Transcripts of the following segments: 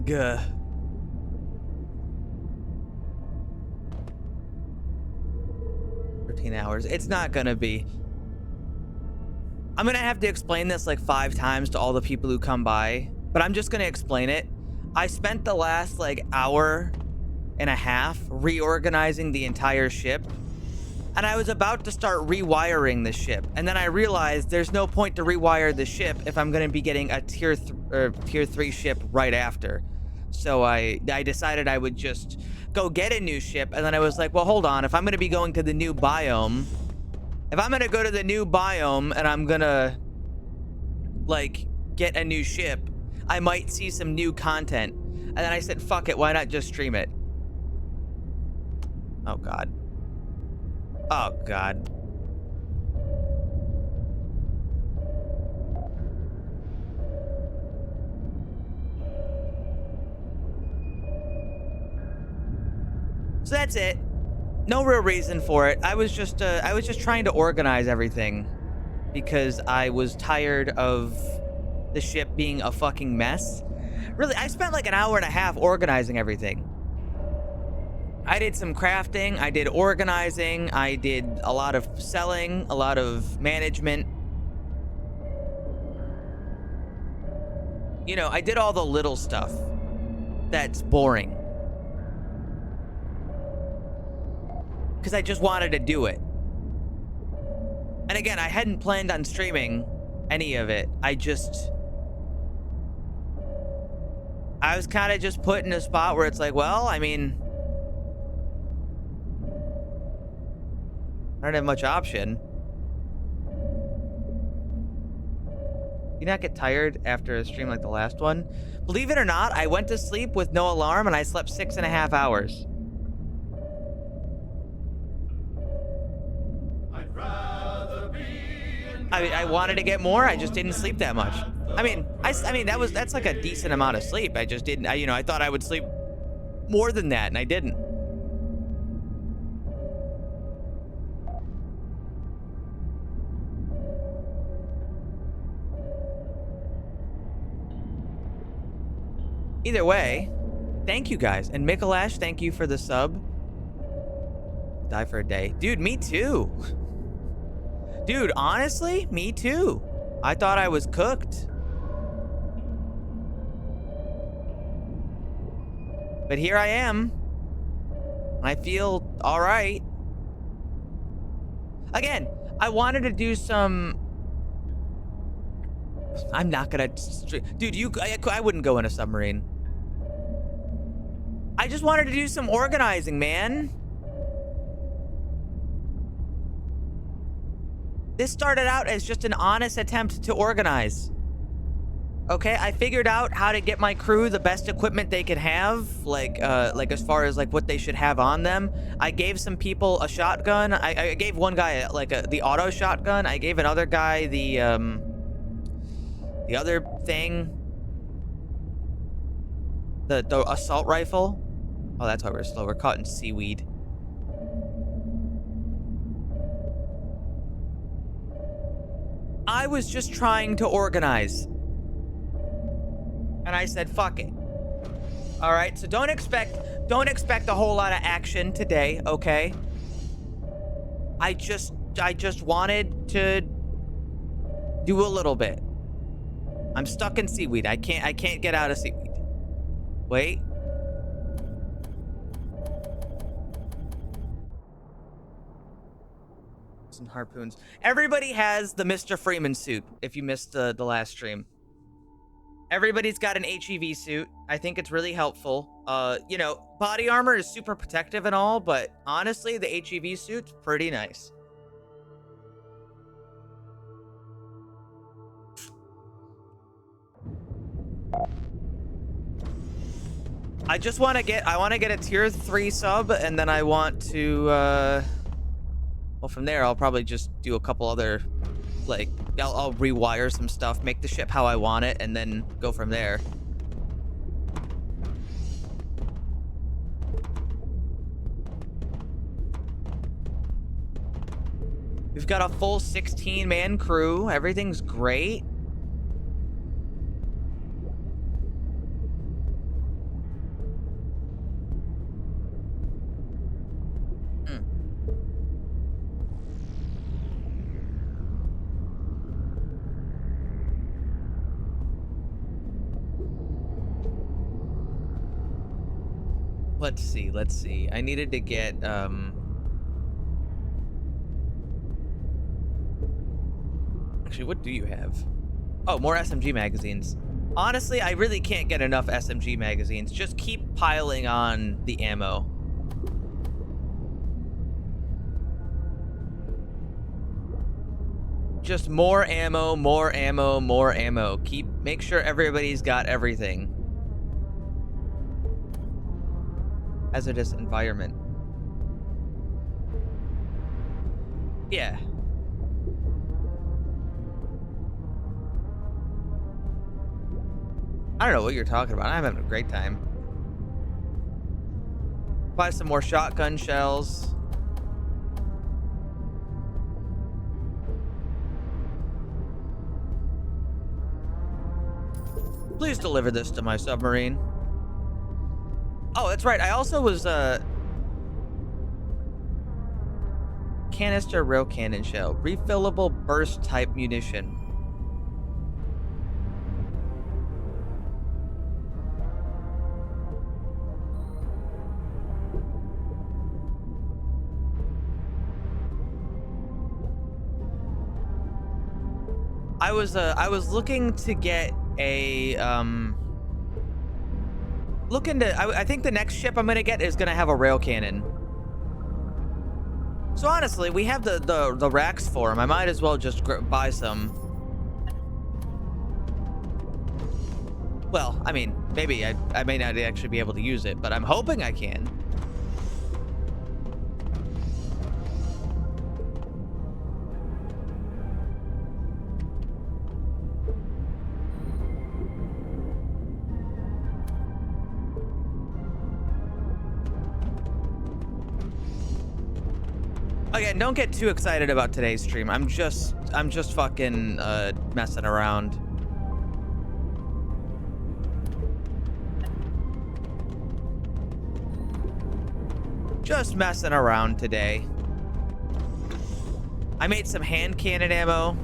Gah. Hours. It's not gonna be. I'm gonna have to explain this like 5 times to all the people who come by, but I'm just gonna explain it. I spent the last like hour and a half reorganizing the entire ship, and I was about to start rewiring the ship, and then I realized there's no point to rewire the ship if I'm gonna be getting a tier 3 ship right after. So I decided I would just go get a new ship, and then I was like, well, hold on. If I'm going to be going to the new biome, if I'm going to go to the new biome and I'm going to, like, get a new ship, I might see some new content. And then I said, fuck it, why not just stream it? Oh, God. Oh, God. So that's it. No real reason for it. I was just trying to organize everything because I was tired of the ship being a fucking mess. Really, I spent like an hour and a half organizing everything. I did some crafting, I did organizing, I did a lot of selling, a lot of management. You know, I did all the little stuff that's boring. Because I just wanted to do it. And again, I hadn't planned on streaming any of it. I was kind of just put in a spot where it's like, well, I mean, I don't have much option. You not get tired after a stream like the last one? Believe it or not, I went to sleep with no alarm and I slept 6.5 hours. I wanted to get more. I just didn't sleep that much. I mean, that's like a decent amount of sleep. I just didn't. I thought I would sleep more than that, and I didn't. Either way, thank you guys, and Mikalash, thank you for the sub. Die for a day, dude. Me too. Dude, honestly, me too. I thought I was cooked. But here I am. I feel all right. Again, I wanted to do some... I'm not gonna... Dude, I wouldn't go in a submarine. I just wanted to do some organizing, man. This started out as just an honest attempt to organize. Okay, I figured out how to get my crew the best equipment they could have, like as far as like what they should have on them. I gave some people a shotgun. I gave one guy the auto shotgun. I gave another guy the other thing, the assault rifle. Oh, that's why we're slow. We're caught in seaweed. I was just trying to organize. And I said, fuck it. All right, so don't expect a whole lot of action today, okay? I just wanted to do a little bit. I'm stuck in seaweed. I can't get out of seaweed. Wait. Some harpoons. Everybody has the Mr. Freeman suit, if you missed the last stream. Everybody's got an HEV suit. I think it's really helpful. You know, body armor is super protective and all, but honestly, the HEV suit's pretty nice. I want to get a tier 3 sub, and then I want to, well, from there, I'll probably just do a couple other, like, I'll rewire some stuff, make the ship how I want it, and then go from there. We've got a full 16-man crew. Everything's great. Let's see. I needed to get, actually, what do you have? Oh, more SMG magazines. Honestly, I really can't get enough SMG magazines. Just keep piling on the ammo. Just more ammo, more ammo, more ammo. Make sure everybody's got everything. Hazardous environment. Yeah. I don't know what you're talking about. I'm having a great time. Buy some more shotgun shells. Please deliver this to my submarine. Oh, that's right. I also was, canister rail cannon shell. Refillable burst type munition. I was looking to get a, I think the next ship I'm gonna get is gonna have a rail cannon. So honestly, we have the racks for them. I might as well just buy some. Well, I mean, maybe I may not actually be able to use it, but I'm hoping I can. Again, don't get too excited about today's stream. I'm just fucking messing around. Just messing around today. I made some hand cannon ammo.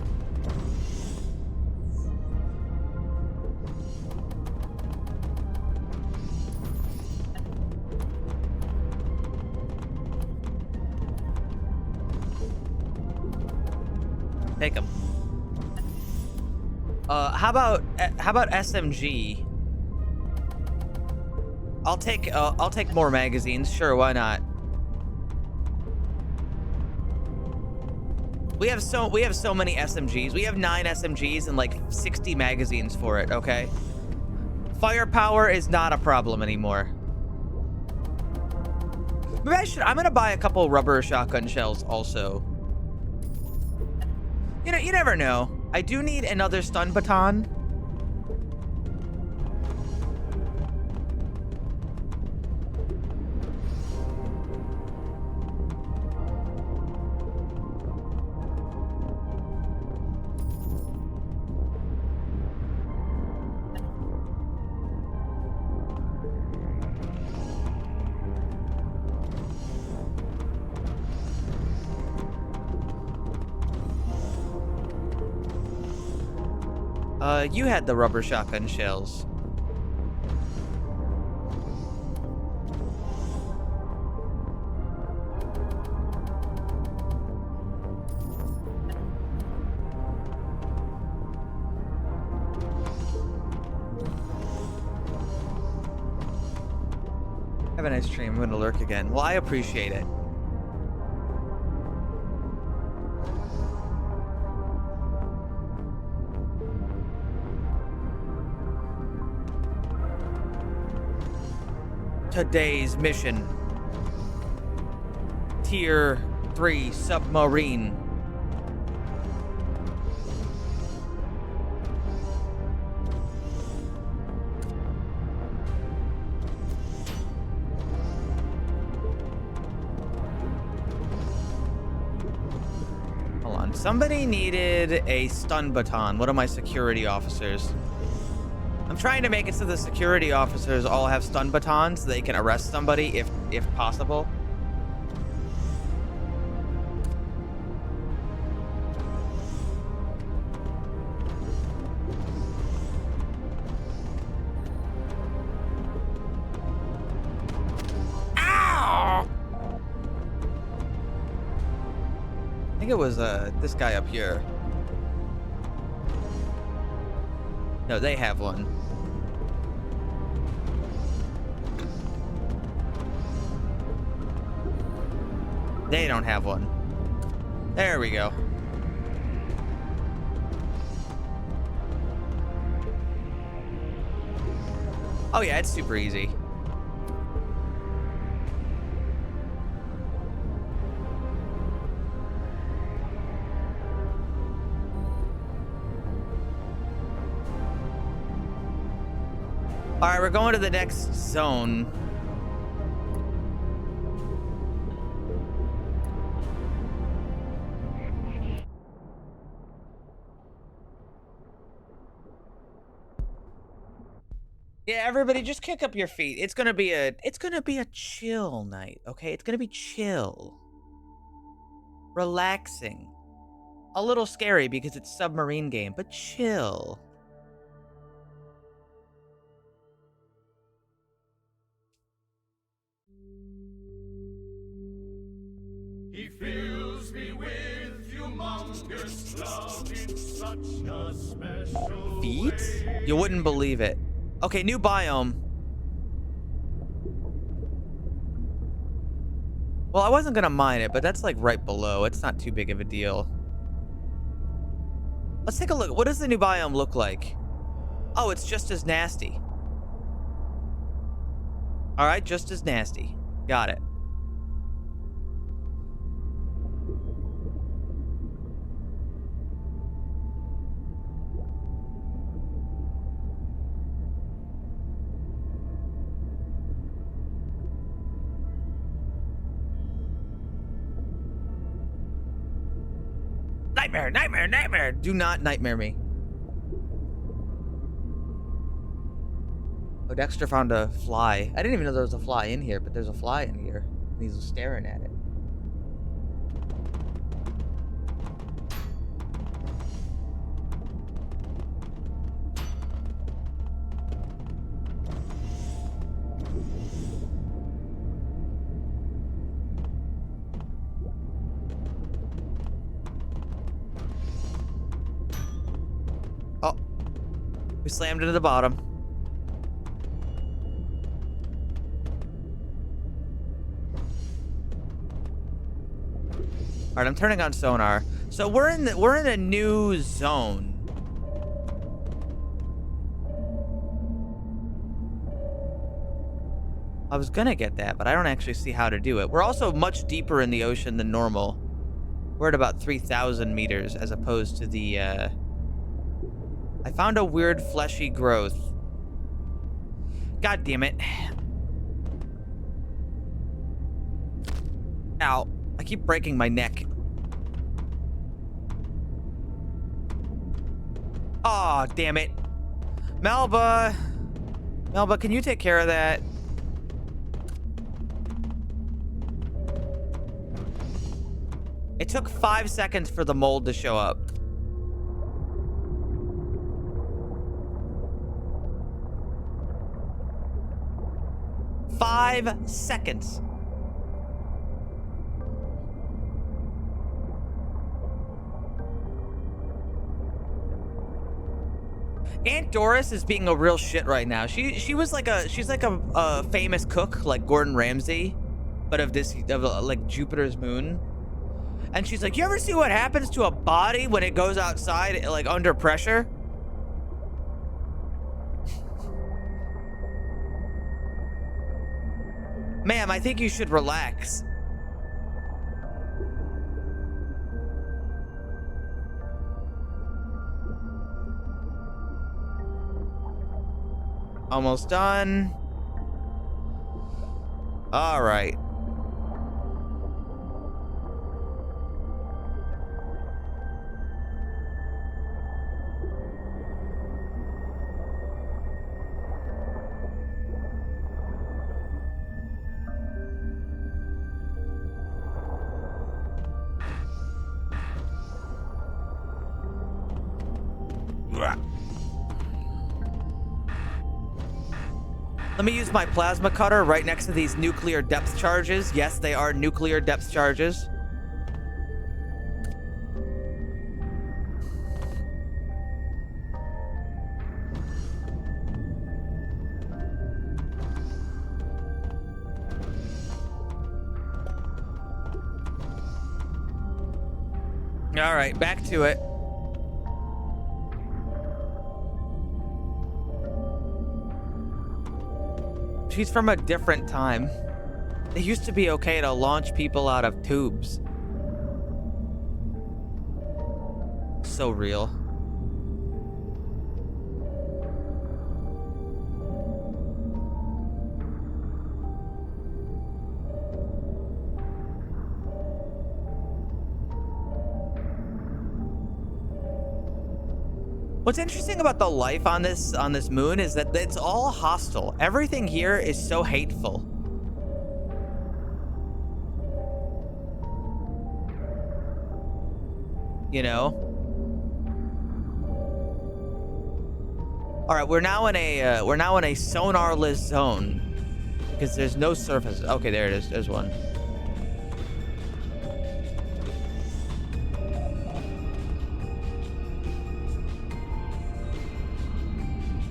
Make them. How about SMG? I'll take more magazines. Sure, why not? We have so many SMGs. We have 9 SMGs and like 60 magazines for it, okay? Firepower is not a problem anymore. Maybe I'm gonna buy a couple rubber shotgun shells also. You know, you never know. I do need another stun baton. You had the rubber shotgun shells. Have a nice stream. I'm gonna lurk again. Well, I appreciate it. Today's mission. Tier 3 submarine. Hold on. Somebody needed a stun baton. One of my security officers. I'm trying to make it so the security officers all have stun batons so they can arrest somebody if possible. think it was this guy up here. No, they have one. They don't have one. There we go. Oh yeah, it's super easy. All right, we're going to the next zone. Yeah, everybody just kick up your feet. It's gonna be a chill night, okay? It's gonna be chill. Relaxing. A little scary because it's a submarine game, but chill. He fills me with humongous love in such a special Feet? way. You wouldn't believe it. Okay, new biome. Well, I wasn't gonna mine it, but that's like right below. It's not too big of a deal. Let's take a look. What does the new biome look like? Oh, it's just as nasty. All right, just as nasty. Got it. Nightmare, nightmare, nightmare. Do not nightmare me. Oh, Dexter found a fly. I didn't even know there was a fly in here, but there's a fly in here. And he's staring at it. Oh. We slammed into the bottom. All right, I'm turning on sonar. So we're in a new zone. I was gonna get that, but I don't actually see how to do it. We're also much deeper in the ocean than normal. We're at about 3,000 meters as opposed to the, I found a weird fleshy growth. God damn it. Ow. I keep breaking my neck. Aw, oh, damn it. Melba. Melba, can you take care of that? It took 5 seconds for the mold to show up. Five seconds. Aunt Doris is being a real shit right now. She's like a famous cook like Gordon Ramsay, but of like Jupiter's moon. And she's like, you ever see what happens to a body when it goes outside like under pressure? Ma'am, I think you should relax. Almost done. All right. Let me use my plasma cutter right next to these nuclear depth charges. Yes, they are nuclear depth charges. All right, back to it. She's from a different time. It used to be okay to launch people out of tubes. So real. What's interesting about the life on this moon is that it's all hostile. Everything here is so hateful. You know? All right, we're now in a sonarless zone because there's no surface. Okay, there it is. There's one.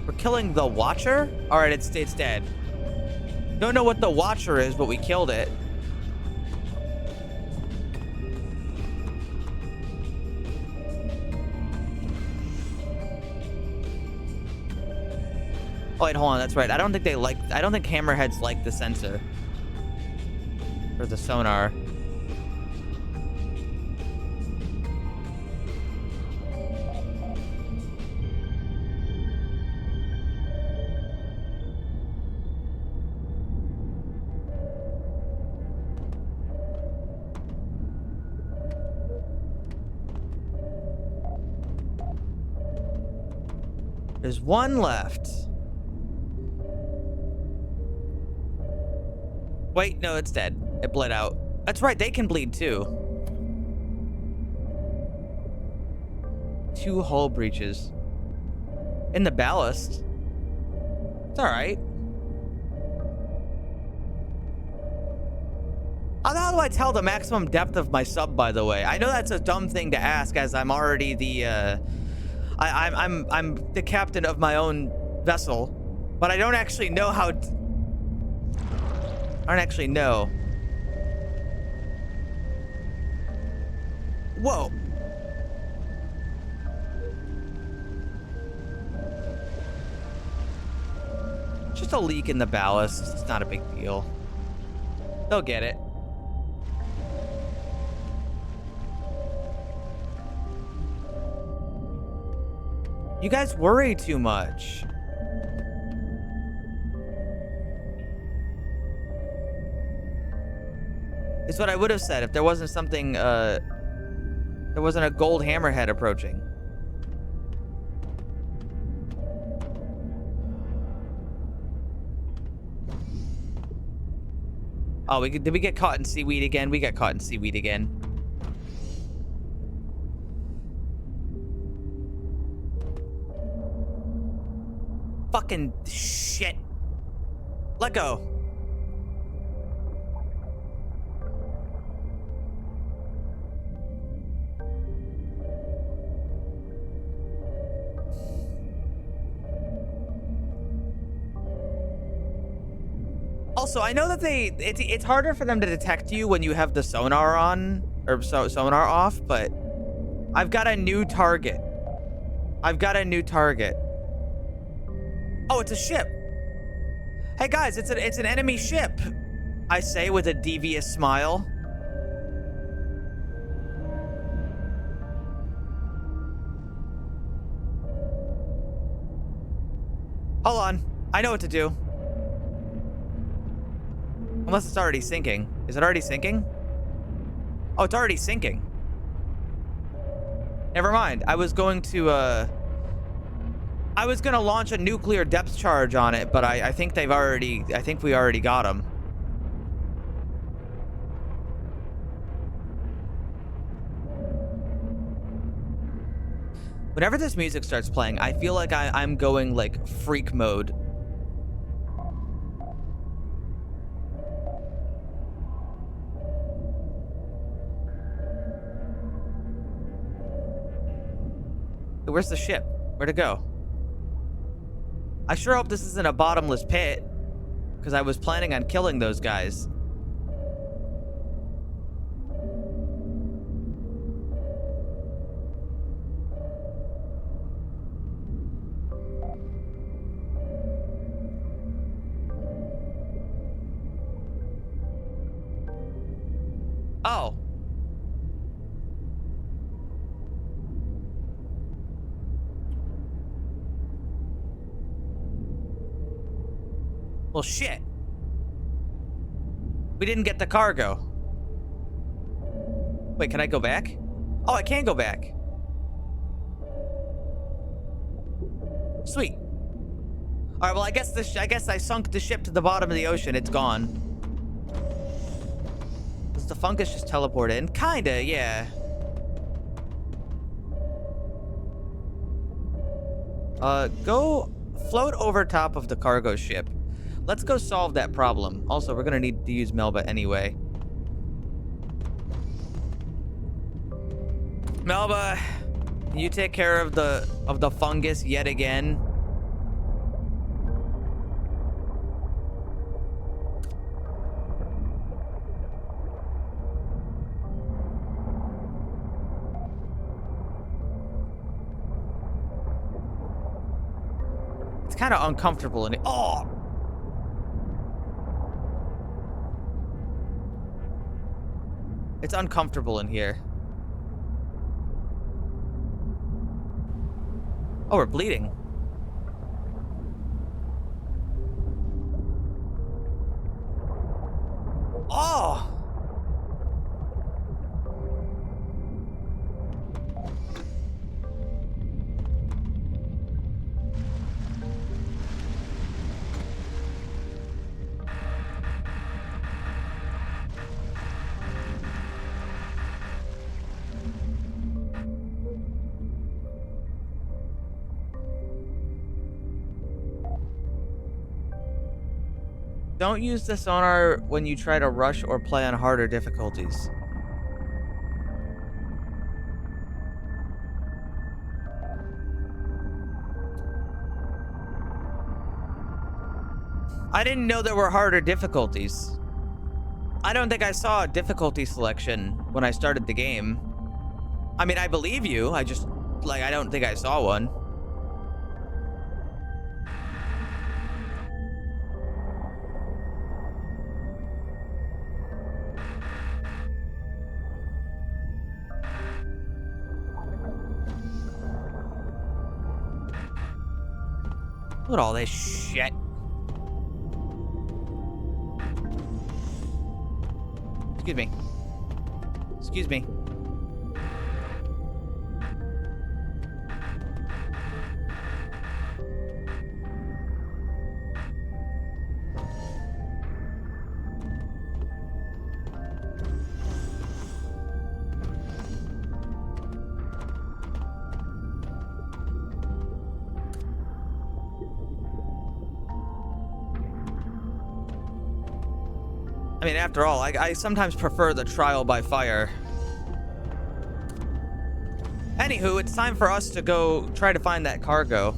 We're killing the Watcher? All right, it's dead. Don't know what the Watcher is, but we killed it. Oh, wait, hold on. That's right. I don't think hammerheads like the sensor. Or the sonar. There's one left. Wait, no, it's dead. It bled out. That's right, they can bleed too. 2 hull breaches. In the ballast. It's alright. How do I tell the maximum depth of my sub, by the way? I know that's a dumb thing to ask, as I'm already the, I'm the captain of my own vessel, but I don't actually know how. I don't actually know. Whoa. Just a leak in the ballast. It's not a big deal. They'll get it. You guys worry too much. Is what I would have said if there wasn't something, there wasn't a gold hammerhead approaching. Oh, did we get caught in seaweed again? We got caught in seaweed again. Fucking shit. Let go. Also, I know that it's harder for them to detect you when you have the sonar on, or sonar off, but I've got a new target. Oh, it's a ship. Hey guys, it's an enemy ship, I say with a devious smile. Hold on, I know what to do. Unless it's already sinking. Is it already sinking? Oh, it's already sinking. Never mind. I was going to launch a nuclear depth charge on it, but I think we already got them. Whenever this music starts playing, I feel like I'm going like freak mode. Where's the ship? Where'd it go? I sure hope this isn't a bottomless pit, because I was planning on killing those guys. Oh. Well, shit. We didn't get the cargo. Wait, can I go back? Oh, I can go back. Sweet. All right, well, I guess I sunk the ship to the bottom of the ocean. It's gone. Does the fungus just teleport in? Kinda, yeah. Go float over top of the cargo ship. Let's go solve that problem. Also, we're gonna need to use Melba anyway. Melba, can you take care of the fungus yet again? It's kind of uncomfortable in it. Oh! It's uncomfortable in here. Oh, we're bleeding. Oh! Don't use the sonar when you try to rush or play on harder difficulties. I didn't know there were harder difficulties. I don't think I saw a difficulty selection when I started the game. I mean, I believe you. I just, like, I don't think I saw one. Look at all this shit. Excuse me. Excuse me. I mean, after all, I sometimes prefer the trial by fire. Anywho, it's time for us to go try to find that cargo.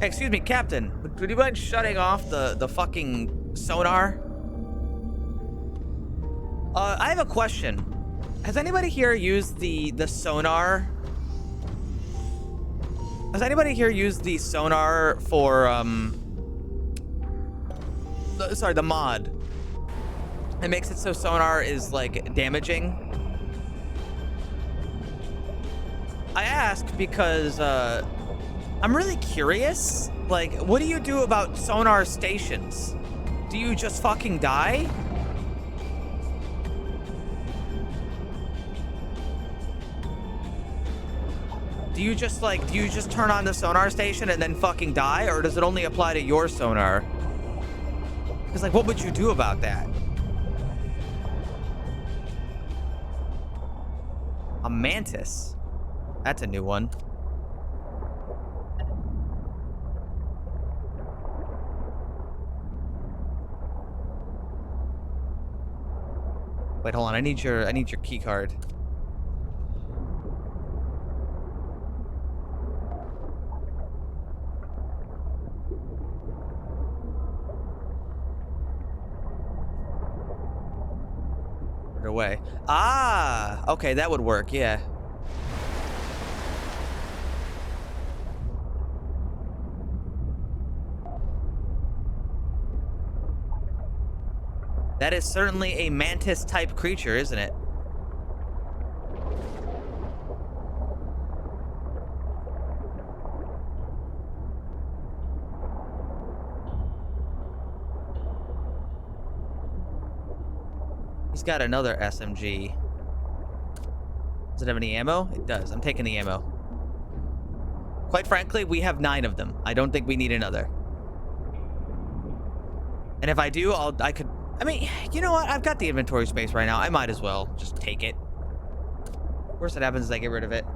Hey, excuse me, Captain. Would you mind shutting off the fucking sonar? I have a question. Has anybody here used the sonar? Has anybody here used the sonar for the mod? It makes it so sonar is like damaging. I ask because I'm really curious. Like, what do you do about sonar stations? Do you just fucking die? Do you just turn on the sonar station and then fucking die, or does it only apply to your sonar? Because, like, what would you do about that? A mantis. That's a new one. Wait, hold on. I need your key card. Put it away. Ah, okay, that would work, yeah. That is certainly a mantis-type creature, isn't it? He's got another SMG. Does it have any ammo? It does. I'm taking the ammo. Quite frankly, we have 9 of them. I don't think we need another. And if I do, I mean, you know what? I've got the inventory space right now. I might as well just take it. Worst that happens is I get rid of it.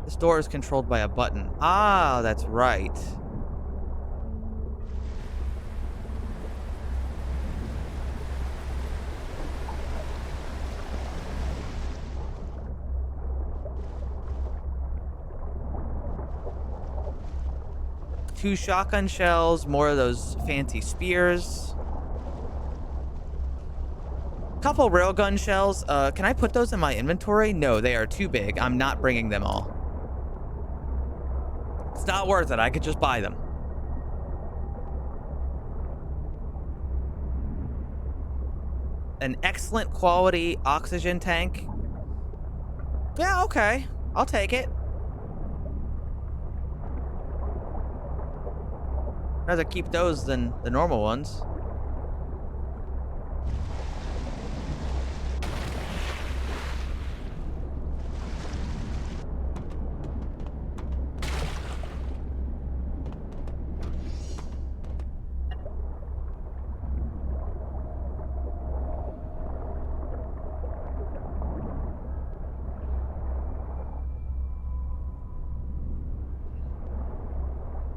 This door is controlled by a button. Ah, that's right. Two shotgun shells, more of those fancy spears. Couple railgun shells. Can I put those in my inventory? No, they are too big. I'm not bringing them all. It's not worth it. I could just buy them. An excellent quality oxygen tank. Yeah, okay. I'll take it. Rather keep those than the normal ones.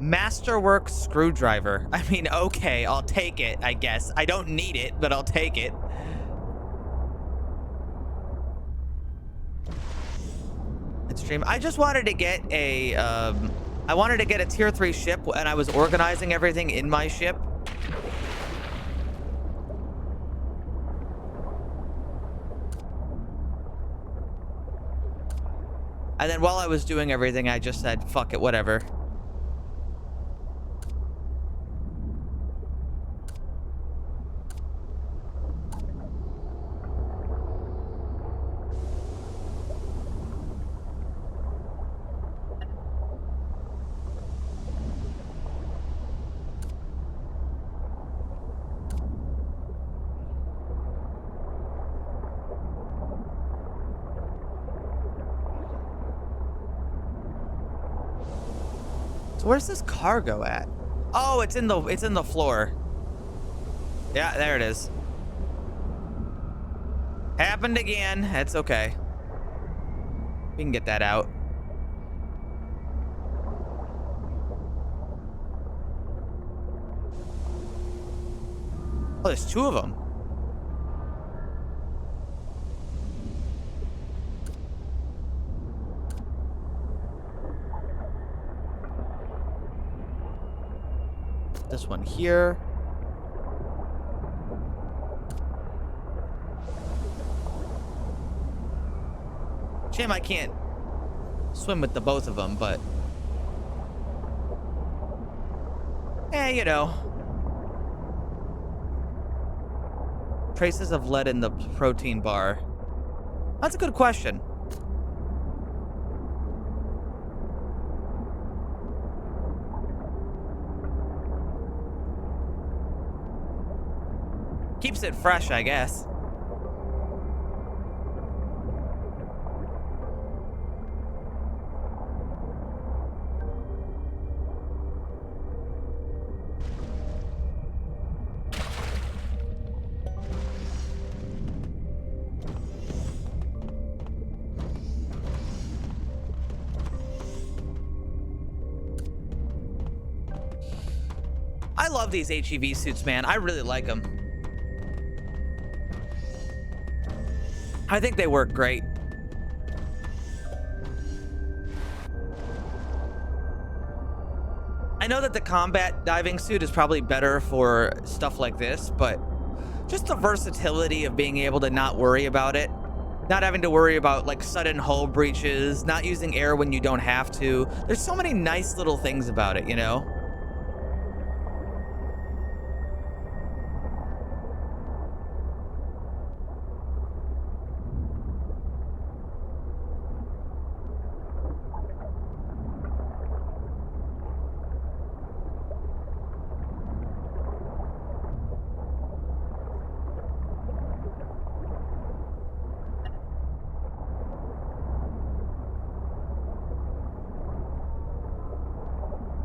Masterwork screwdriver. I mean, okay, I'll take it, I guess. I don't need it, but I'll take it. Extreme. I just wanted to get a, I wanted to get a tier 3 ship, and I was organizing everything in my ship. And then while I was doing everything, I just said, fuck it, whatever. So where's this cargo at? Oh, it's in the floor. Yeah, there it is. Happened again. It's okay. We can get that out. Oh, there's 2 of them. This one here. Shame I can't swim with the both of them, but you know. Traces of lead in the protein bar. That's a good question. Keeps it fresh, I guess. I love these HEV suits, man. I really like them. I think they work great. know that the combat diving suit is probably better for stuff like this, but just the versatility of being able to not worry about it, not having to worry about like sudden hull breaches, not using air when you don't have to. There's so many nice little things about it, you know?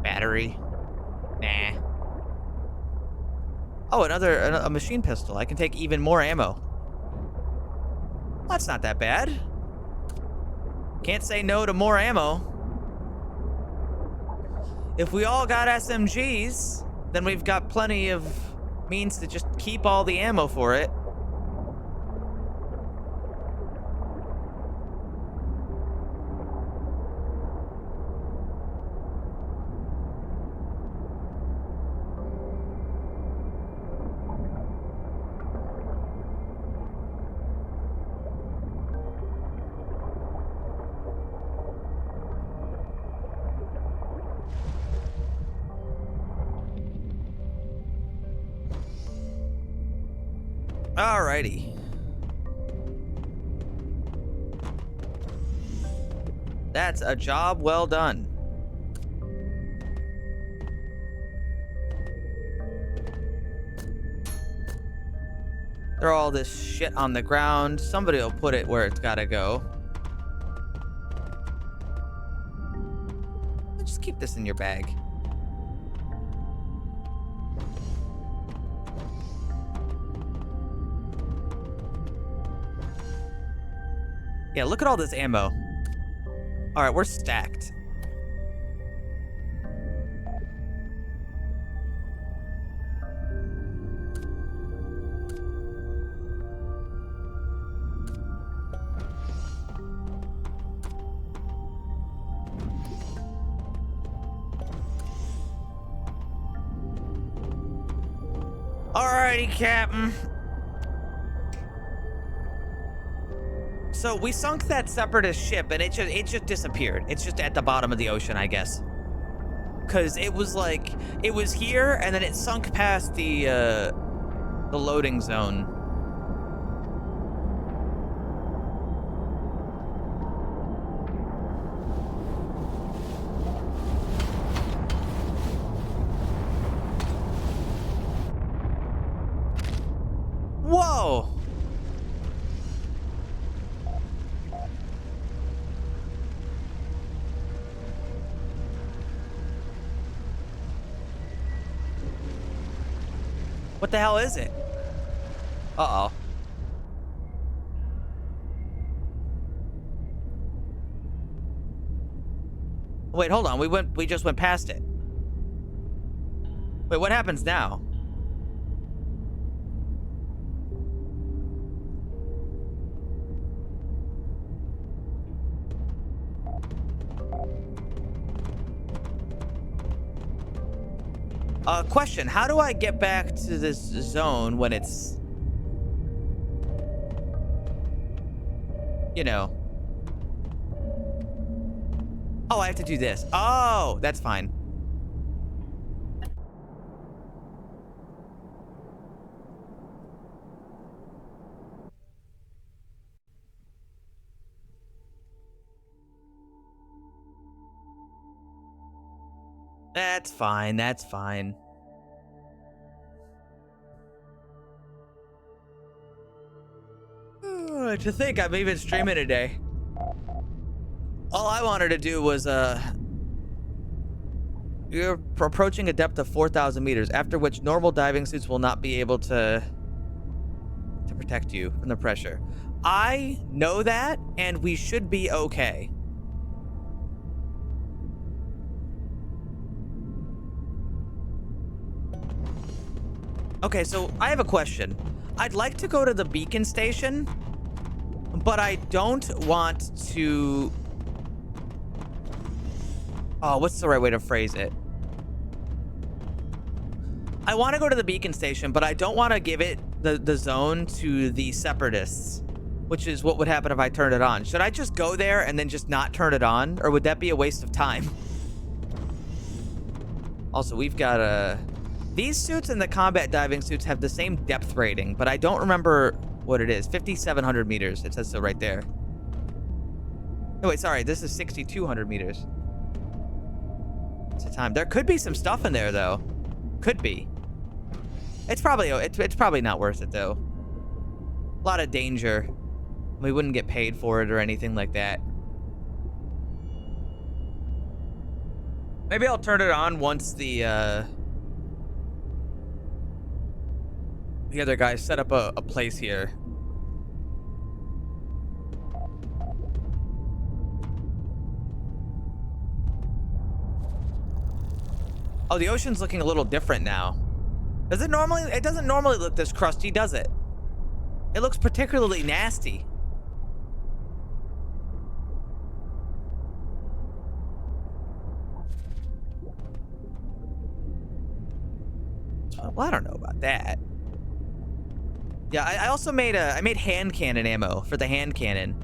Battery. Nah. Oh, a machine pistol. I can take even more ammo. That's not that bad. Can't say no to more ammo. If we all got SMGs, then we've got plenty of means to just keep all the ammo for it. Alrighty. That's a job well done. Throw all this shit on the ground. Somebody will put it where it's gotta go. Just keep this in your bag. Yeah, look at all this ammo. All right, we're stacked. Alrighty, Captain. So we sunk that separatist ship, and it just disappeared. It's just at the bottom of the ocean, I guess. Cause it was like it was here, and then it sunk past the loading zone. Whoa! What the hell is it? Uh-oh. Wait, hold on. We just went past it. Wait, what happens now? Question, how do I get back to this zone when it's... You know. Oh, I have to do this. Oh, that's fine. That's fine, that's fine. To think I'm even streaming today. All I wanted to do was, you're approaching a depth of 4,000 meters, after which normal diving suits will not be able to protect you from the pressure. I know that, and we should be okay. Okay, so I have a question. I'd like to go to the beacon station, but I don't want to... Oh, what's the right way to phrase it? I want to go to the beacon station, but I don't want to give it the zone to the separatists, which is what would happen if I turned it on. Should I just go there and then just not turn it on, or would that be a waste of time? Also, we've got these suits and the combat diving suits have the same depth rating, but I don't remember what it is. 5,700 meters. It says so right there. Oh, wait, sorry. This is 6,200 meters. It's a time. There could be some stuff in there, though. Could be. It's probably not worth it, though. A lot of danger. We wouldn't get paid for it or anything like that. Maybe I'll turn it on once the other guys set up a place here. Oh, the ocean's looking a little different now. Does it normally? It doesn't normally look this crusty, does it? It looks particularly nasty. Well, I don't know about that. Yeah, I also made I made hand cannon ammo for the hand cannon.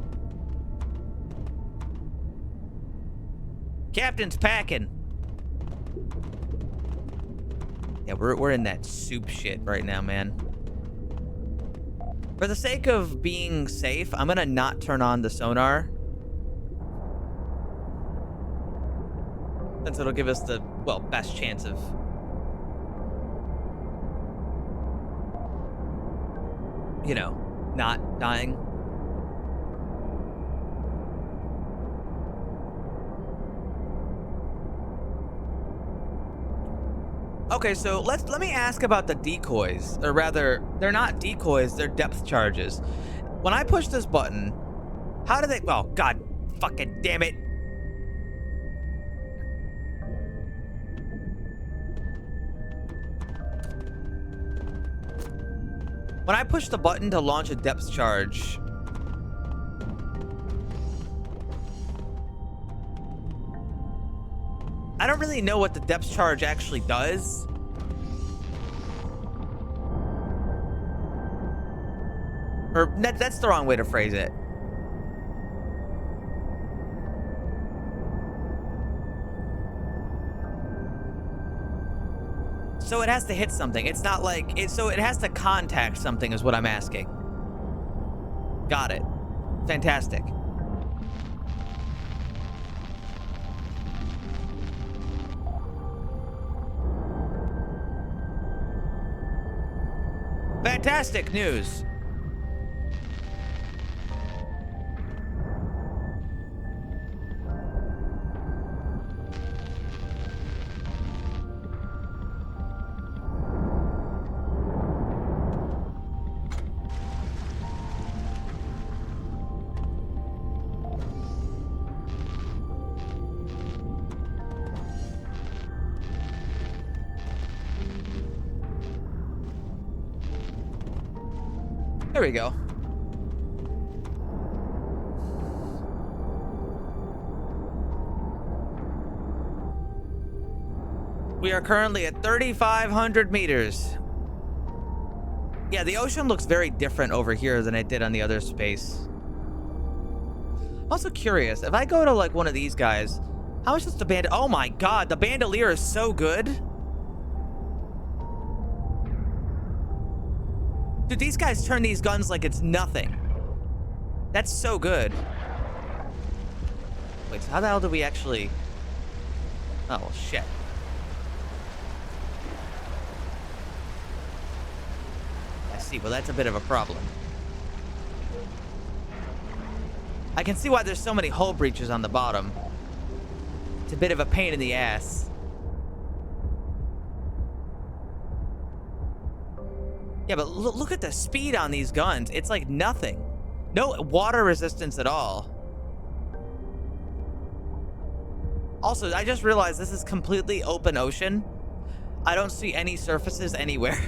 Captain's packing. Yeah, we're in that soup shit right now, man. For the sake of being safe, I'm gonna not turn on the sonar. Since it'll give us the, well, best chance of... you know, not dying. Okay, so let me ask about the decoys, or rather, they're not decoys, they're depth charges. When I push this button, how do they, oh, god fucking damn it. When I push the button to launch a depth charge, I don't really know what the depth charge actually does. Or that's the wrong way to phrase it. So it has to hit something. It's not like it, so it has to contact something is what I'm asking. Got it. Fantastic. Fantastic news. There we go. We are currently at 3,500 meters. Yeah, the ocean looks very different over here than it did on the other space. I'm also curious, if I go to like one of these guys, how much does the band? Oh my god, the bandolier is so good. Dude, these guys turn these guns like it's nothing. That's so good. Wait, so how the hell do we actually... Oh, well, shit. I see. Well, that's a bit of a problem. I can see why there's so many hull breaches on the bottom. It's a bit of a pain in the ass. Yeah, but look at the speed on these guns. It's like nothing. No water resistance at all. Also, I just realized this is completely open ocean. I don't see any surfaces anywhere.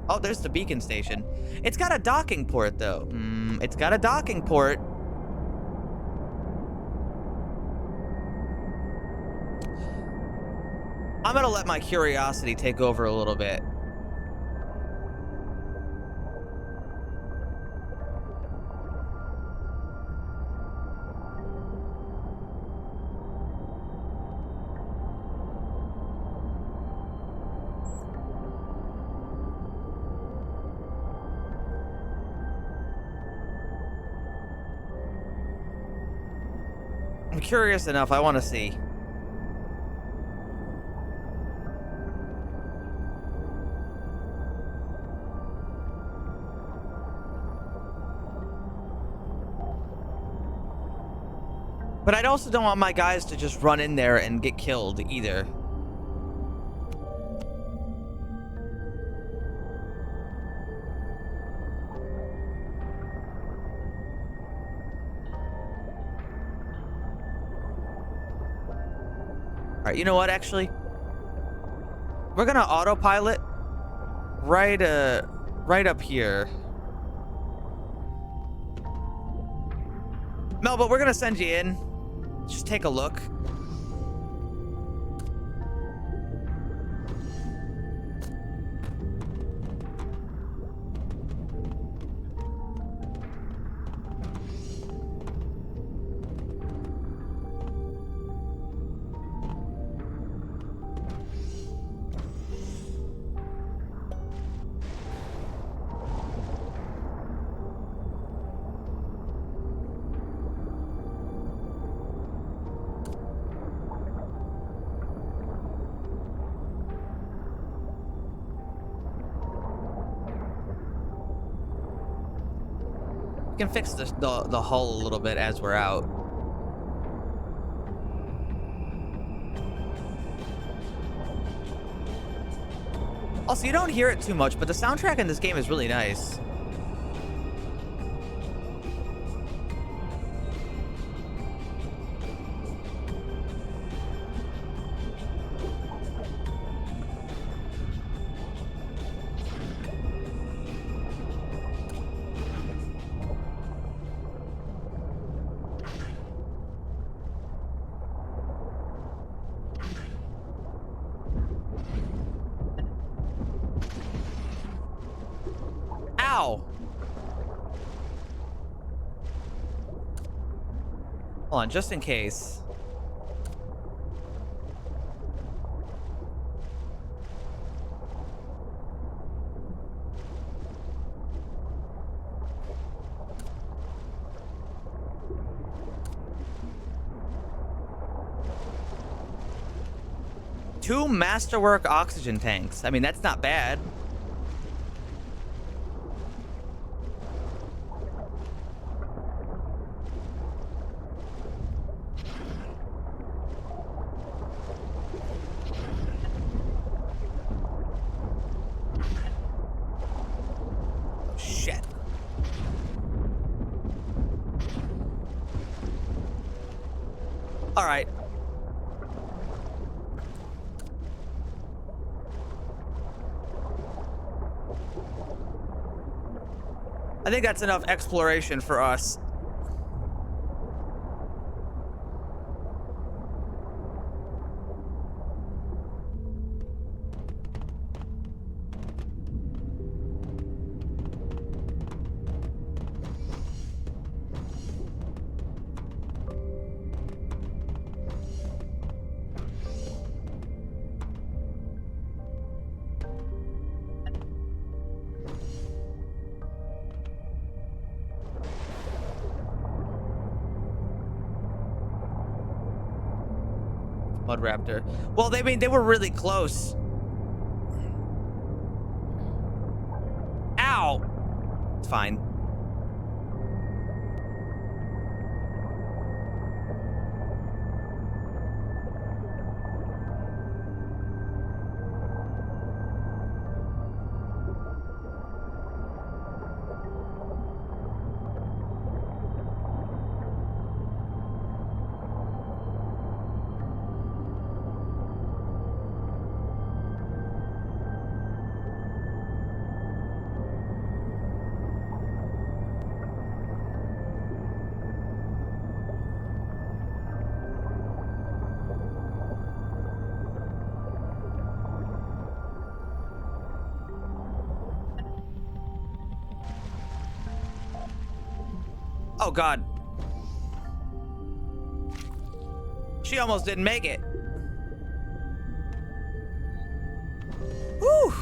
Oh, there's the beacon station. It's got a docking port, though. It's got a docking port. I'm gonna let my curiosity take over a little bit. I'm curious enough, I want to see. But I also don't want my guys to just run in there and get killed either. All right, you know what, actually? We're gonna autopilot right up here. No, but we're gonna send you in. Just take a look. We can fix the hull a little bit as we're out. Also, you don't hear it too much, but the soundtrack in this game is really nice. Ow! Hold on, just in case. Two Masterwork oxygen tanks. I mean, that's not bad. All right. I think that's enough exploration for us. Mud Raptor. Well, they were really close. Ow! It's fine. Oh, God. She almost didn't make it. Whew.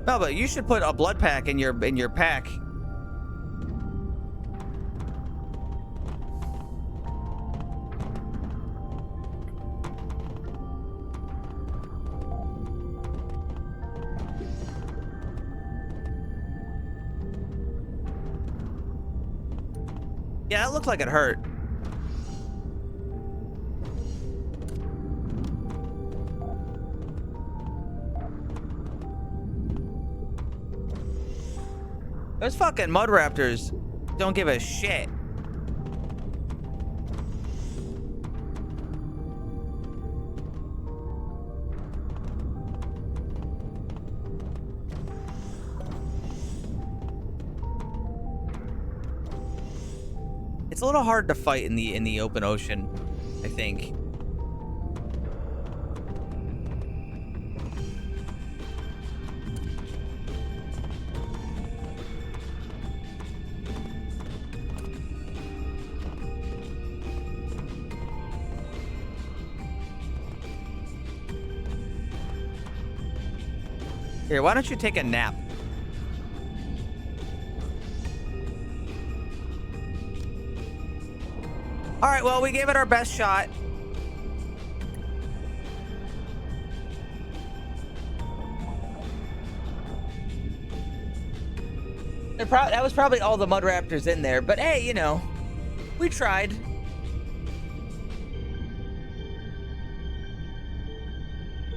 No, but you should put a blood pack in your pack. Yeah, it looked like it hurt. Those fucking mud raptors don't give a shit. It's a little hard to fight in the open ocean, I think. Here, why don't you take a nap? All right, well, we gave it our best shot. That was probably all the mud raptors in there, but hey, you know, we tried.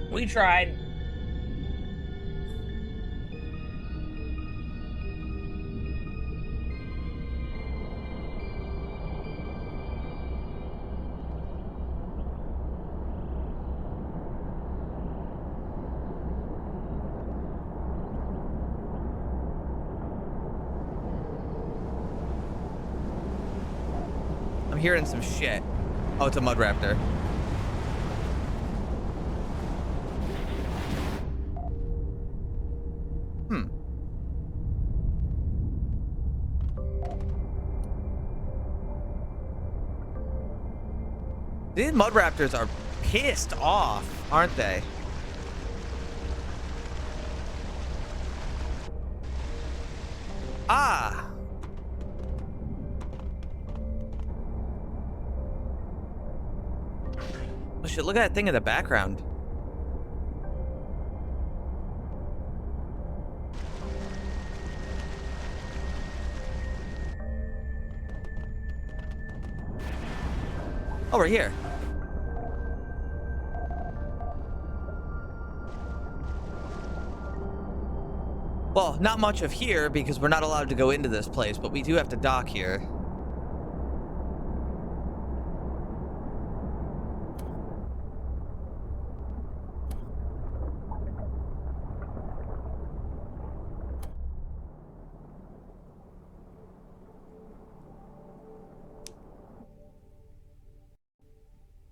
We tried. I'm hearing some shit. Oh, it's a mud raptor. These mud raptors are pissed off, aren't they? Ah. Oh shit, look at that thing in the background. Over here. Well, not much of here because we're not allowed to go into this place, but we do have to dock here.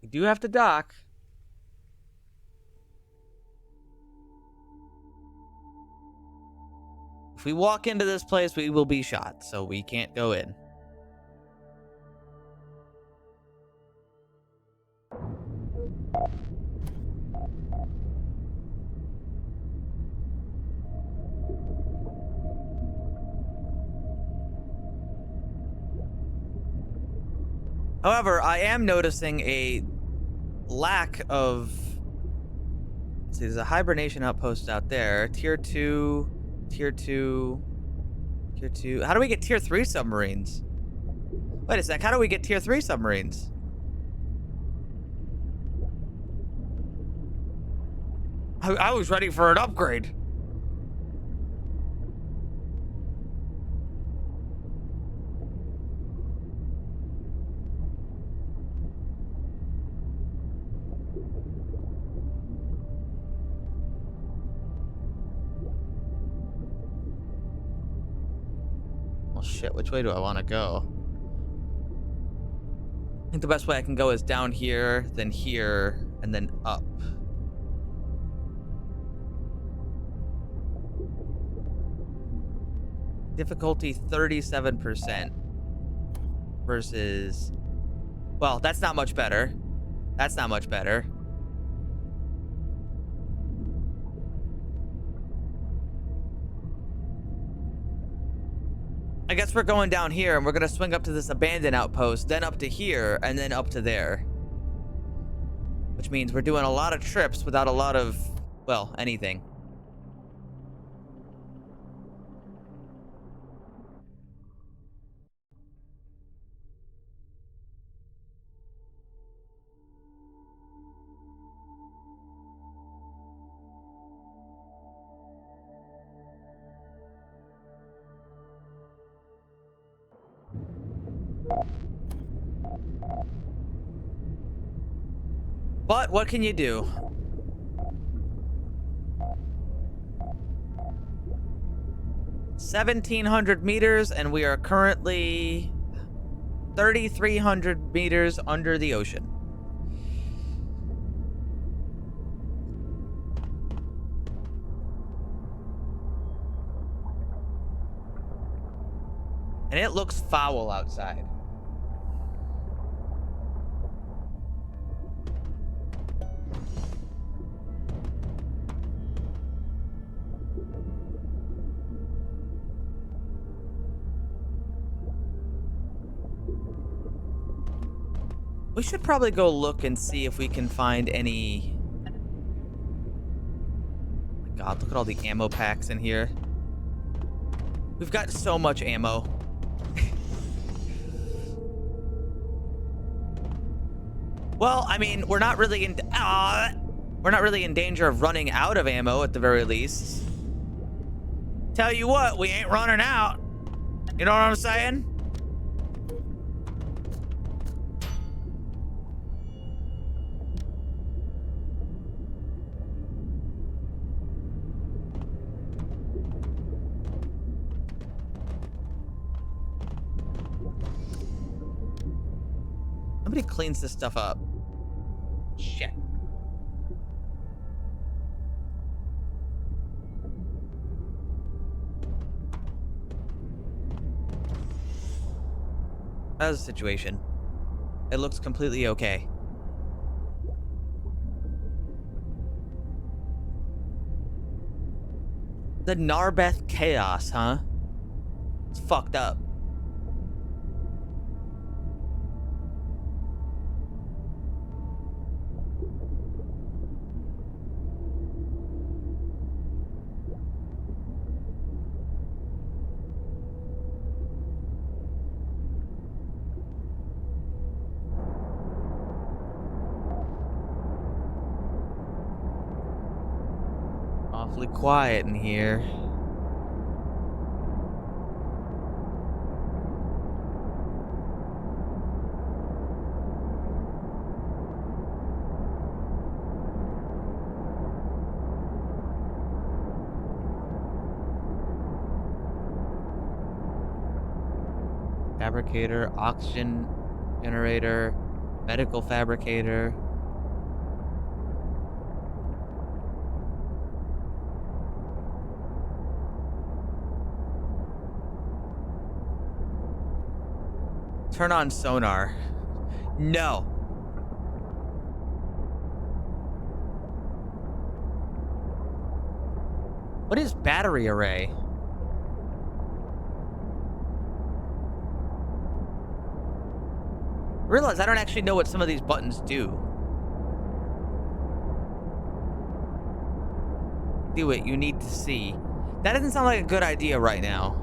We do have to dock. If we walk into this place, we will be shot, so we can't go in. However, I am noticing a lack of... Let's see, there's a hibernation outpost out there. Tier 2... Tier 2... Tier 2... How do we get Tier 3 submarines? Wait a sec, how do we get Tier 3 submarines? I was ready for an upgrade. Shit, which way do I want to go? I think the best way I can go is down here, then here, and then up. Difficulty 37% versus... Well, that's not much better. That's not much better. I guess we're going down here and we're going to swing up to this abandoned outpost, then up to here, and then up to there. Which means we're doing a lot of trips without a lot of, well, anything. But what can you do? $1,700 meters, and we are currently 3,300 meters under the ocean. And it looks foul outside. We should probably go look and see if we can find any... Oh my God, look at all the ammo packs in here. We've got so much ammo. Well, I mean, we're not really in danger of running out of ammo at the very least. Tell you what, we ain't running out. You know what I'm saying? Nobody cleans this stuff up. Shit. How's the situation? It looks completely okay. The Narbeth Chaos, huh? It's fucked up. Awfully quiet in here. Fabricator, oxygen generator, medical fabricator. Turn on sonar. No. What is battery array? Realize I don't actually know what some of these buttons do. Do it, you need to see. That doesn't sound like a good idea right now.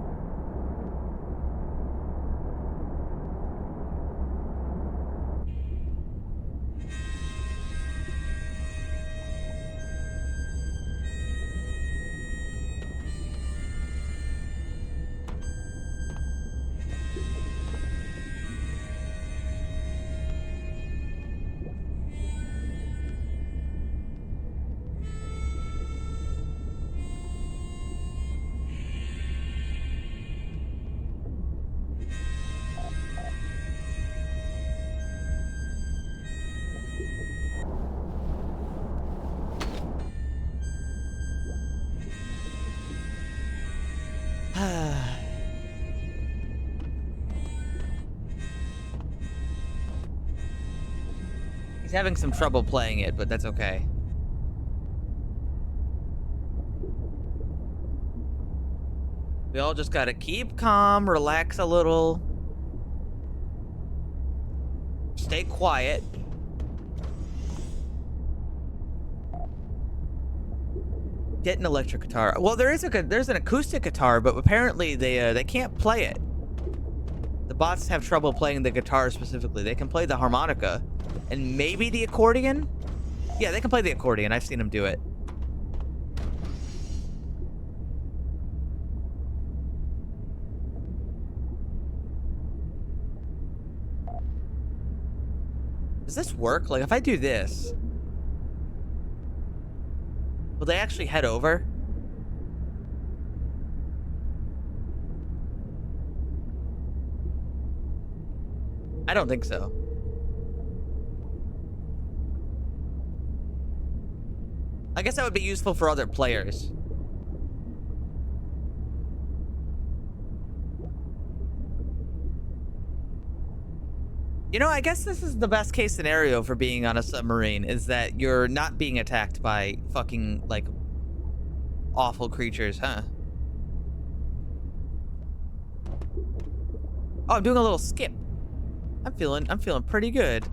He's having some trouble playing it, but that's okay. We all just gotta keep calm, relax a little. Stay quiet. Get an electric guitar. Well, there's an acoustic guitar, but apparently they can't play it. The bots have trouble playing the guitar specifically. They can play the harmonica and maybe the accordion. Yeah, they can play the accordion. I've seen them do it. Does this work? Like, if I do this, will they actually head over? I don't think so. I guess that would be useful for other players. You know, I guess this is the best case scenario for being on a submarine, is that you're not being attacked by fucking, like, awful creatures, huh? Oh, I'm doing a little skip. I'm feeling pretty good.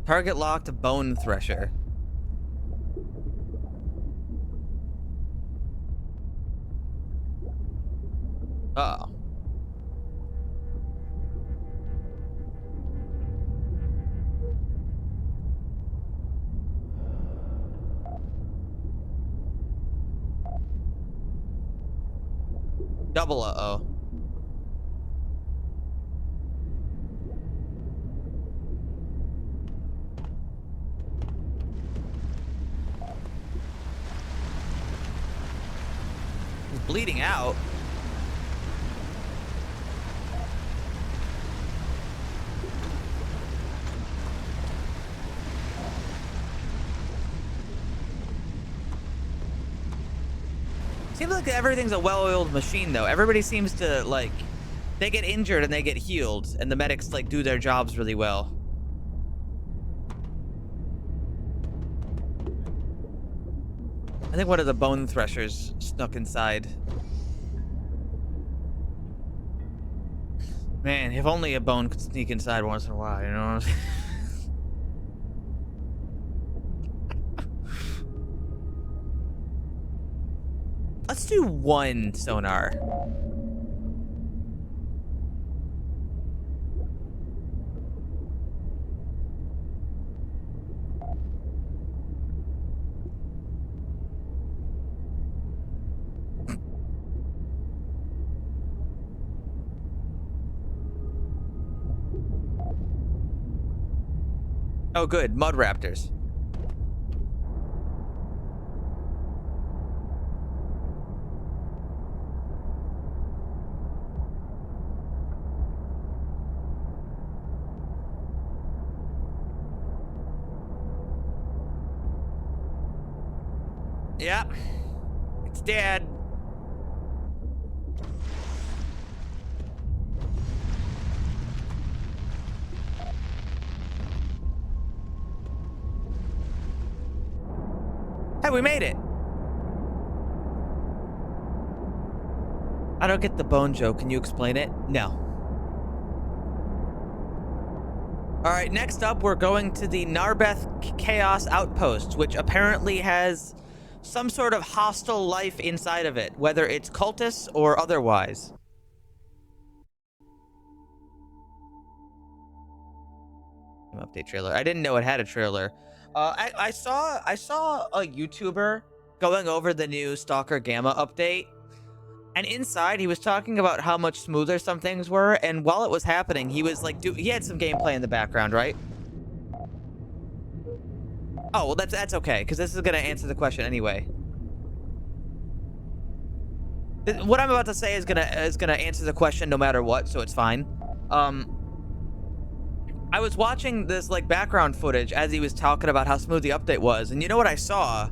Target locked bone thresher. Uh-oh. Double uh-oh. He's bleeding out. Seems like everything's a well-oiled machine, though. Everybody seems to, like, they get injured and they get healed, and the medics, like, do their jobs really well. I think one of the bone threshers snuck inside. Man, if only a bone could sneak inside once in a while, you know what I'm saying? Let's do one sonar. Oh, good. Mud raptors. Yep. It's dead. Hey, we made it. I don't get the bone joke. Can you explain it? No. All right, next up, we're going to the Narbeth Chaos Outpost, which apparently has some sort of hostile life inside of it, whether it's cultists or otherwise. Update trailer. I didn't know it had a trailer. I saw a YouTuber going over the new Stalker Gamma update, and inside he was talking about how much smoother some things were, and while it was happening, he was like, he had some gameplay in the background, right? Oh, well, that's okay, because this is gonna answer the question anyway. What I'm about to say is gonna answer the question no matter what, so it's fine. I was watching this like background footage as he was talking about how smooth the update was, and you know what I saw?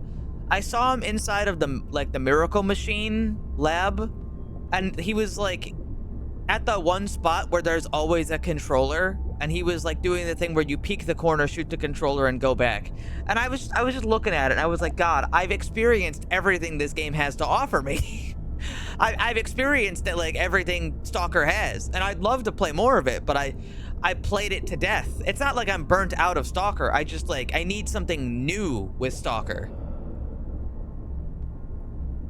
I saw him inside of the Miracle Machine lab, and he was like at the one spot where there's always a controller, and he was like doing the thing where you peek the corner, shoot the controller, and go back. And I was just looking at it, and I was like, God, I've experienced everything this game has to offer me. I've experienced it, like everything Stalker has, and I'd love to play more of it, but I played it to death. It's not like I'm burnt out of Stalker. I just like, I need something new with Stalker.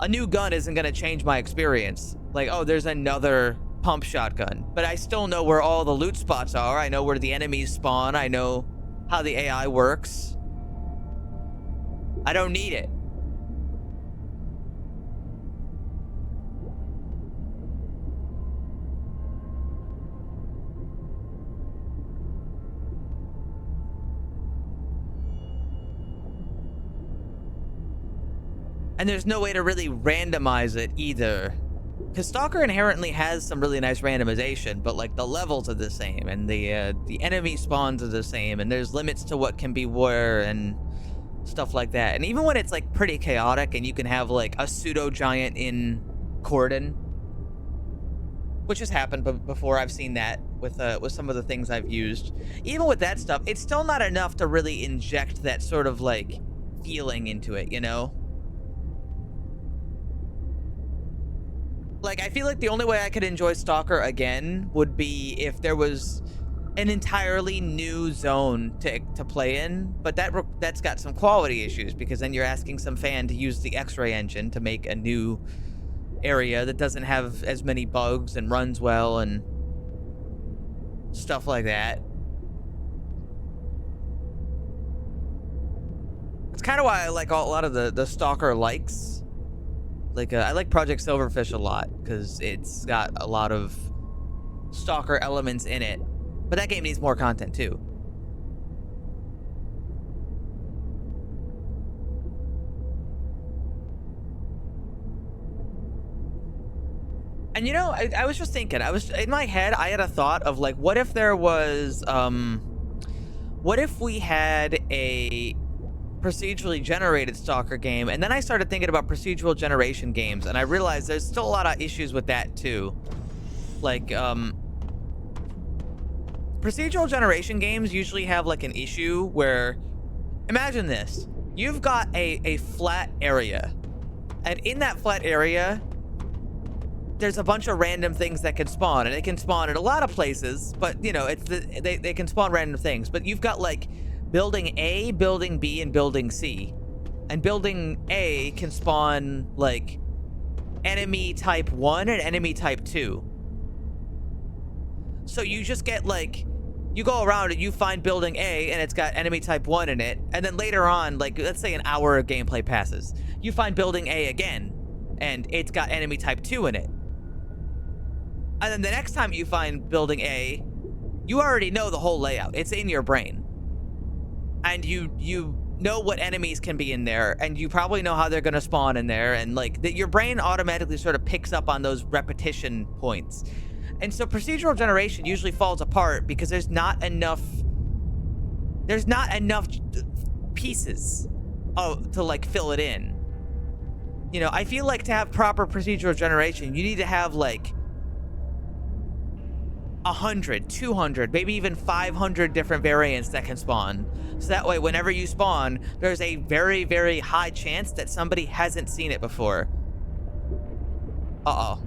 A new gun isn't gonna change my experience. Like, oh, there's another pump shotgun, but I still know where all the loot spots are. I know where the enemies spawn. I know how the AI works. I don't need it. And there's no way to really randomize it either. Because Stalker inherently has some really nice randomization, but like the levels are the same, and the enemy spawns are the same, and there's limits to what can be where and stuff like that. And even when it's like pretty chaotic, and you can have like a pseudo giant in Cordon, which has happened before. I've seen that with some of the things I've used. Even with that stuff, it's still not enough to really inject that sort of like feeling into it, you know? Like, I feel like the only way I could enjoy Stalker again would be if there was an entirely new zone to play in, but that's got some quality issues, because then you're asking some fan to use the X-ray engine to make a new area that doesn't have as many bugs and runs well and stuff like that. It's kind of why I like a lot of the Stalker likes. Like, I like Project Silverfish a lot, because it's got a lot of Stalker elements in it. But that game needs more content, too. And, you know, I was just thinking, in my head, I had a thought of, like, what if there was, what if we had a procedurally generated Stalker game? And then I started thinking about procedural generation games, and I realized there's still a lot of issues with that too. Like, procedural generation games usually have like an issue where, imagine this, you've got a flat area, and in that flat area there's a bunch of random things that can spawn, and it can spawn at a lot of places, but you know, they can spawn random things. But you've got like Building A, Building B, and Building C. And Building A can spawn, like, enemy type 1 and enemy type 2. So you just get, like, you go around and you find Building A, and it's got enemy type 1 in it. And then later on, like, let's say an hour of gameplay passes. You find Building A again, and it's got enemy type 2 in it. And then the next time you find Building A, you already know the whole layout. It's in your brain. And you know what enemies can be in there, and you probably know how they're going to spawn in there, and like your brain automatically sort of picks up on those repetition points. And so procedural generation usually falls apart because there's not enough pieces to like fill it in. You know, I feel like to have proper procedural generation, you need to have like 100, 200, maybe even 500 different variants that can spawn. So that way, whenever you spawn, there's a very, very high chance that somebody hasn't seen it before. Uh-oh.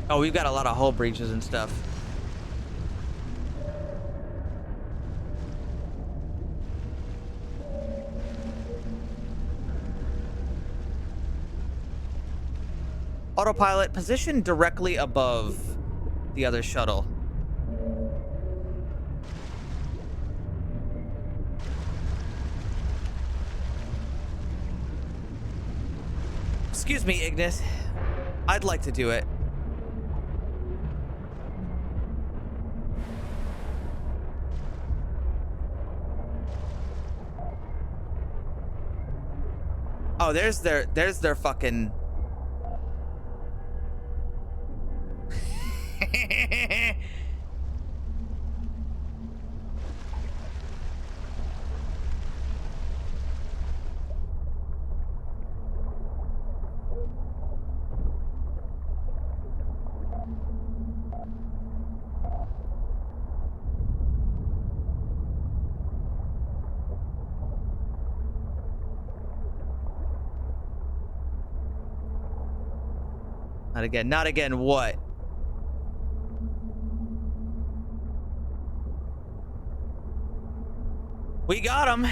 Oh, we've got a lot of hull breaches and stuff. Autopilot, position directly above the other shuttle. Excuse me, Ignis. I'd like to do it. Oh, there's their fucking. Not again. Not again. What? We got him.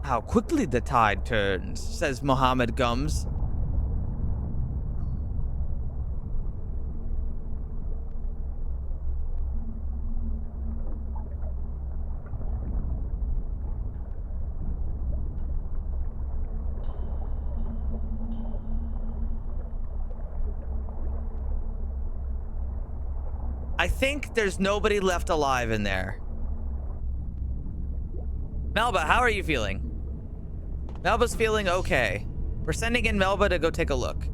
How quickly the tide turns, says Mohammed Gums. I think there's nobody left alive in there. Melba, how are you feeling? Melba's feeling okay. We're sending in Melba to go take a look.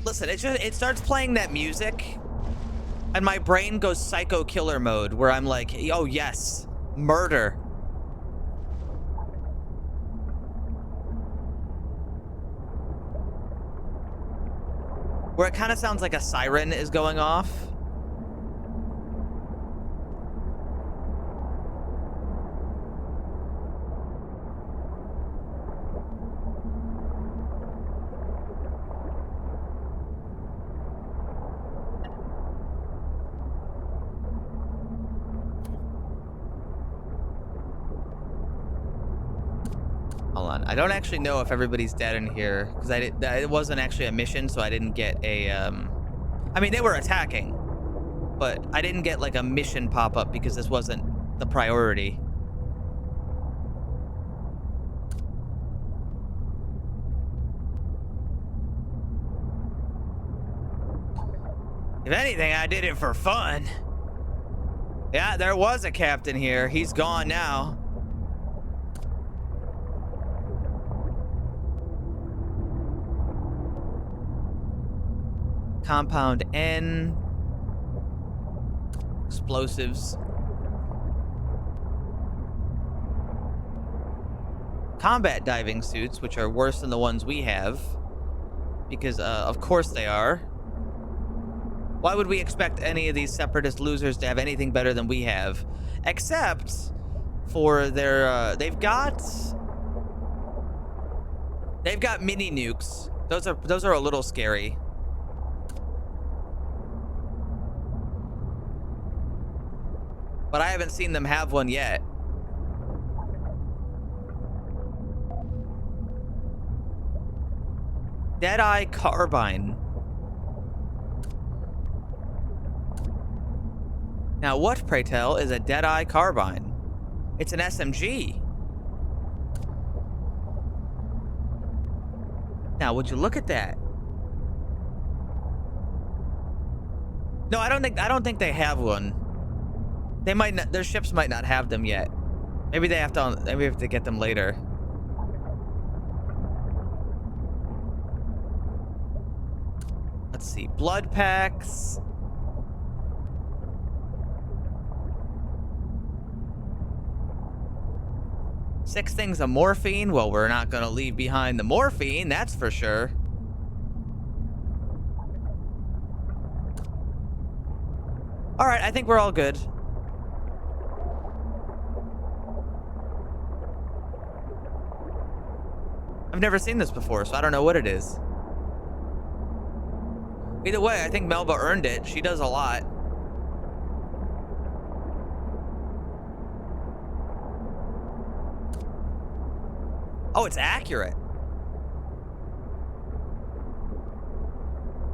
Listen, it starts playing that music, and my brain goes psycho killer mode, where I'm like, oh yes, murder. Where it kind of sounds like a siren is going off. Hold on. I don't actually know if everybody's dead in here because it wasn't actually a mission, so I didn't get a I mean, they were attacking, but I didn't get like a mission pop up because this wasn't the priority. If anything, I did it for fun. Yeah, there was a captain here. He's gone now. Compound N. Explosives. Combat diving suits, which are worse than the ones we have. Because, of course they are. Why would we expect any of these separatist losers to have anything better than we have? Except for their, they've got mini nukes. Those are a little scary. But I haven't seen them have one yet. Deadeye carbine. Now what, pray tell, is a Deadeye carbine? It's an SMG. Now, would you look at that? No, I don't think they have one. They might not, their ships might not have them yet. Maybe we have to get them later. Let's see, blood packs. Six things of morphine. Well, we're not gonna leave behind the morphine, that's for sure. All right, I think we're all good. I've never seen this before, so I don't know what it is. Either way, I think Melba earned it. She does a lot. Oh, it's accurate.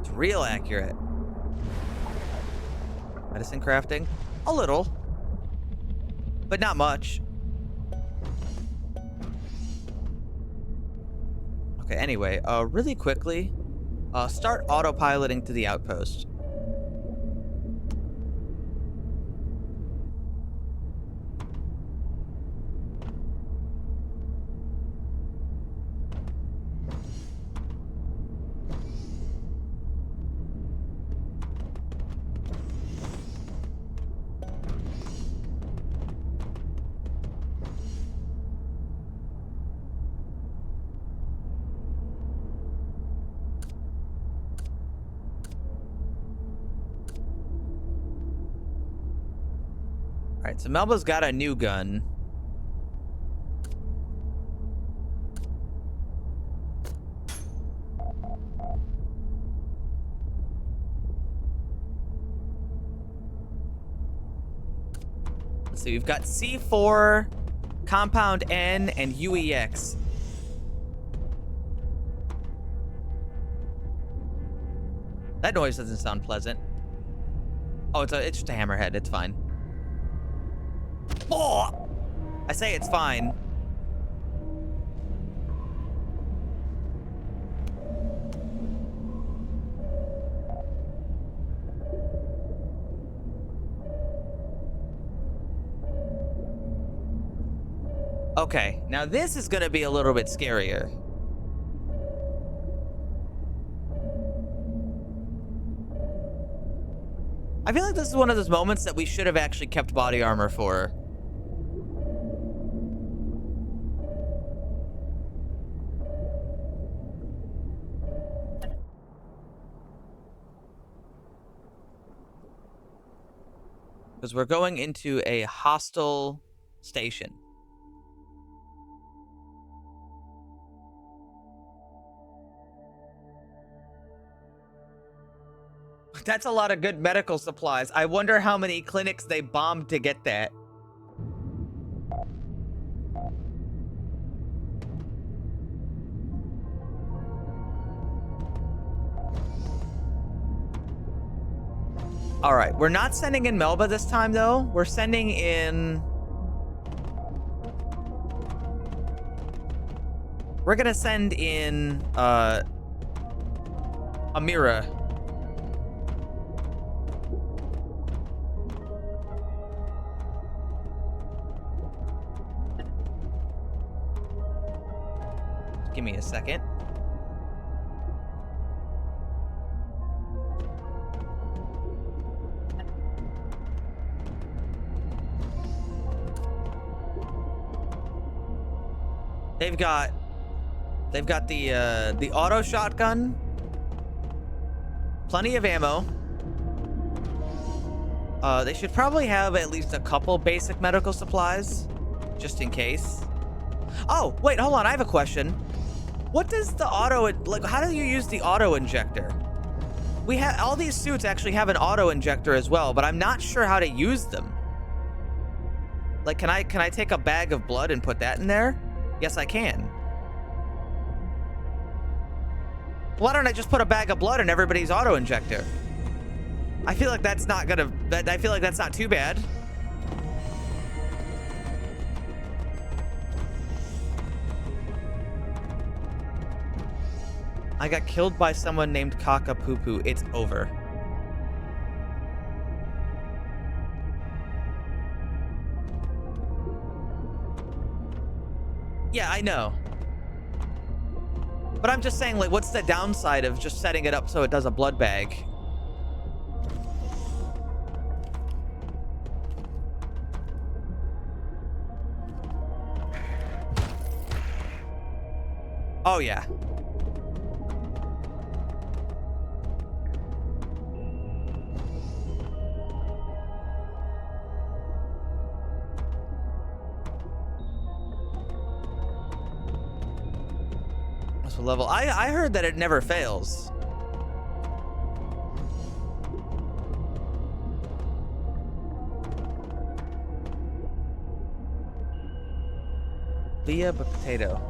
It's real accurate. Medicine crafting? A little. But not much. Okay, anyway, really quickly, start autopiloting to the outpost. All right, so Melba's got a new gun. Let's see, we've got C4, Compound N, and UEX. That noise doesn't sound pleasant. Oh, it's just a hammerhead. It's fine. Oh! I say it's fine. Okay, now this is gonna be a little bit scarier. I feel like this is one of those moments that we should have actually kept body armor for. Because we're going into a hostile station. That's a lot of good medical supplies. I wonder how many clinics they bombed to get that. All right, we're not sending in Melba this time, though. We're sending in... We're gonna send in, Amira. Give me a second. They've got the auto shotgun. Plenty of ammo. They should probably have at least a couple basic medical supplies, just in case. Oh, wait, hold on. I have a question. What does the auto, like, how do you use the auto injector? We have, all these suits actually have an auto injector as well, but I'm not sure how to use them. Like, can I take a bag of blood and put that in there? Yes, I can. Why don't I just put a bag of blood in everybody's auto injector? I feel like that's not gonna, I feel like that's not too bad. I got killed by someone named Kaka Poo Poo. It's over. Yeah, I know. But I'm just saying, like, what's the downside of just setting it up so it does a blood bag? Oh, yeah. What's the level? I heard that it never fails. Leah, but potato.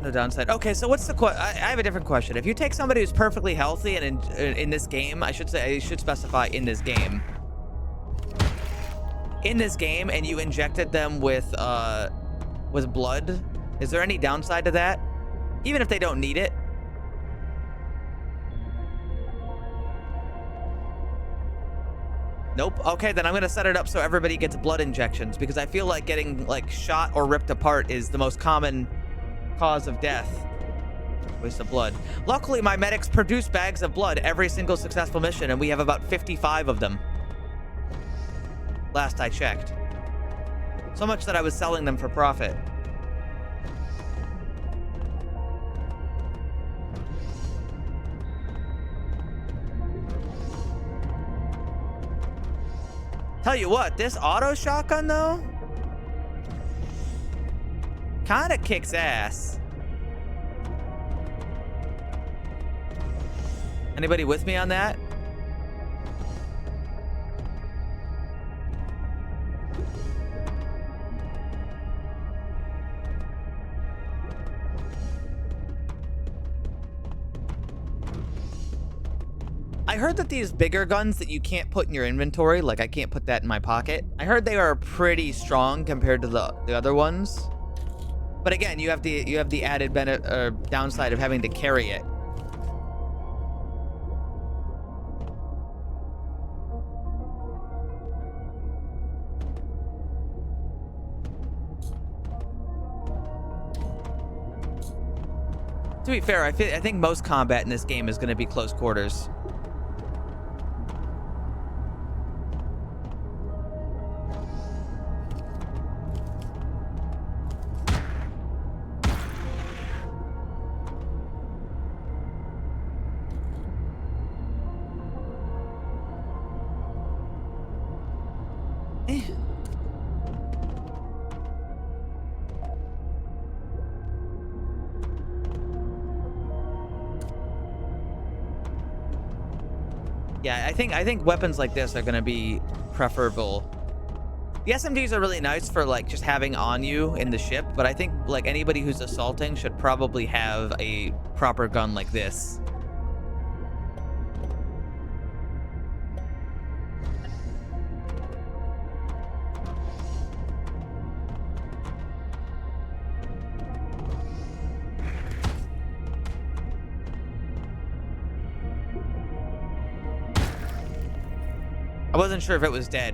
No downside. Okay, so what's the I have a different question. If you take somebody who's perfectly healthy and in this game, I should specify in this game. In this game, and you injected them with blood, is there any downside to that? Even if they don't need it? Nope. Okay, then I'm gonna set it up so everybody gets blood injections, because I feel like getting like shot or ripped apart is the most common cause of death. Waste of blood. Luckily, my medics produce bags of blood every single successful mission, and we have about 55 of them. Last I checked. So much that I was selling them for profit. Tell you what, this auto shotgun though kind of kicks ass. Anybody with me on that? I heard that these bigger guns that you can't put in your inventory, like I can't put that in my pocket, I heard they are pretty strong compared to the other ones. But again, you have the added downside of having to carry it. To be fair, I think most combat in this game is going to be close quarters. Yeah, I think weapons like this are gonna be preferable. The SMGs are really nice for like just having on you in the ship, but I think like anybody who's assaulting should probably have a proper gun like this. I wasn't sure if it was dead.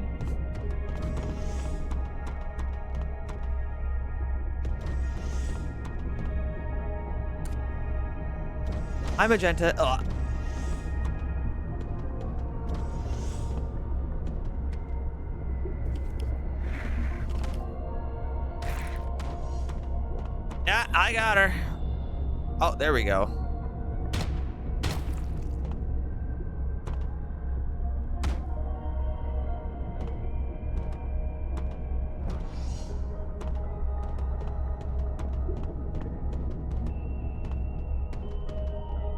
Hi, Magenta. Ugh. Yeah, I got her. Oh, there we go.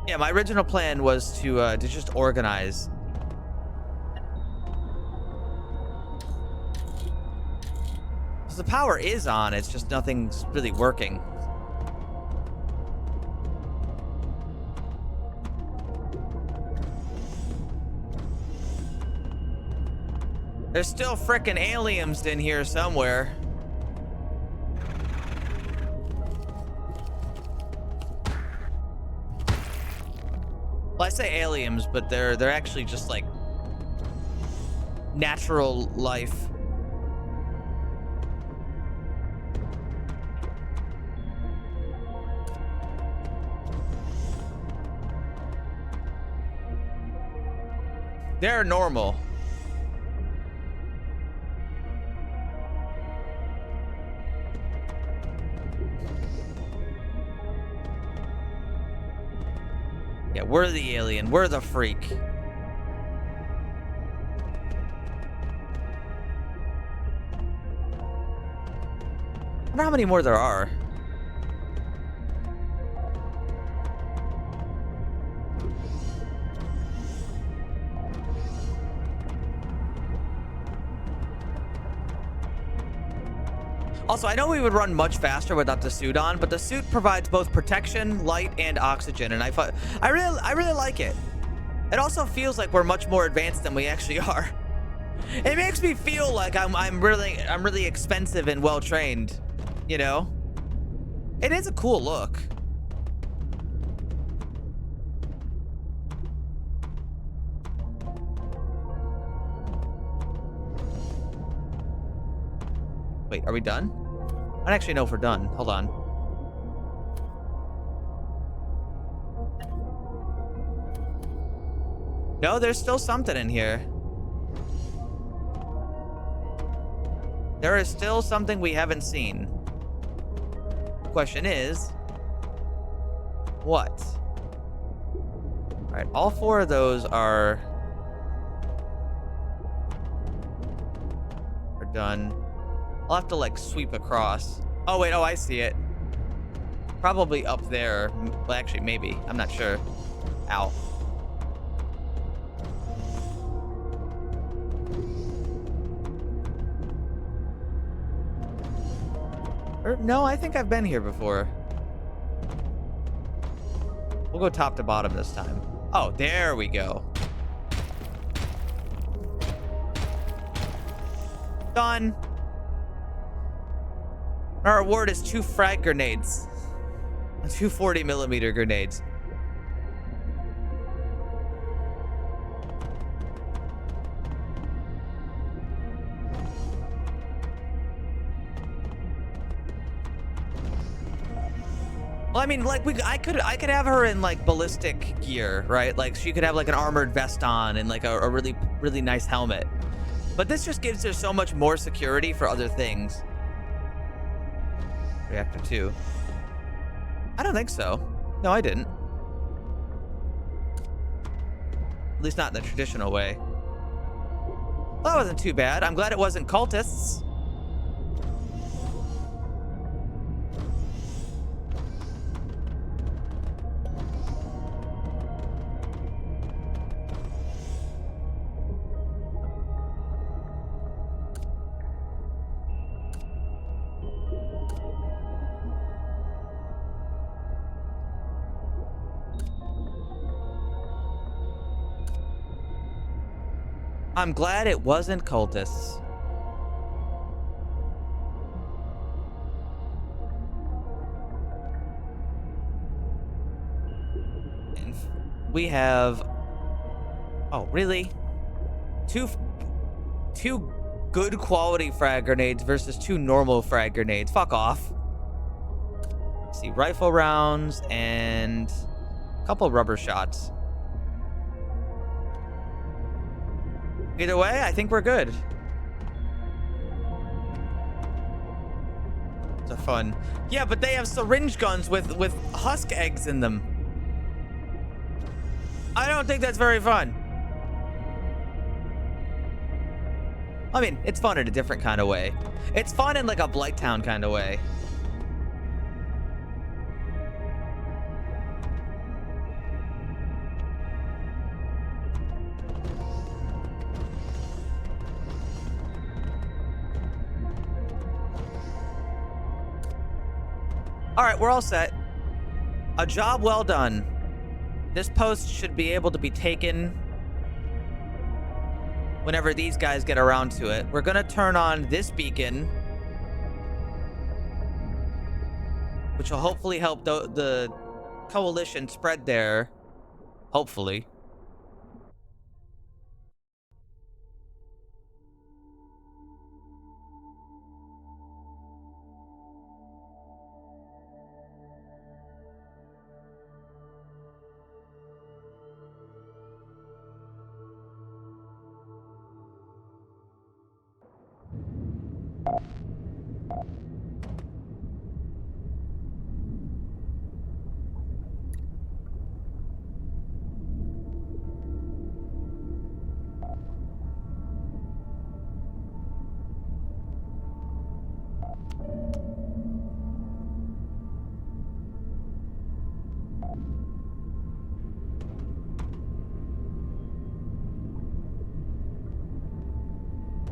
Yeah, my original plan was to just organize. So the power is on, it's just nothing's really working. There's still frickin' aliens in here somewhere. Well, I say aliens, but they're actually just like natural life. They're normal. Yeah, we're the alien. We're the freak. I wonder how many more there are. Also, I know we would run much faster without the suit on, but the suit provides both protection, light, and oxygen, and I really like it. It also feels like we're much more advanced than we actually are. It makes me feel like I'm really expensive and well trained, you know? It is a cool look. Wait, are we done? I don't actually know if we're done. Hold on. No, there's still something in here. There is still something we haven't seen. Question is, what? All right, all 4 of those are done. I'll have to like sweep across. Oh wait, oh I see it. Probably up there. Well, actually, maybe. I'm not sure. Ow. No, I think I've been here before. We'll go top to bottom this time. Oh, there we go. Done. Our reward is 2 frag grenades. 2 40mm grenades. Well, I mean, like I could have her in like ballistic gear, right? Like she could have like an armored vest on and like a really nice helmet. But this just gives her so much more security for other things. Reactor 2. I don't think so. No, I didn't. At least not in the traditional way. Well, that wasn't too bad. I'm glad it wasn't cultists. I'm glad it wasn't cultists. And we have... Oh, really? Two good quality frag grenades versus 2 normal frag grenades. Fuck off. Let's see, rifle rounds and a couple rubber shots. Either way, I think we're good. It's fun. Yeah, but they have syringe guns with husk eggs in them. I don't think that's very fun. I mean, it's fun in a different kind of way. It's fun in like a Blighttown kind of way. All right, we're all set. A job well done. This post should be able to be taken whenever these guys get around to it. We're gonna turn on this beacon, which will hopefully help the coalition spread there. Hopefully.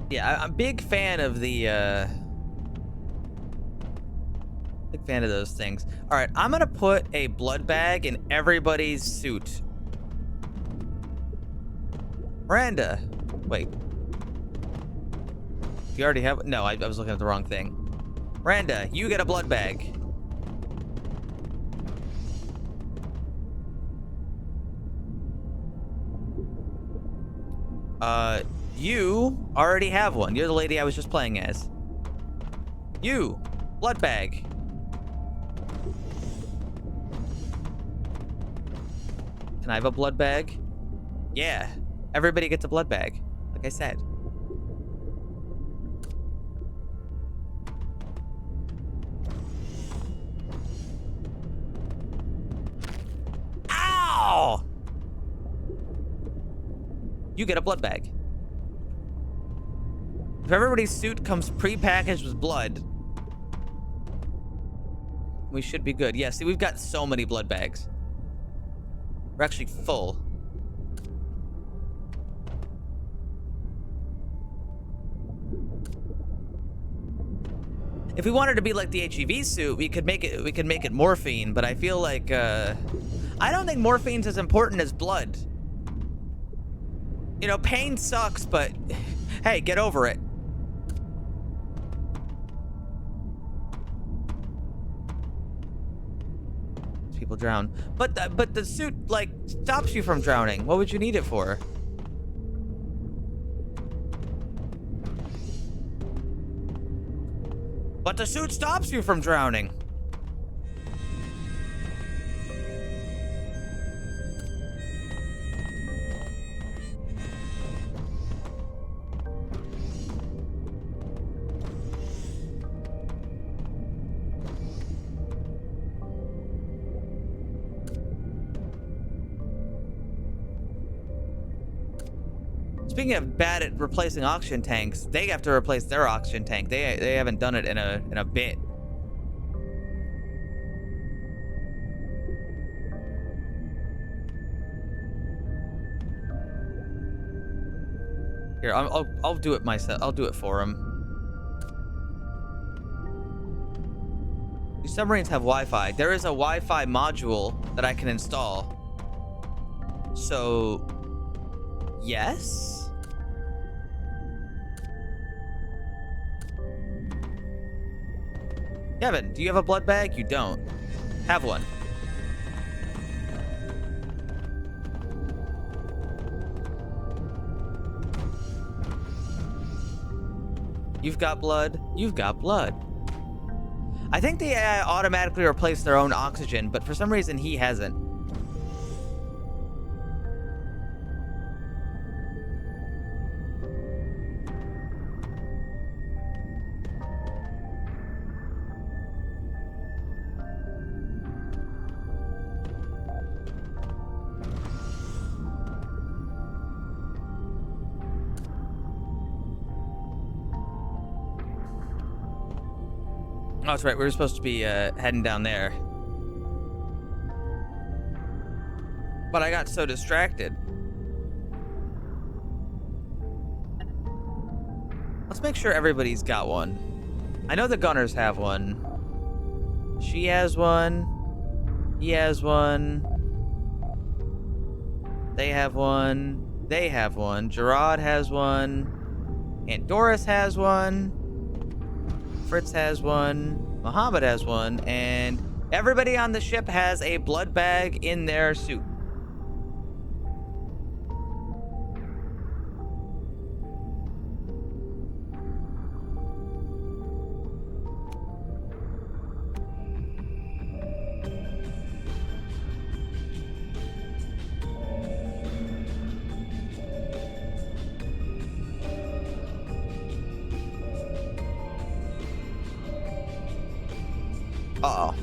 Yeah, I'm a big fan of the Big fan of those things. All right, I'm gonna put a blood bag in everybody's suit. Miranda, wait. You already have, no, I was looking at the wrong thing. Miranda, you get a blood bag. You already have one. You're the lady I was just playing as. You, blood bag. Can I have a blood bag? Yeah, everybody gets a blood bag, like I said. Ow! You get a blood bag. If everybody's suit comes pre-packaged with blood, we should be good. Yeah, see, we've got so many blood bags. We're actually full. If we wanted to be like the HEV suit, we could make it morphine, but I feel like I don't think morphine's as important as blood. You know, pain sucks, but hey, get over it. People drown, but the suit like stops you from drowning. What would you need it for? But the suit stops you from drowning. Speaking of bad at replacing oxygen tanks, they have to replace their oxygen tank. They haven't done it in a bit. Here, I'll do it myself. I'll do it for him. These submarines have Wi-Fi. There is a Wi-Fi module that I can install. So, yes. Kevin, do you have a blood bag? You don't. Have one. You've got blood. You've got blood. I think they automatically replace their own oxygen, but for some reason he hasn't. Oh, that's right. We were supposed to be heading down there. But I got so distracted. Let's make sure everybody's got one. I know the gunners have one. She has one. He has one. They have one. They have one. Gerard has one. Aunt Doris has one. Fritz has one, Muhammad has one, and everybody on the ship has a blood bag in their suit. Uh-oh.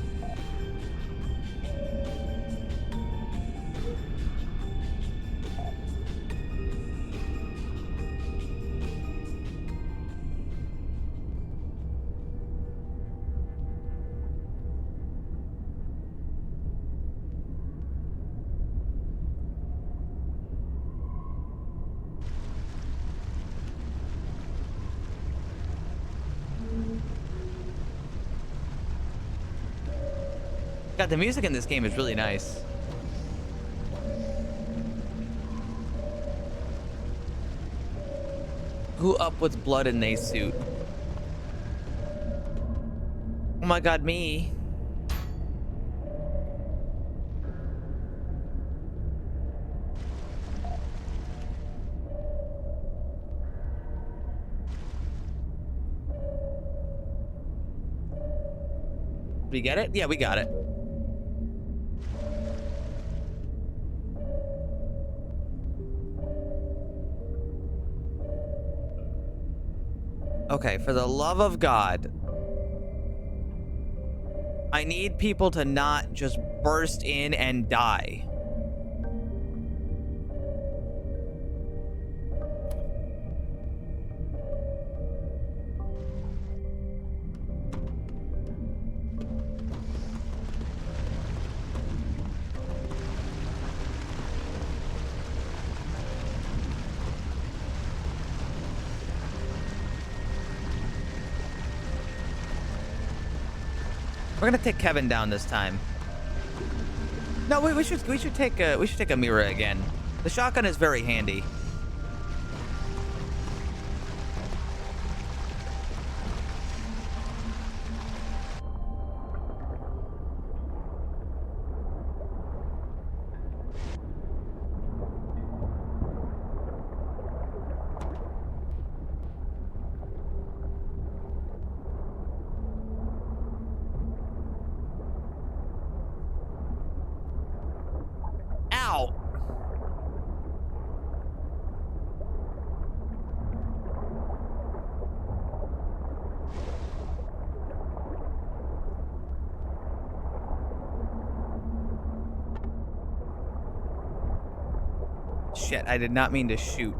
God, the music in this game is really nice. Who up with blood in a suit? Oh my God, me. We get it? Yeah, we got it. Okay, for the love of God, I need people to not just burst in and die. We're gonna take Kevin down this time. No, we should take a mirror again. The shotgun is very handy. Ow! Shit, I did not mean to shoot.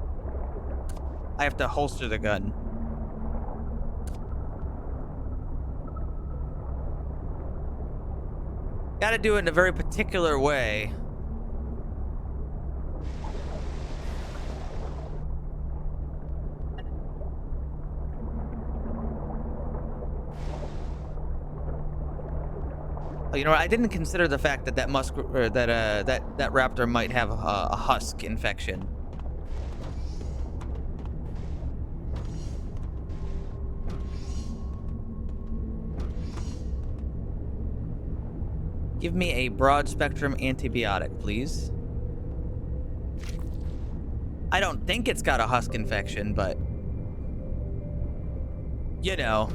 I have to holster the gun. Gotta do it in a very particular way. Oh, you know what? I didn't consider the fact that that that raptor might have a husk infection. Give me a broad spectrum antibiotic, please. I don't think it's got a husk infection, but you know.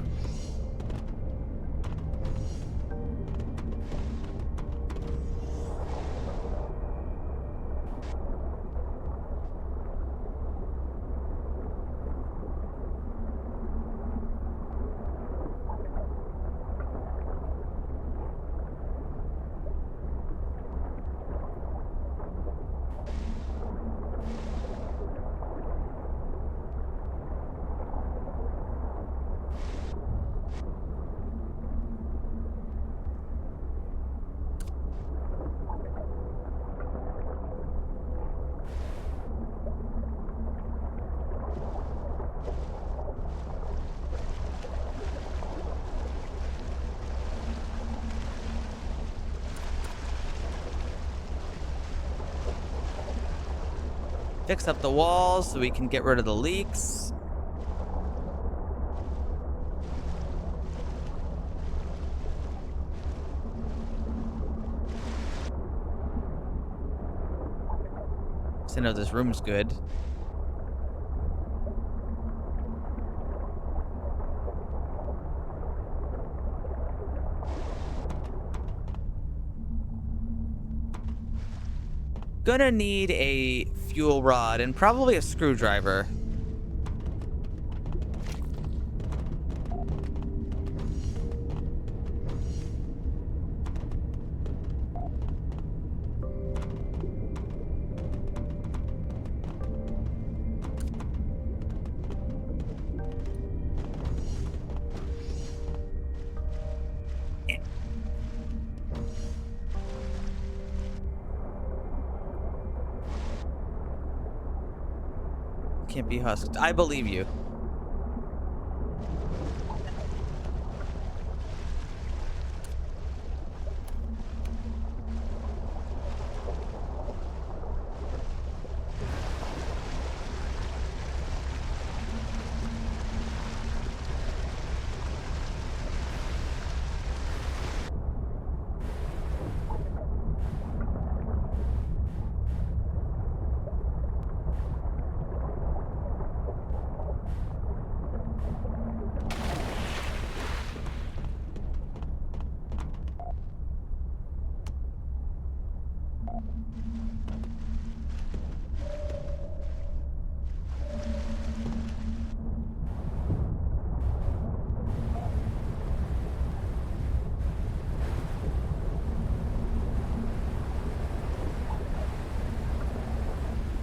Fix up the walls so we can get rid of the leaks. So I know this room's good. Gonna need a fuel rod and probably a screwdriver. Can't be husked. I believe you.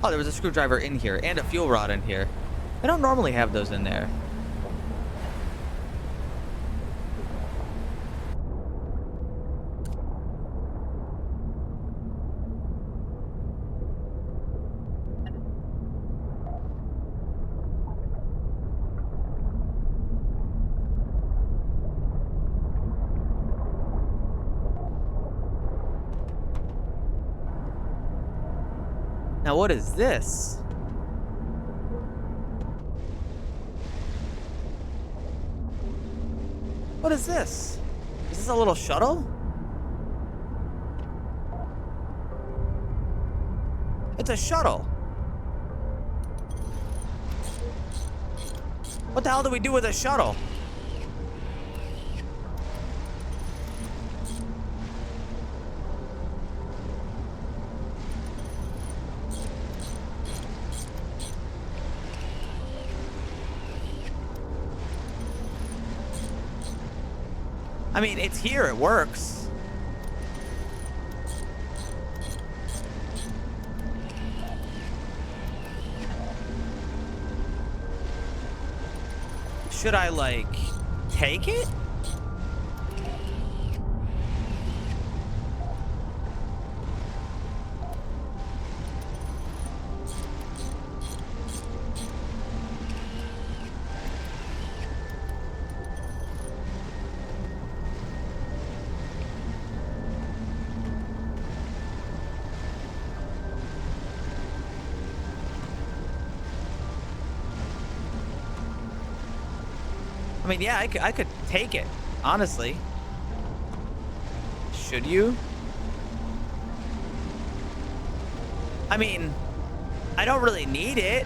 Oh, there was a screwdriver in here and a fuel rod in here. I don't normally have those in there. Now, what is this? What is this? Is this a little shuttle? It's a shuttle. What the hell do we do with a shuttle? I mean, it's here, it works. Should I, like, take it? I mean, yeah, I could take it, honestly. Should you? I mean, I don't really need it.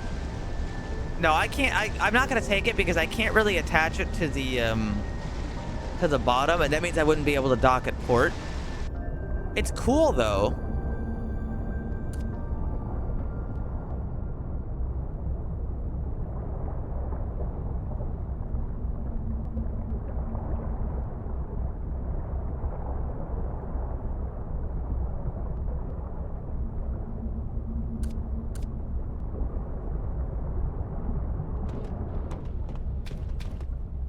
No, I can't. I'm not gonna take it because I can't really attach it to the bottom, and that means I wouldn't be able to dock at port. It's cool though.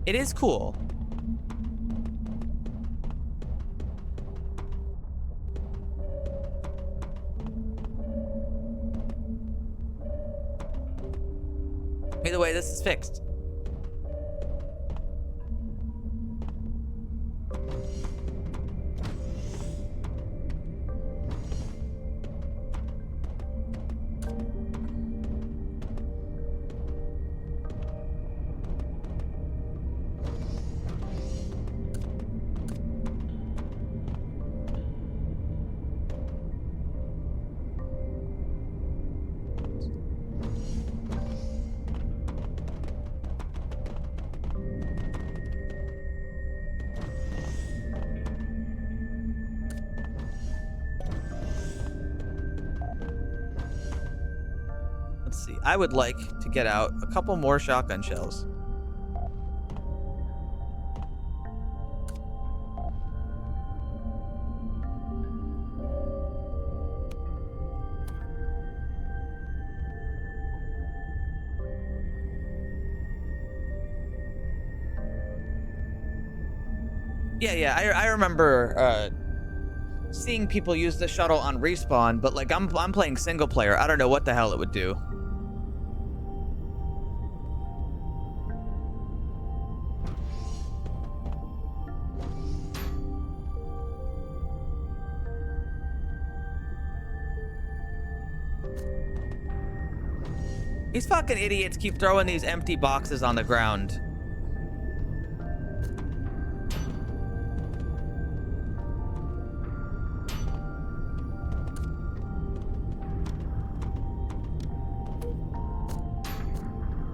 It is cool. Either way, this is fixed. I would like to get out a couple more shotgun shells. Yeah, I remember seeing people use the shuttle on respawn, but like I'm playing single player. I don't know what the hell it would do. These fucking idiots keep throwing these empty boxes on the ground.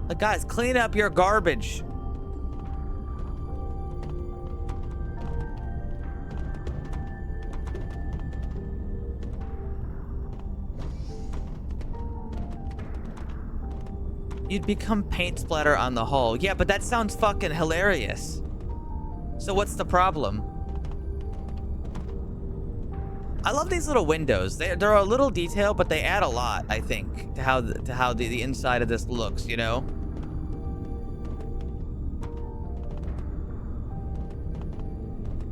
Like, guys, clean up your garbage. You'd become paint splatter on the hull. Yeah, but that sounds fucking hilarious. So what's the problem? I love these little windows. They're a little detail, but they add a lot, I think, to how the inside of this looks, you know?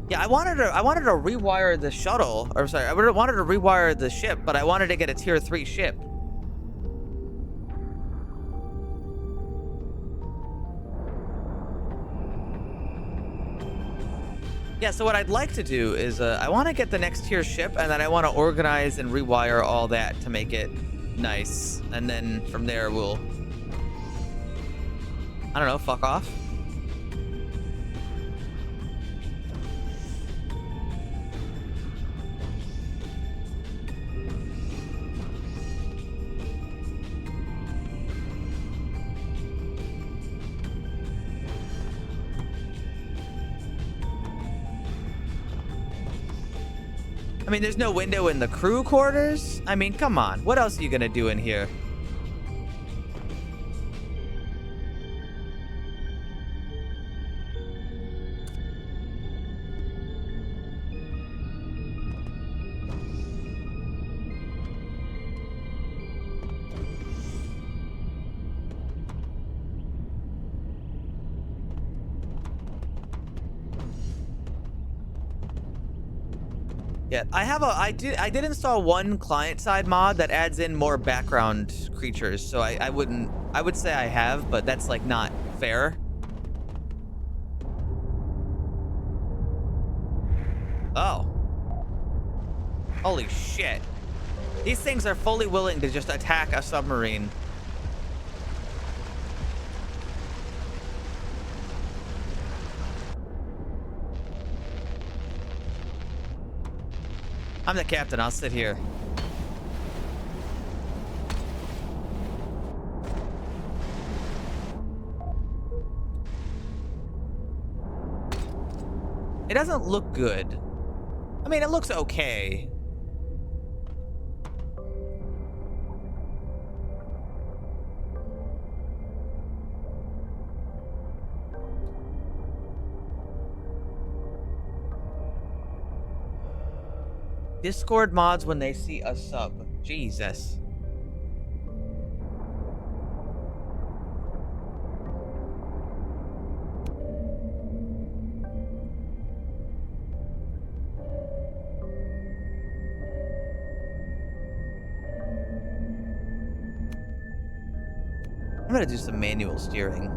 Yeah, I wanted to rewire the shuttle, or sorry, I wanted to rewire the ship, but I wanted to get a tier 3 ship. Yeah, so what I'd like to do is I want to get the next tier ship, and then I want to organize and rewire all that to make it nice. And then from there, we'll, I don't know, fuck off. I mean, there's no window in the crew quarters. I mean, come on. What else are you gonna do in here? Yeah, I did install one client side mod that adds in more background creatures, so I would say I have, but that's like not fair. Oh. Holy shit. These things are fully willing to just attack a submarine. I'm the captain. I'll sit here. It doesn't look good. I mean, it looks okay. Discord mods when they see a sub. Jesus. I'm gonna do some manual steering.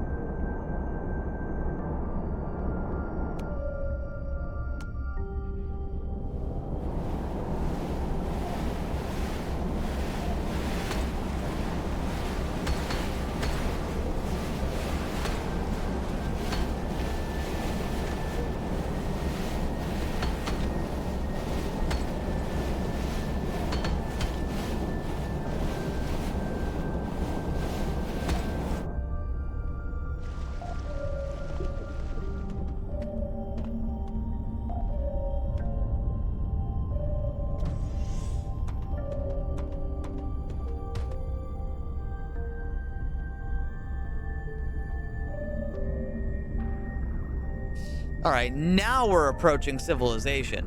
All right, now we're approaching civilization.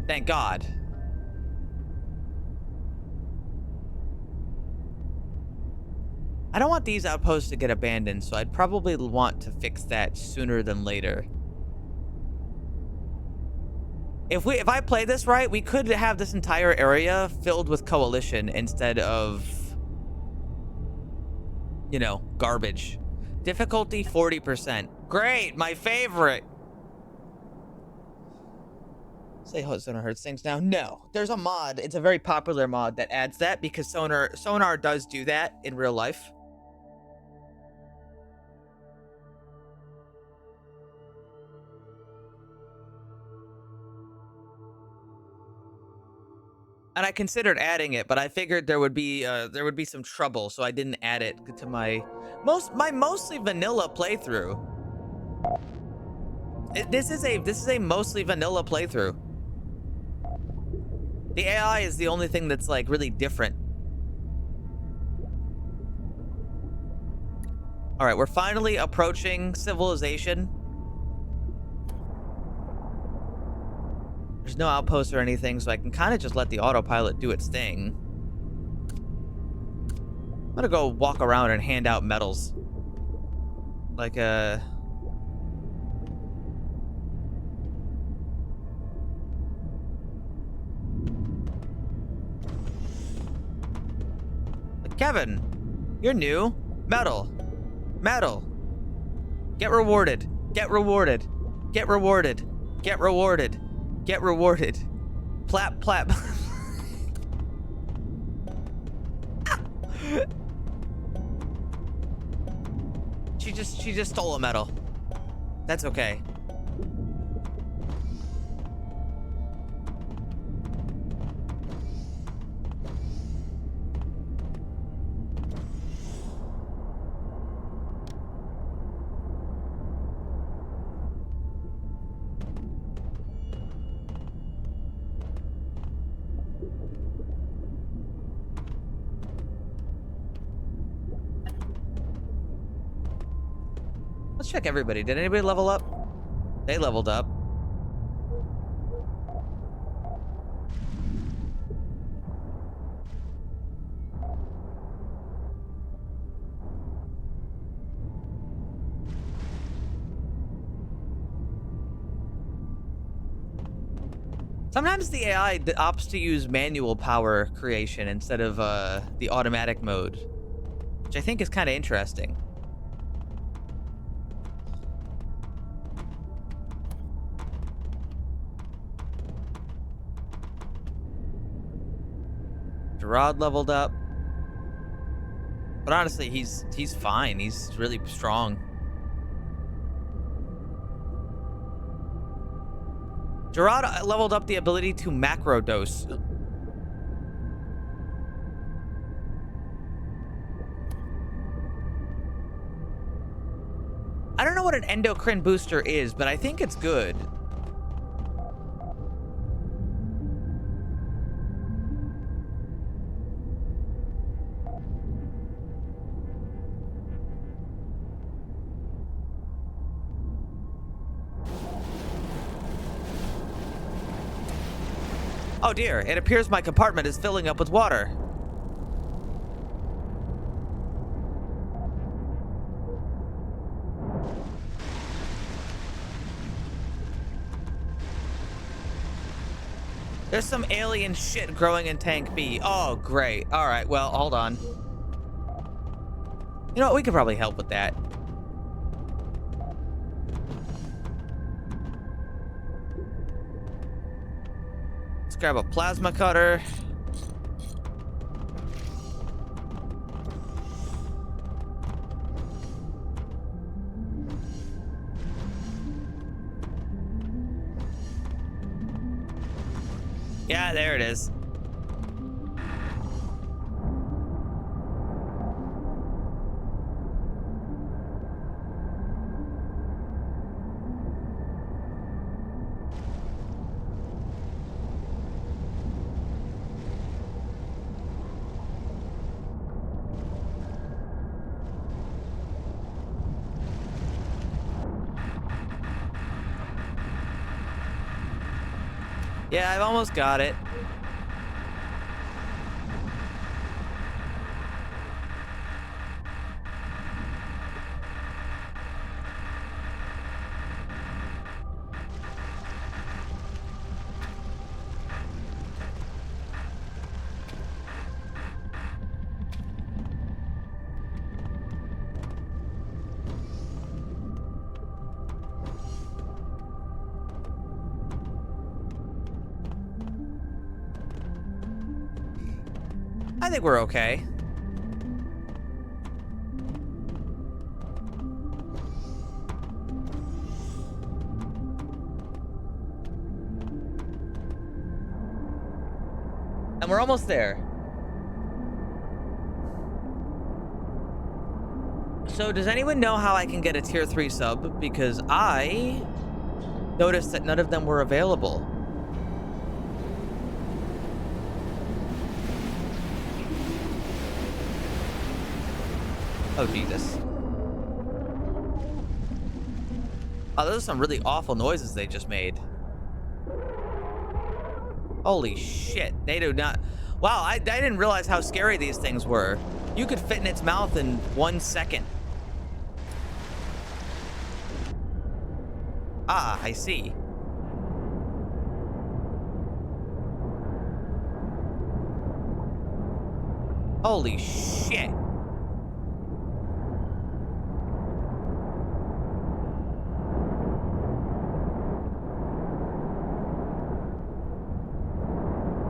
Thank God. I don't want these outposts to get abandoned, so I'd probably want to fix that sooner than later. If I play this right, we could have this entire area filled with coalition instead of, you know, garbage. Difficulty 40%. Great, my favorite. Say sonar hurts things now. No, there's a mod. It's a very popular mod that adds that because sonar does do that in real life. And I considered adding it, but I figured there would be some trouble, so I didn't add it to my mostly vanilla playthrough. This is a mostly vanilla playthrough. The AI is the only thing that's like really different. All right, we're finally approaching civilization. There's there's no outposts or anything, so I can kind of just let the autopilot do its thing. I'm gonna go walk around and hand out medals. Like a... Kevin, you're new. Medal. Medal. Get rewarded. Get rewarded. Get rewarded. Get rewarded. Get rewarded. Plap, plap. She just stole a medal. That's okay. Let's check everybody. Did anybody level up? They leveled up. Sometimes the AI opts to use manual power creation instead of the automatic mode, which I think is kind of interesting. Gerard leveled up, but honestly, he's fine. He's really strong. Gerard leveled up the ability to macro dose. I don't know what an endocrine booster is, but I think it's good. Oh dear, it appears my compartment is filling up with water. There's some alien shit growing in Tank B. Oh, great. All right, well, hold on. You know what? We could probably help with that. Let's grab a plasma cutter. Yeah, there it is. Yeah, I've almost got it. I think we're okay. And we're almost there. So does anyone know how I can get a tier 3 sub? Because I noticed that none of them were available. Oh, Jesus. Oh, those are some really awful noises they just made. Holy shit. They do not... Wow, I didn't realize how scary these things were. You could fit in its mouth in 1 second. Ah, I see. Holy shit.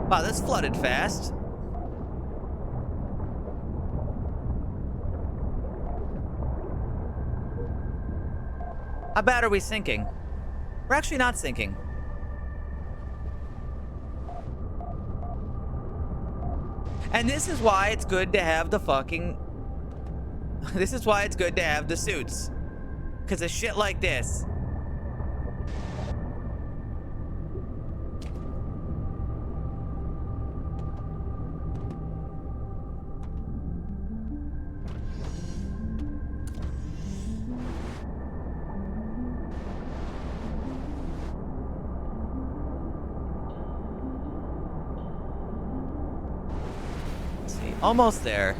Wow, this flooded fast. How bad are we sinking? We're actually not sinking. And this is why it's good to have the fucking... This is why it's good to have the suits. Because of shit like this. Almost there.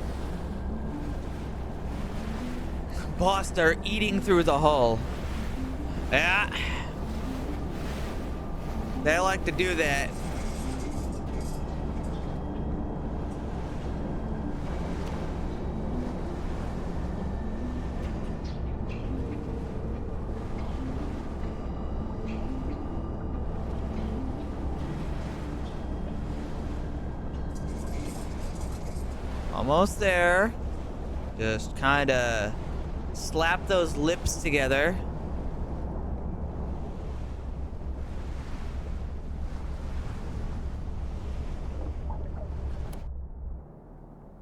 Boss, they're eating through the hull. Yeah. They like to do that. Almost there. Just kind of slap those lips together.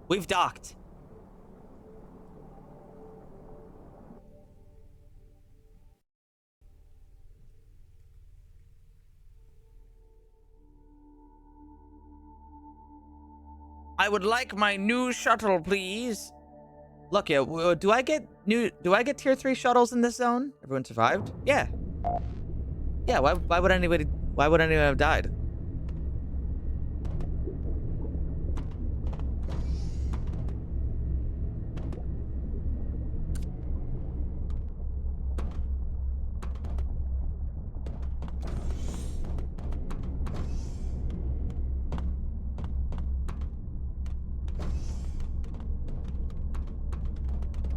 We've docked. I would like my new shuttle, please. Look, yeah, do I get tier 3 shuttles in this zone? Everyone survived? Yeah. Yeah, why would anyone have died?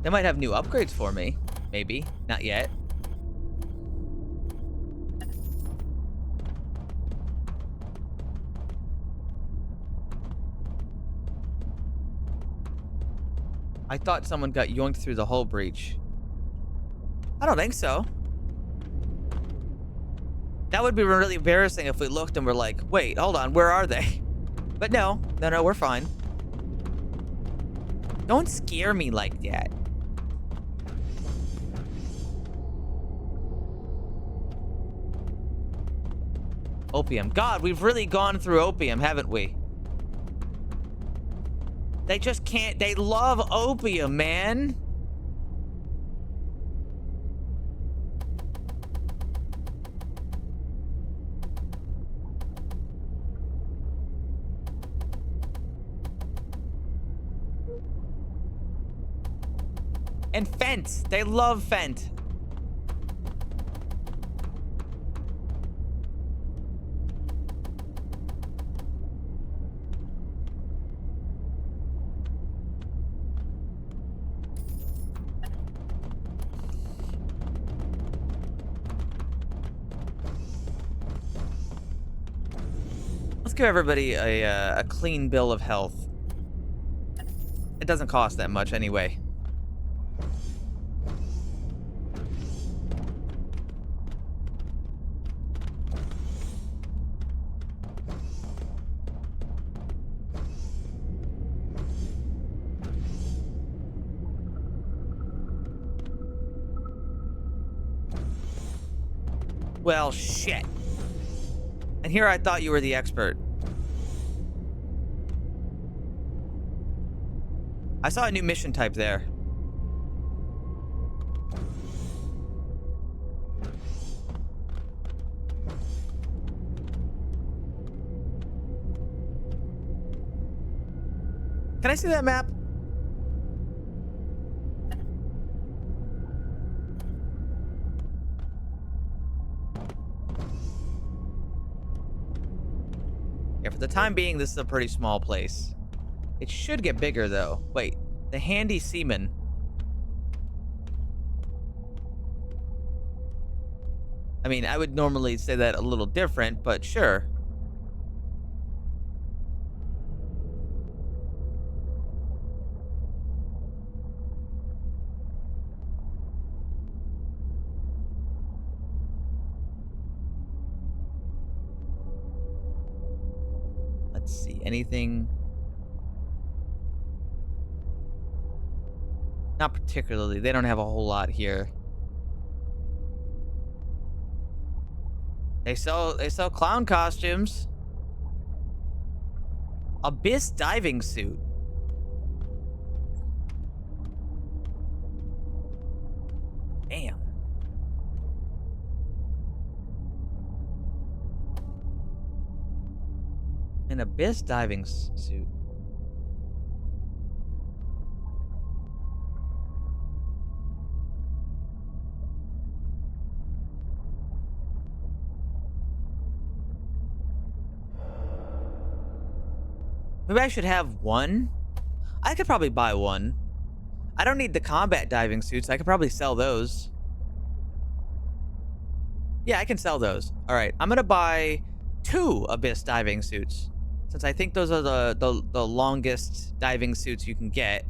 They might have new upgrades for me. Maybe. Not yet. I thought someone got yoinked through the hull breach. I don't think so. That would be really embarrassing if we looked and we're like, wait, hold on, where are they? But no, we're fine. Don't scare me like that. Opium. God, we've really gone through opium, haven't we? They just can't... They love opium, man. And Fent. They love Fent. Give everybody a clean bill of health. It doesn't cost that much anyway. Well, shit. And here I thought you were the expert. I saw a new mission type there. Can I see that map? Yeah, for the time being, this is a pretty small place. It should get bigger, though. Wait, the handy seaman. I mean, I would normally say that a little different, but sure. Let's see, anything? Not particularly. They don't have a whole lot here. They sell clown costumes. Abyss diving suit. Damn. An abyss diving suit. Maybe I should have one. I could probably buy one. I don't need the combat diving suits. I could probably sell those. Yeah, I can sell those. All right, I'm gonna buy 2 abyss diving suits, since I think those are the longest diving suits you can get.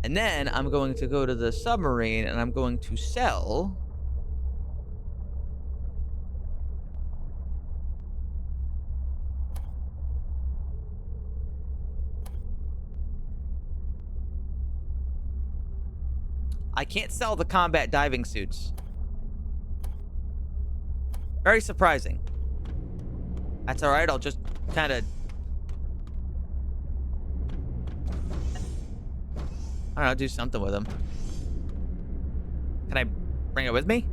And then I'm going to go to the submarine and I'm going to sell. I can't sell the combat diving suits. Very surprising. That's all right. I'll just kind of, I don't know, do something with them. Can I bring it with me?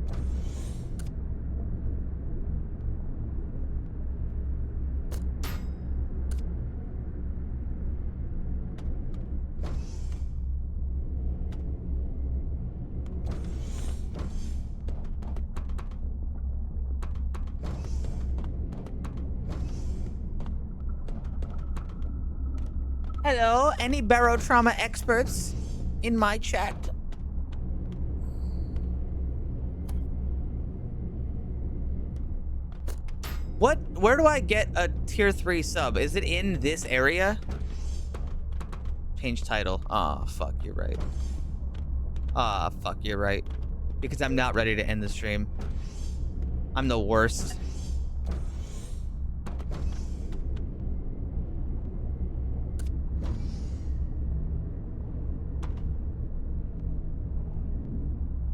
Hello, any barotrauma experts in my chat? Where do I get a tier 3 sub? Is it in this area? Change title. Ah, fuck, you're right. Ah, fuck, you're right. Because I'm not ready to end the stream. I'm the worst.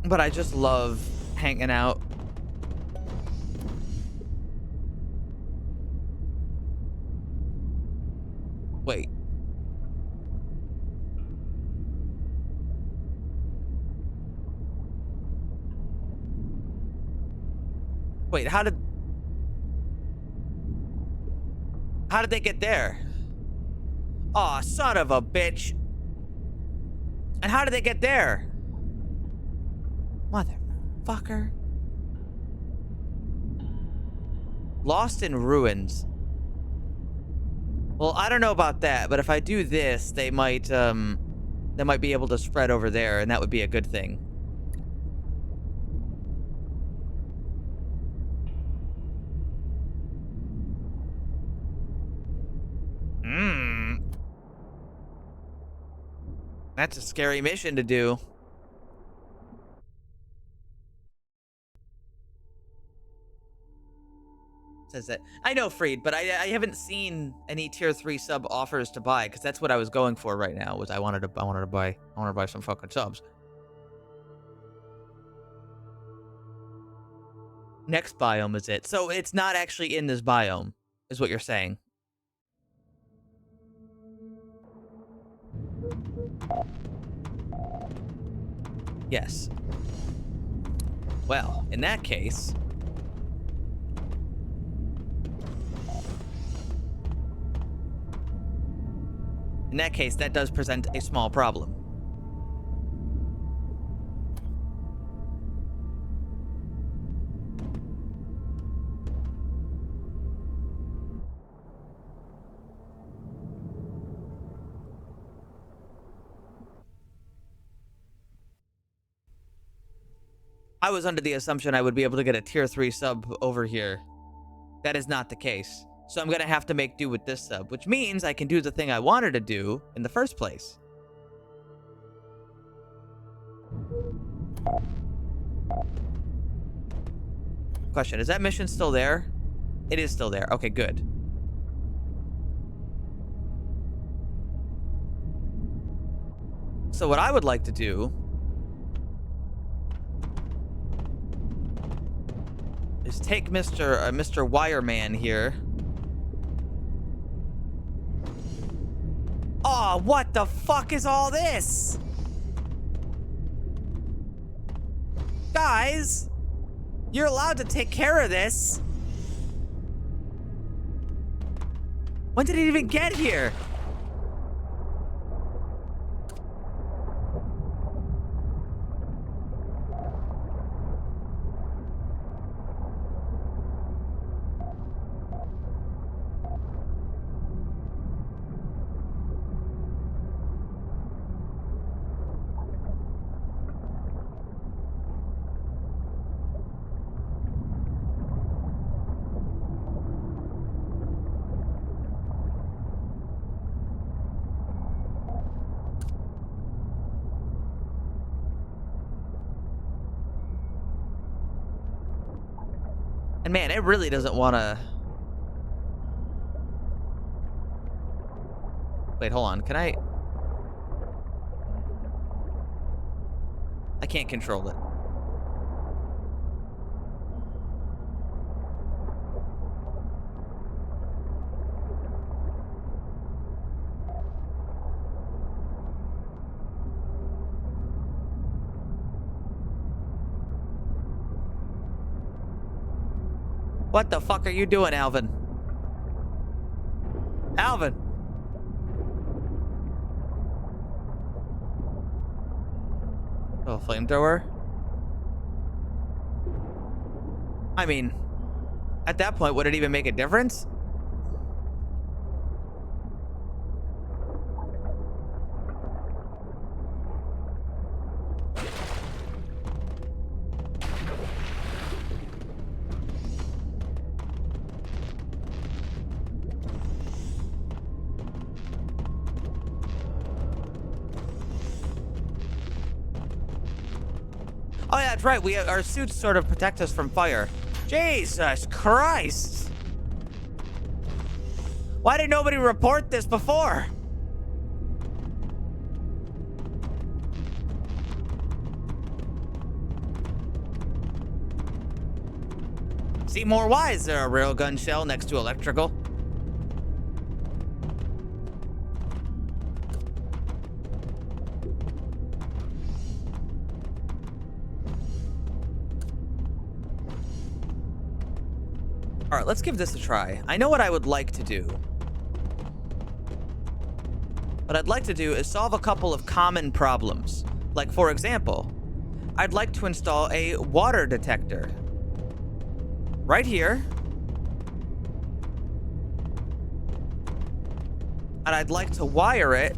But I just love hanging out. Wait. Wait, how did they get there? Aw, son of a bitch. And how did they get there? Motherfucker. Lost in ruins. Well, I don't know about that, but if I do this, they might be able to spread over there, and that would be a good thing. That's a scary mission to do. Says that. I know, Freed, but I haven't seen any tier 3 sub offers to buy, because that's what I was going for right now. Was I wanted to buy some fucking subs. Next biome is it? So it's not actually in this biome, is what you're saying? Yes. Well, in that case, In that case, that does present a small problem. I was under the assumption I would be able to get a tier 3 sub over here. That is not the case. So I'm going to have to make do with this sub, which means I can do the thing I wanted to do in the first place. Question, is that mission still there? It is still there. Okay, good. So what I would like to do is take Mr. Wireman here. Oh, what the fuck is all this? Guys, you're allowed to take care of this. When did it even get here? And man, it really doesn't want to... Wait, hold on. Can I can't control it. What the fuck are you doing, Alvin? Alvin! Oh, flamethrower? I mean, at that point, would it even make a difference? Oh yeah, that's right. Our suits sort of protect us from fire. Jesus Christ! Why did nobody report this before? Seymour, why is there a railgun shell next to electrical? All right, let's give this a try. I know what I would like to do. What I'd like to do is solve a couple of common problems. Like, for example, I'd like to install a water detector. Right here. And I'd like to wire it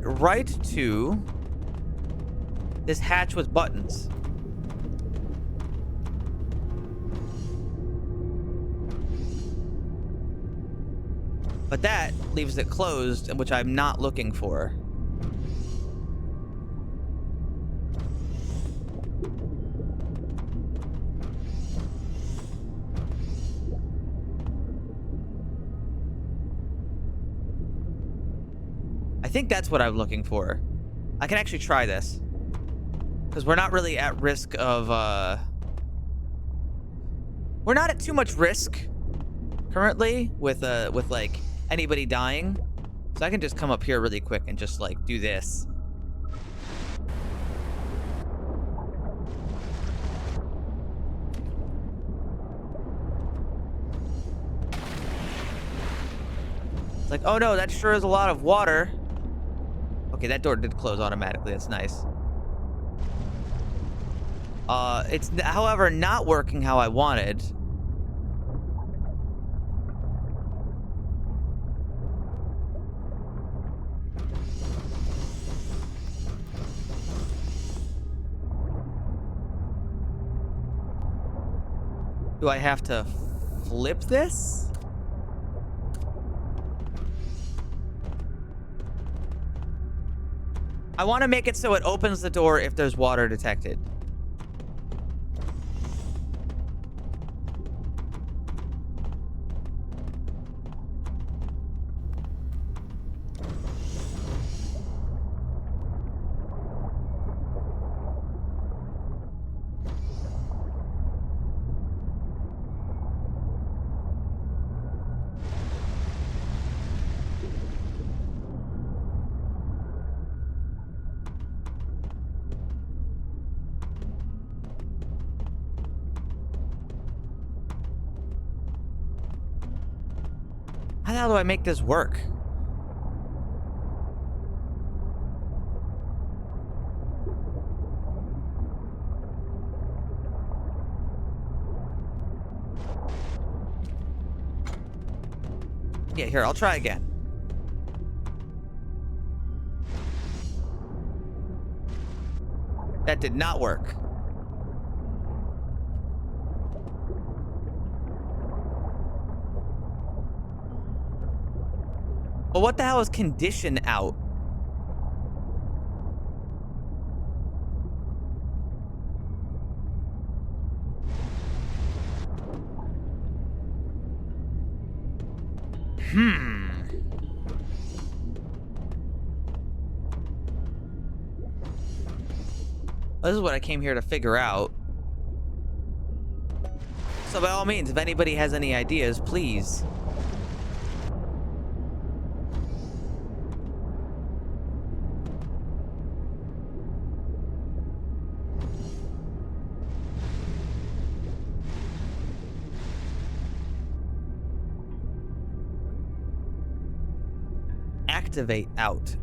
right to this hatch with buttons. But that leaves it closed, which I'm not looking for. I think that's what I'm looking for. I can actually try this. Because we're not really at risk of, we're not at too much risk currently with like anybody dying. So I can just come up here really quick and just like do this. like, oh no, that sure is a lot of water. Okay, that door did close automatically. That's nice. It's, however, not working how I wanted. Do I have to flip this? I want to make it so it opens the door if there's water detected. How the hell do I make this work? Yeah, here, I'll try again. That did not work. But what the hell is condition out? This is what I came here to figure out. So by all means, if anybody has any ideas, please. Activate out.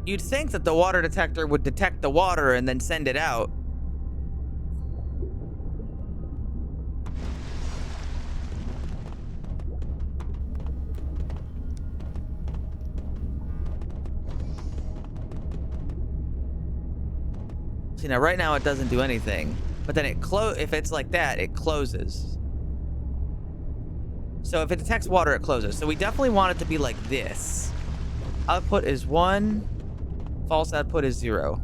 You'd think that the water detector would detect the water and then send it out. See, now right now it doesn't do anything, but then if it's like that, it closes. So if it detects water, it closes. So we definitely want it to be like this. Output is 1. False output is 0.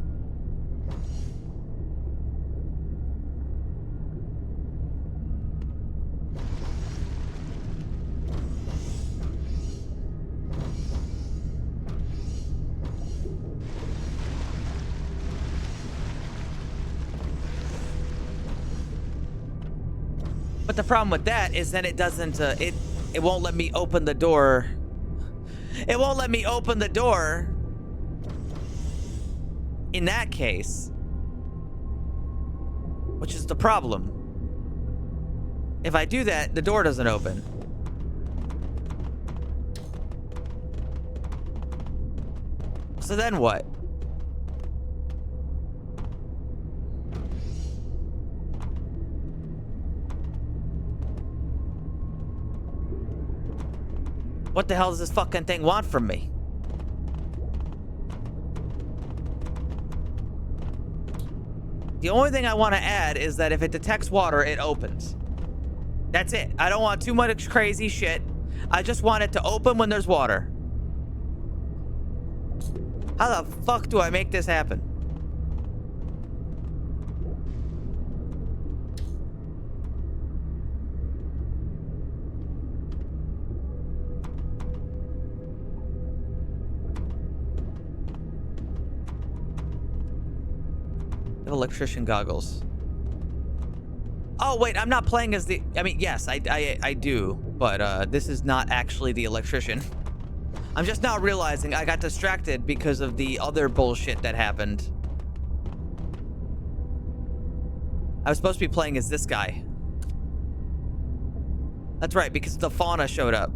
But the problem with that is then it doesn't, it won't let me open the door. It won't let me open the door. In that case, which is the problem. If I do that, the door doesn't open. So then what? What the hell does this fucking thing want from me? The only thing I want to add is that if it detects water, it opens. That's it. I don't want too much crazy shit. I just want it to open when there's water. How the fuck do I make this happen? Electrician goggles. Oh wait, I'm not playing as the, I mean, yes, I do, but this is not actually the electrician. I'm just now realizing I got distracted because of the other bullshit that happened. I was supposed to be playing as this guy. That's right, because the fauna showed up.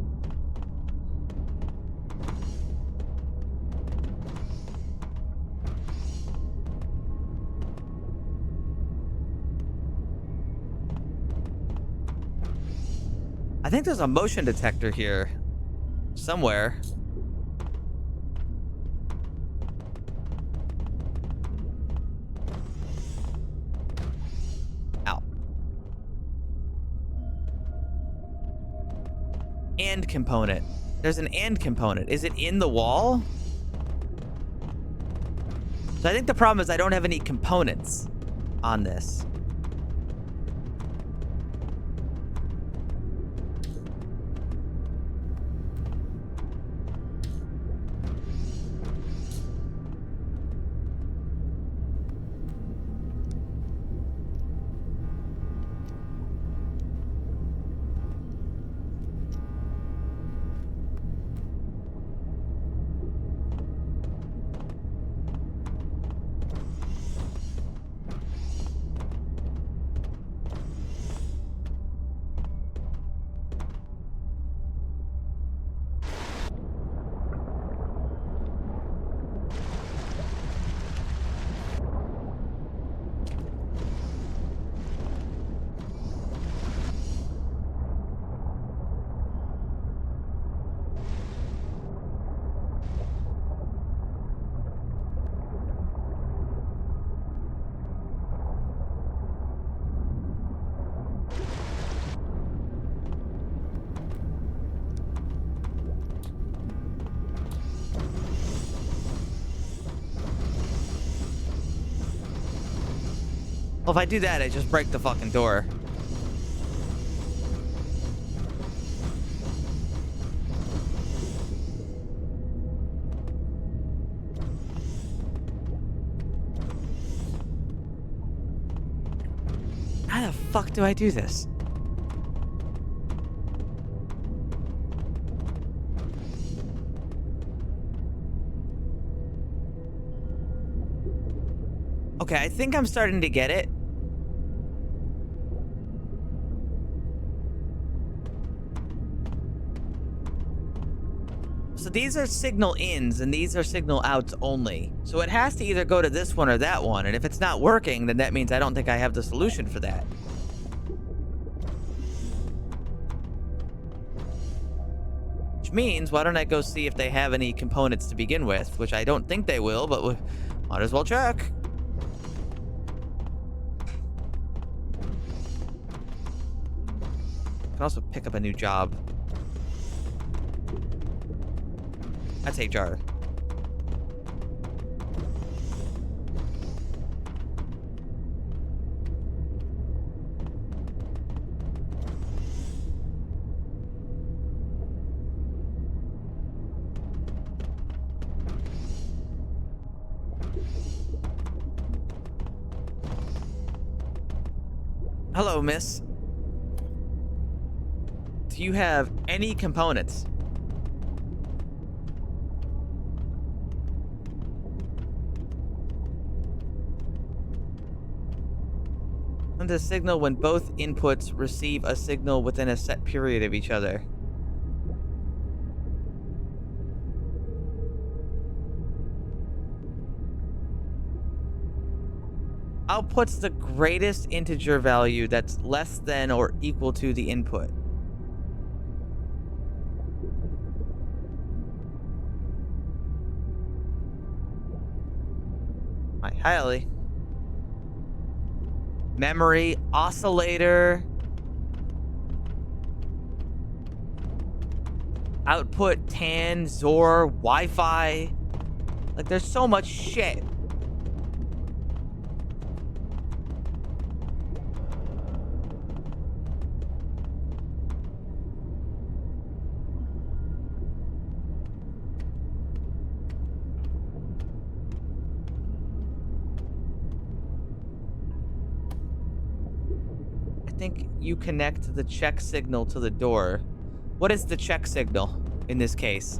I think there's a motion detector here somewhere. Ow. And component. There's an and component. Is it in the wall? So I think the problem is I don't have any components on this. Well, if I do that, I just break the fucking door. How the fuck do I do this? Okay, I think I'm starting to get it. So these are signal ins and these are signal outs only. So it has to either go to this one or that one. And if it's not working, then that means I don't think I have the solution for that. Which means, why don't I go see if they have any components to begin with, which I don't think they will, but we might as well check. I can also pick up a new job. That's HR. Hello, miss. Do you have any components? And a signal when both inputs receive a signal within a set period of each other. Outputs the greatest integer value that's less than or equal to the input. Hi, Ellie. Memory, oscillator, output, TAN, XOR, Wi-Fi. Like, there's so much shit. I think you connect the check signal to the door. What is the check signal in this case?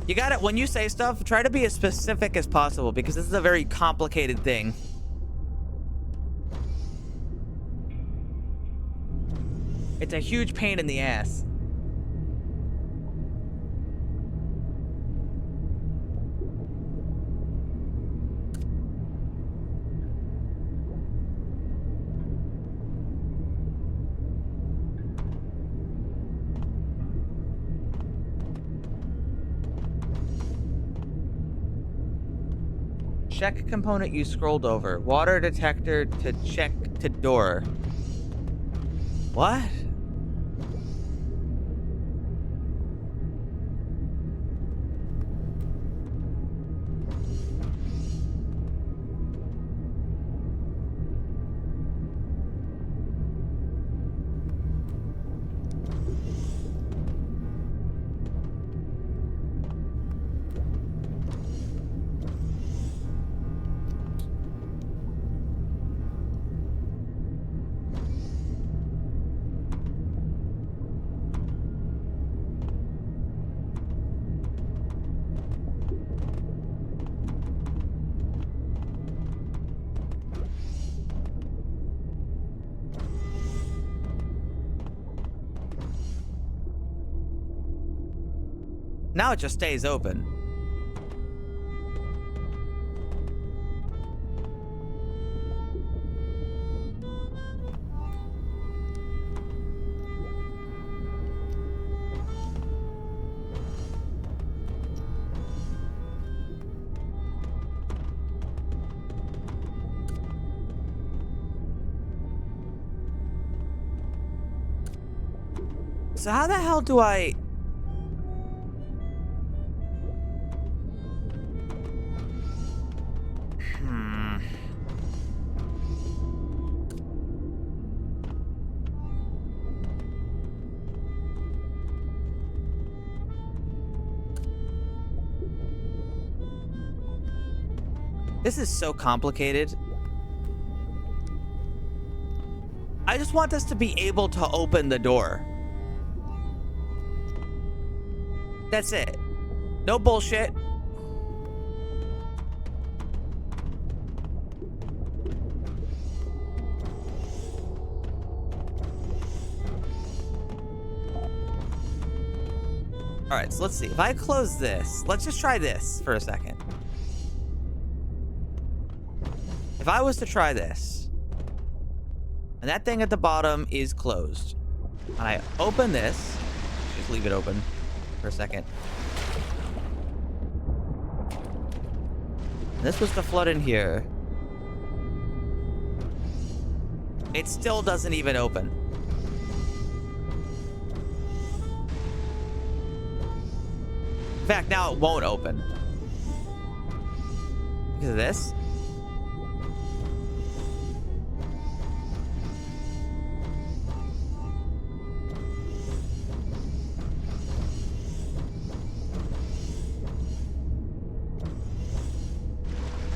You got it. When you say stuff, try to be as specific as possible because this is a very complicated thing. It's a huge pain in the ass. Check component you scrolled over. Water detector to check to door. What? Now it just stays open. So how the hell do I... This is so complicated. I just want us to be able to open the door. That's it. No bullshit. All right, so let's see. If I close this, let's just try this for a second. If I was to try this, and that thing at the bottom is closed, and I open this, just leave it open for a second. This was the flood in here. It still doesn't even open. In fact, now it won't open. Because of this.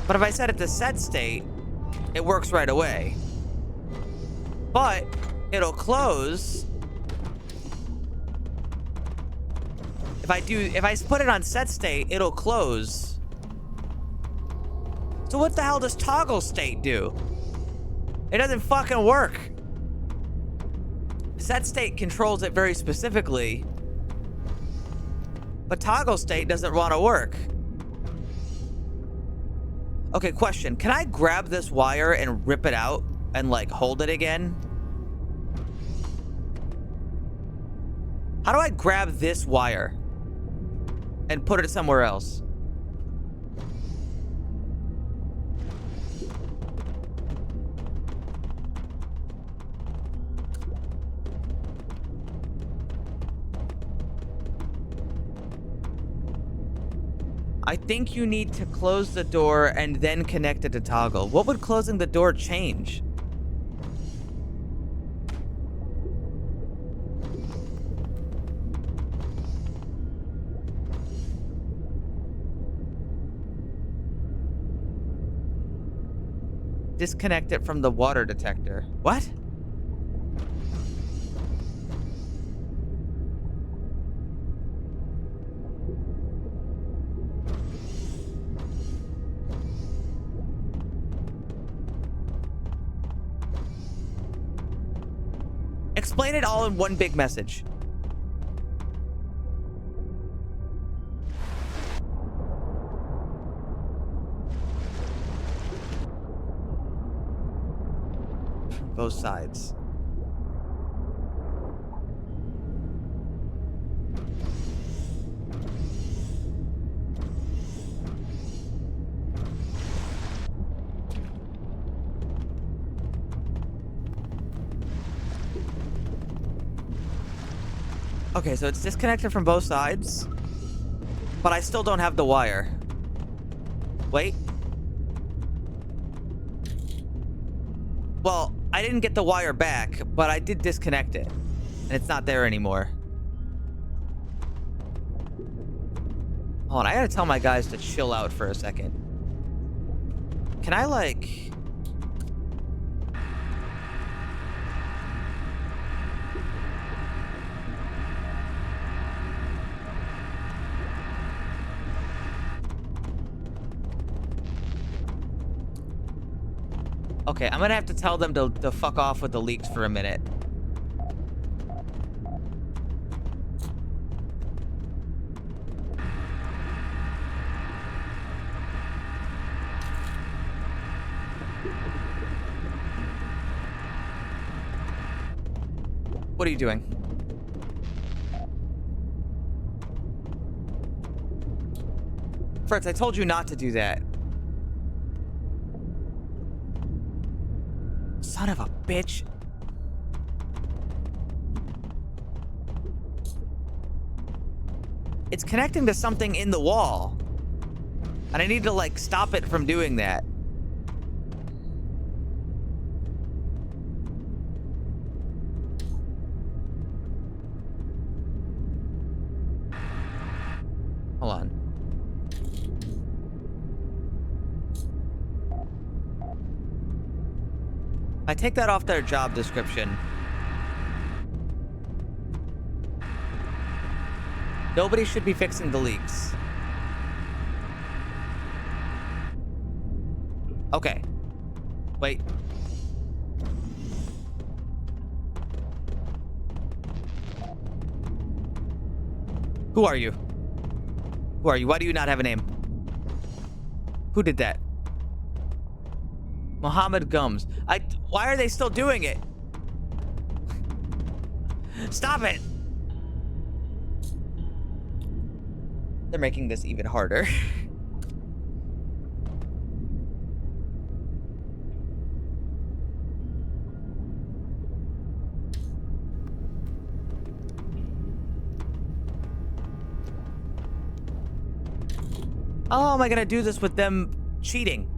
But if I set it to set state, it works right away. But it'll close. If I put it on set state, it'll close. So what the hell does toggle state do? It doesn't fucking work. Set state controls it very specifically, but toggle state doesn't want to work. Okay, question. Can I grab this wire and rip it out and, like, hold it again? How do I grab this wire and put it somewhere else? I think you need to close the door and then connect it to toggle. What would closing the door change? Disconnect it from the water detector. What? Explain it all in one big message. Both sides. Okay, so it's disconnected from both sides, but I still don't have the wire. Wait. Well, I didn't get the wire back, but I did disconnect it, and it's not there anymore. Hold on, I gotta tell my guys to chill out for a second. Can I, like... Okay, I'm gonna have to tell them to fuck off with the leaks for a minute. What are you doing? Fritz, I told you not to do that. Son of a bitch. It's connecting to something in the wall. And I need to, like, stop it from doing that. Hold on. I take that off their job description. Nobody should be fixing the leaks. Okay. Wait. Who are you? Who are you? Why do you not have a name? Who did that? Mohammed Gums. Why are they still doing it? Stop it! They're making this even harder. How am I gonna do this with them cheating?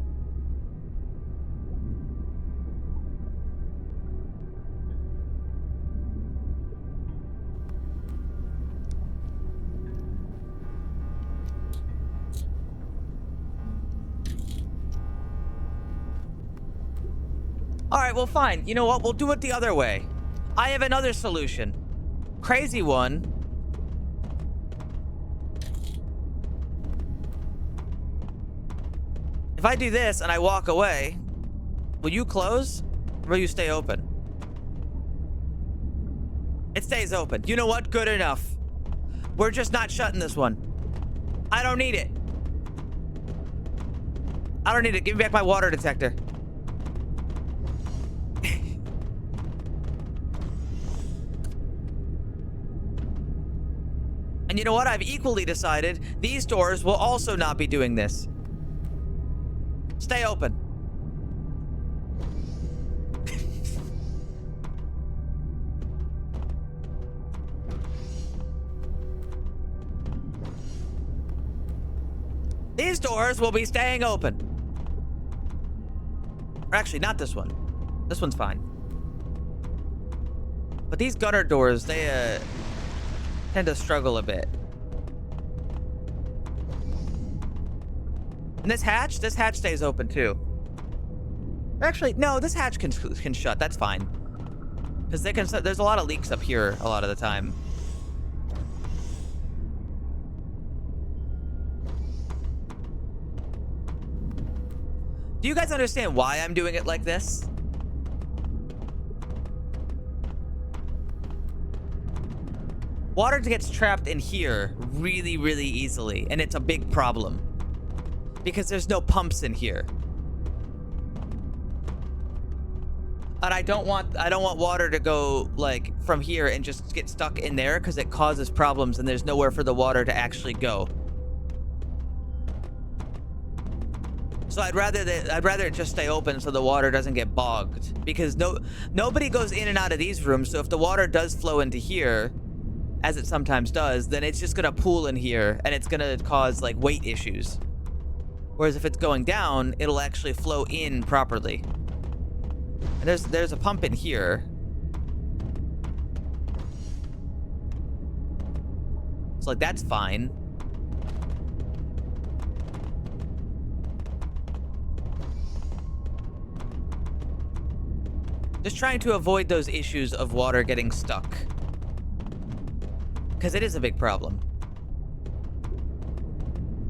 All right, well, fine. You know what? We'll do it the other way. I have another solution. Crazy one. If I do this and I walk away, will you close or will you stay open? It stays open. You know what? Good enough. We're just not shutting this one. I don't need it. I don't need it. Give me back my water detector. And you know what? I've equally decided these doors will also not be doing this. Stay open. These doors will be staying open. Or actually, not this one. This one's fine. But these gutter doors, they tend to struggle a bit. And this hatch stays open too. Actually, no, this hatch can shut. That's fine. Because there's a lot of leaks up here a lot of the time. Do you guys understand why I'm doing it like this? Water gets trapped in here really, really easily, and it's a big problem because there's no pumps in here. And I don't want water to go like from here and just get stuck in there because it causes problems and there's nowhere for the water to actually go. So I'd rather it just stay open so the water doesn't get bogged, because nobody goes in and out of these rooms. So if the water does flow into here, as it sometimes does, then it's just gonna pool in here and it's gonna cause like weight issues. Whereas if it's going down, it'll actually flow in properly. And there's a pump in here. So like that's fine. Just trying to avoid those issues of water getting stuck, because it is a big problem.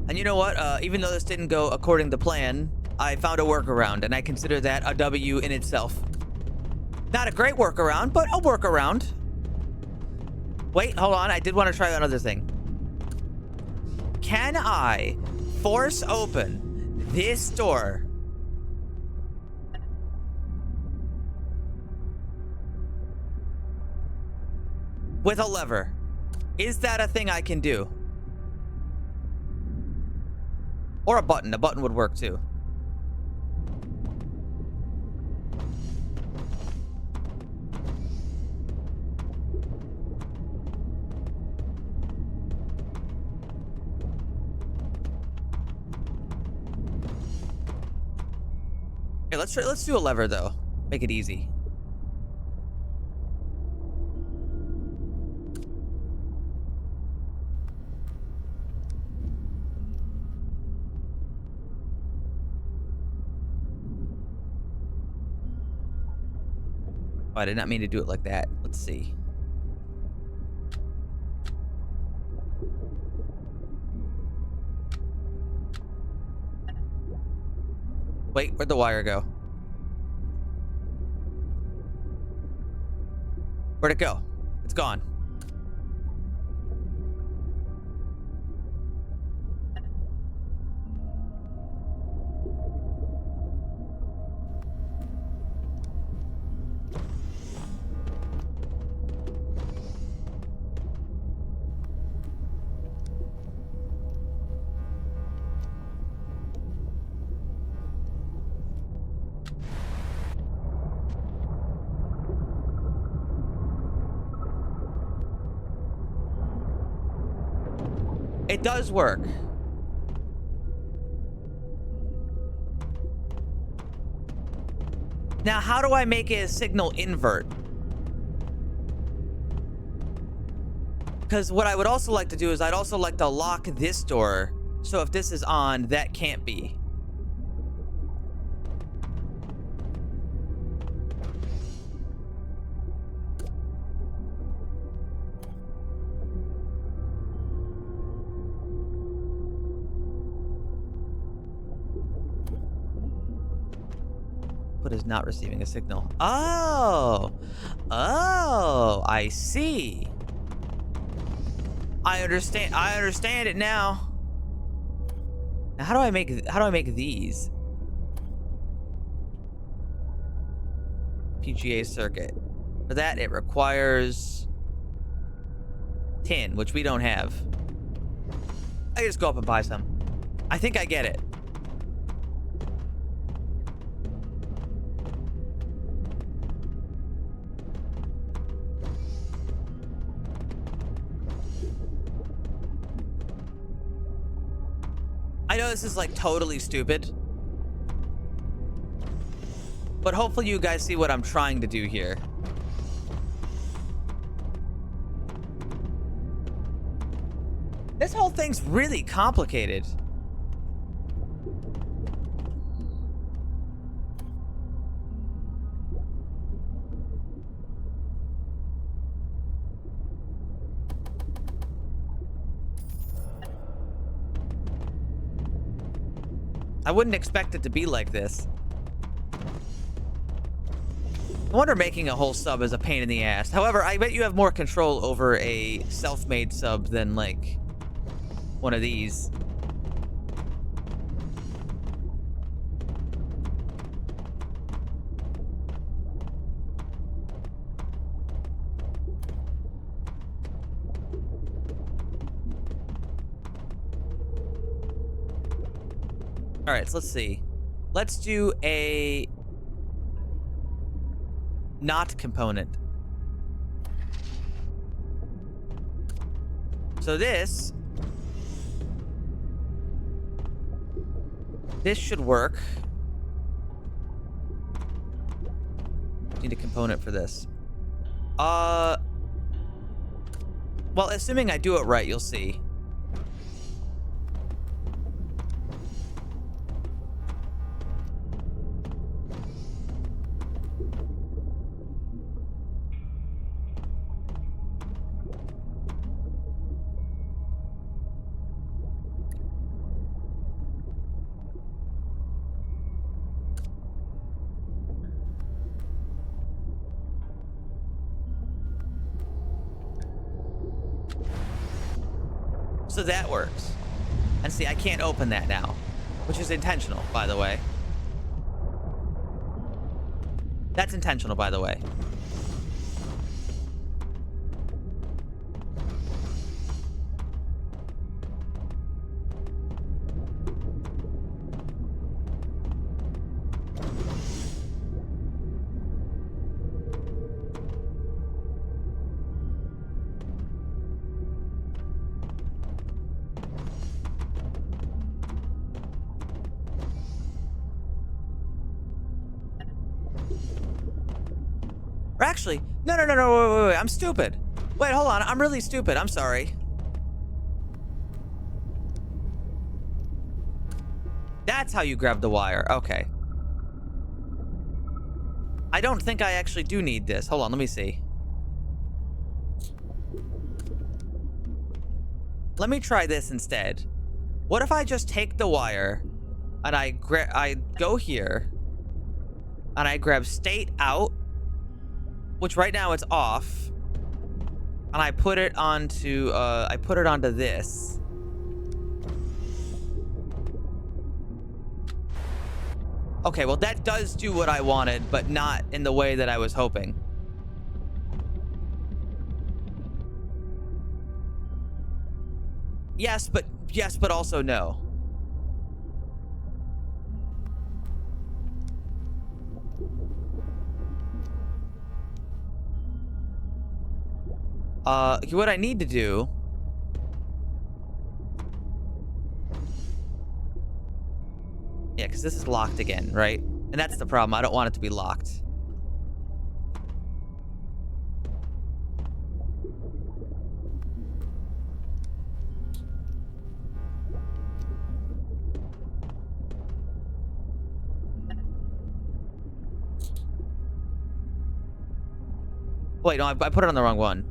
And you know what? Even though this didn't go according to plan, I found a workaround, and I consider that a W in itself. Not a great workaround, but a workaround. Wait, hold on. I did want to try another thing. Can I force open this door with a lever? Is that a thing I can do? Or a button. A button would work too. Okay, let's do a lever though. Make it easy. Oh, I did not mean to do it like that. Let's see. Wait, where'd the wire go? Where'd it go? It's gone. It does work. Now, how do I make a signal invert? Because what I would also like to do is I'd also like to lock this door. So if this is on, that can't be. Is not receiving a signal. Oh, I see. I understand it now. Now how do I make these? PGA circuit. For that it requires tin, which we don't have. I just go up and buy some. I think I get it. I know this is like totally stupid, but hopefully you guys see what I'm trying to do here. This whole thing's really complicated. I wouldn't expect it to be like this. No wonder making a whole sub is a pain in the ass. However, I bet you have more control over a self-made sub than, like, one of these. All right, so let's see. Let's do a not component. So this should work. Need a component for this. Well, assuming I do it right, you'll see. So that works. And see, I can't open that now, which is intentional, by the way. That's intentional, by the way. Or actually, no, wait, I'm stupid. Wait, hold on, I'm really stupid, I'm sorry. That's how you grab the wire, okay. I don't think I actually do need this. Hold on, let me see. Let me try this instead. What if I just take the wire and I go here and I grab state out, which right now it's off, and I put it onto this. Okay, well that does do what I wanted, but not in the way that I was hoping. Yes, but also no. What I need to do yeah, because this is locked again, right? And that's the problem. I don't want it to be locked. Wait, no, I put it on the wrong one.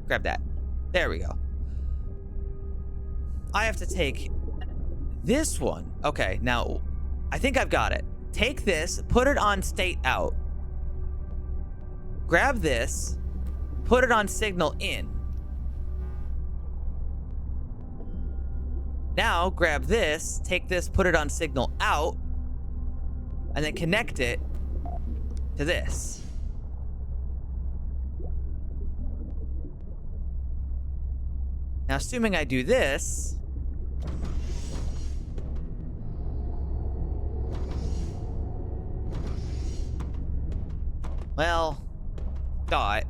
Grab that. There we go. I have to take this one. Okay, now I think I've got it. Take this, put it on state out. Grab this, put it on signal in. Now grab this, take this, put it on signal out, and then connect it to this. Now, assuming I do this, well, dot.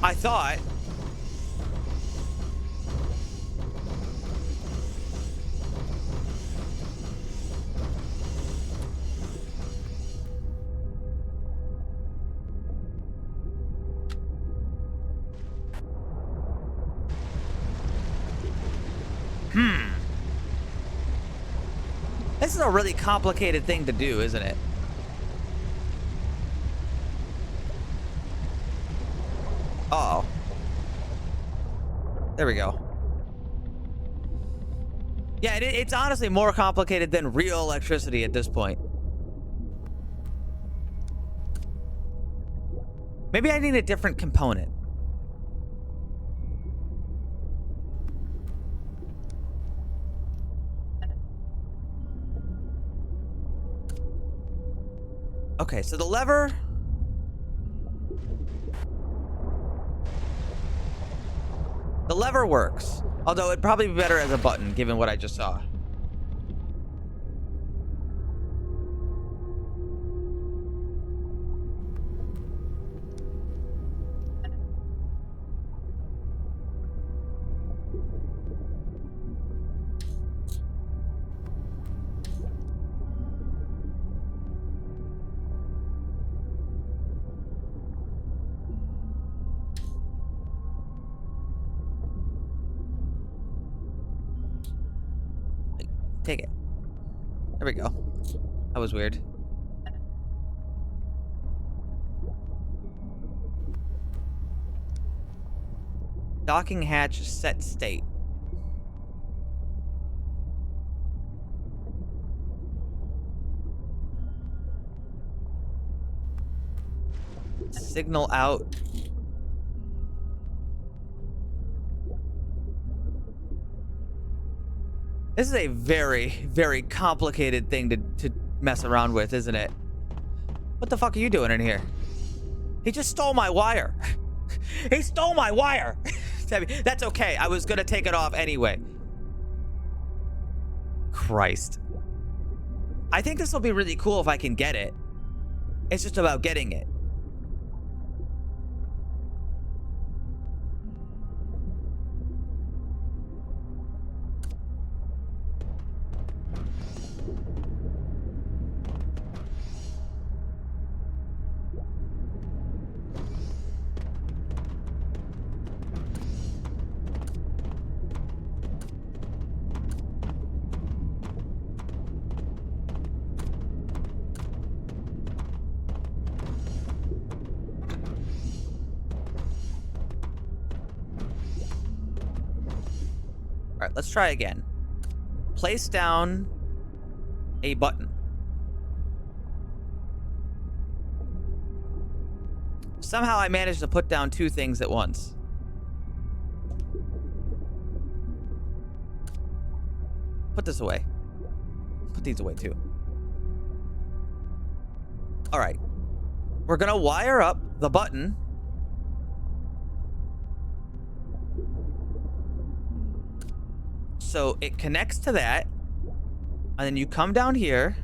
I thought. This is a really complicated thing to do, isn't it? Uh-oh. There we go. Yeah, it's honestly more complicated than real electricity at this point. Maybe I need a different component. Okay, so the lever... The lever works, although it'd probably be better as a button, given what I just saw. Take it. There we go. That was weird. Docking hatch set state. Signal out. This is a very, very complicated thing to mess around with, isn't it? What the fuck are you doing in here? He just stole my wire. He stole my wire. That's okay. I was gonna take it off anyway. Christ. I think this will be really cool if I can get it. It's just about getting it. All right, let's try again. Place down a button. Somehow I managed to put down two things at once. Put this away. Put these away too. All right. We're gonna wire up the button. So it connects to that, and then you come down here,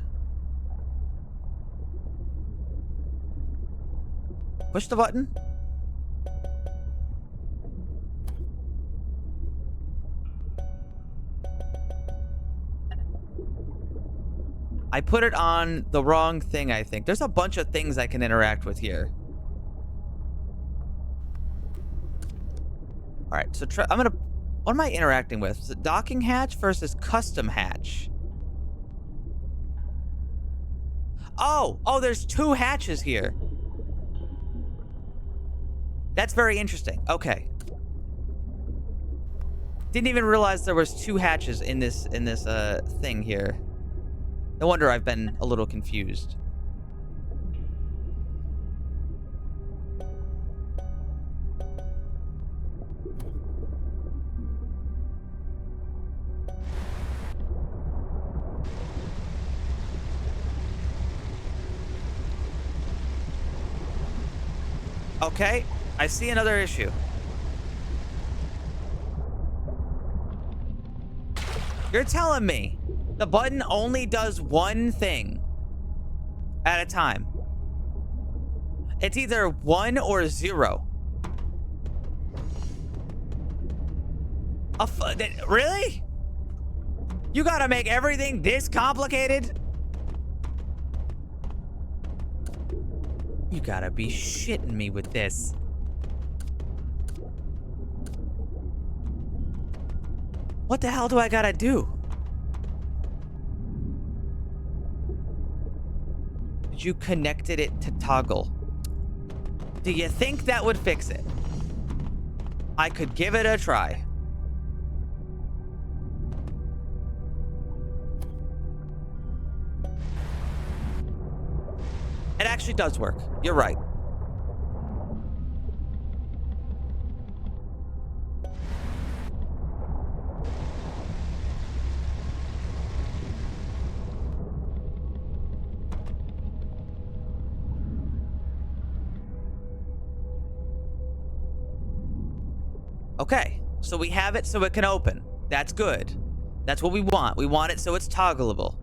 push the button, I put it on the wrong thing, I think. There's a bunch of things I can interact with here. All right, so I'm gonna... What am I interacting with? Is it docking hatch versus custom hatch? Oh, there's two hatches here. That's very interesting. Okay. Didn't even realize there was two hatches in this thing here. No wonder I've been a little confused. Okay, I see another issue. You're telling me the button only does one thing at a time. It's either 1 or 0. Really? You gotta make everything this complicated? You gotta be shitting me with this. What the hell do I gotta do? But you connected it to toggle. Do you think that would fix it? I could give it a try. It actually does work. You're right. Okay, so we have it so it can open. That's good. That's what we want. We want it so it's toggleable.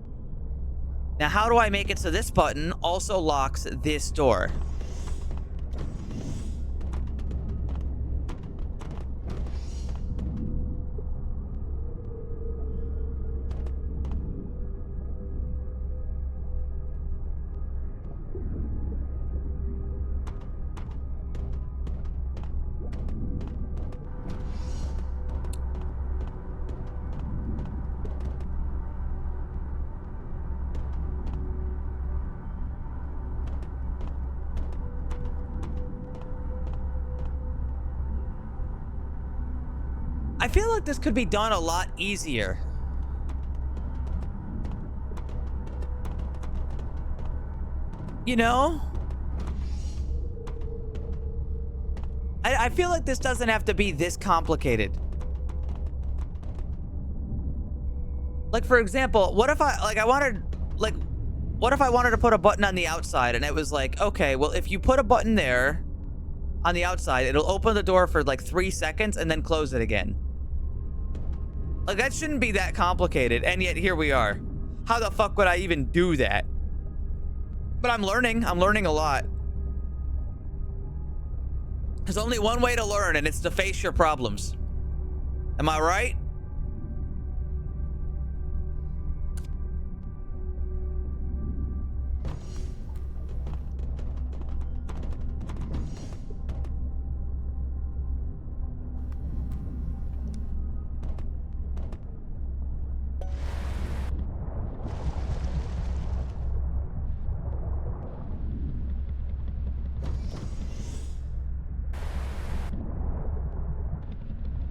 Now, how do I make it so this button also locks this door? I feel like this could be done a lot easier. You know? I feel like this doesn't have to be this complicated. Like, for example, what if what if I wanted to put a button on the outside and it was like, okay, well, if you put a button there on the outside, it'll open the door for like 3 seconds and then close it again. Like, that shouldn't be that complicated, and yet here we are. How the fuck would I even do that? But I'm learning a lot. There's only one way to learn, and it's to face your problems. Am I right?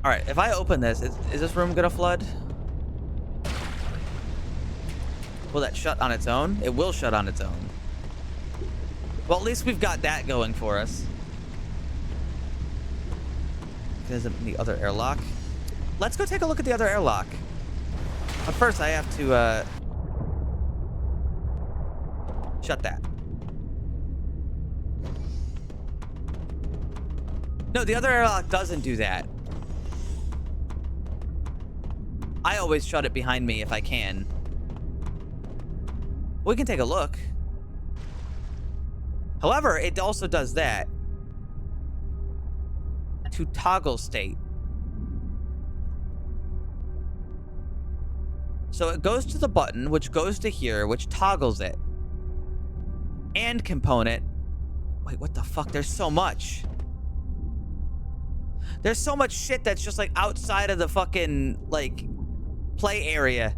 All right, if I open this, is this room gonna flood? Will that shut on its own? It will shut on its own. Well, at least we've got that going for us. There's the other airlock. Let's go take a look at the other airlock. But first, I have to shut that. No, the other airlock doesn't do that. I always shut it behind me if I can. We can take a look. However, it also does that. To toggle state. So it goes to the button, which goes to here, which toggles it. And component. Wait, what the fuck? There's so much. There's so much shit that's just like outside of the fucking, like, play area.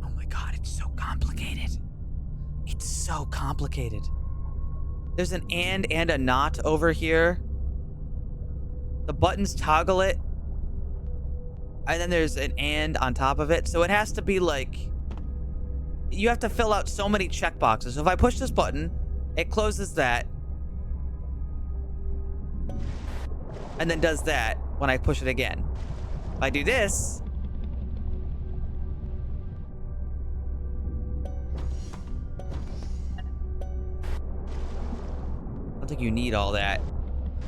Oh my god, it's so complicated. It's so complicated. There's an and a not over here. The buttons toggle it. And then there's an and on top of it. So it has to be like, you have to fill out so many checkboxes. So if I push this button, it closes that. And then does that when I push it again. If I do this. I don't think you need all that.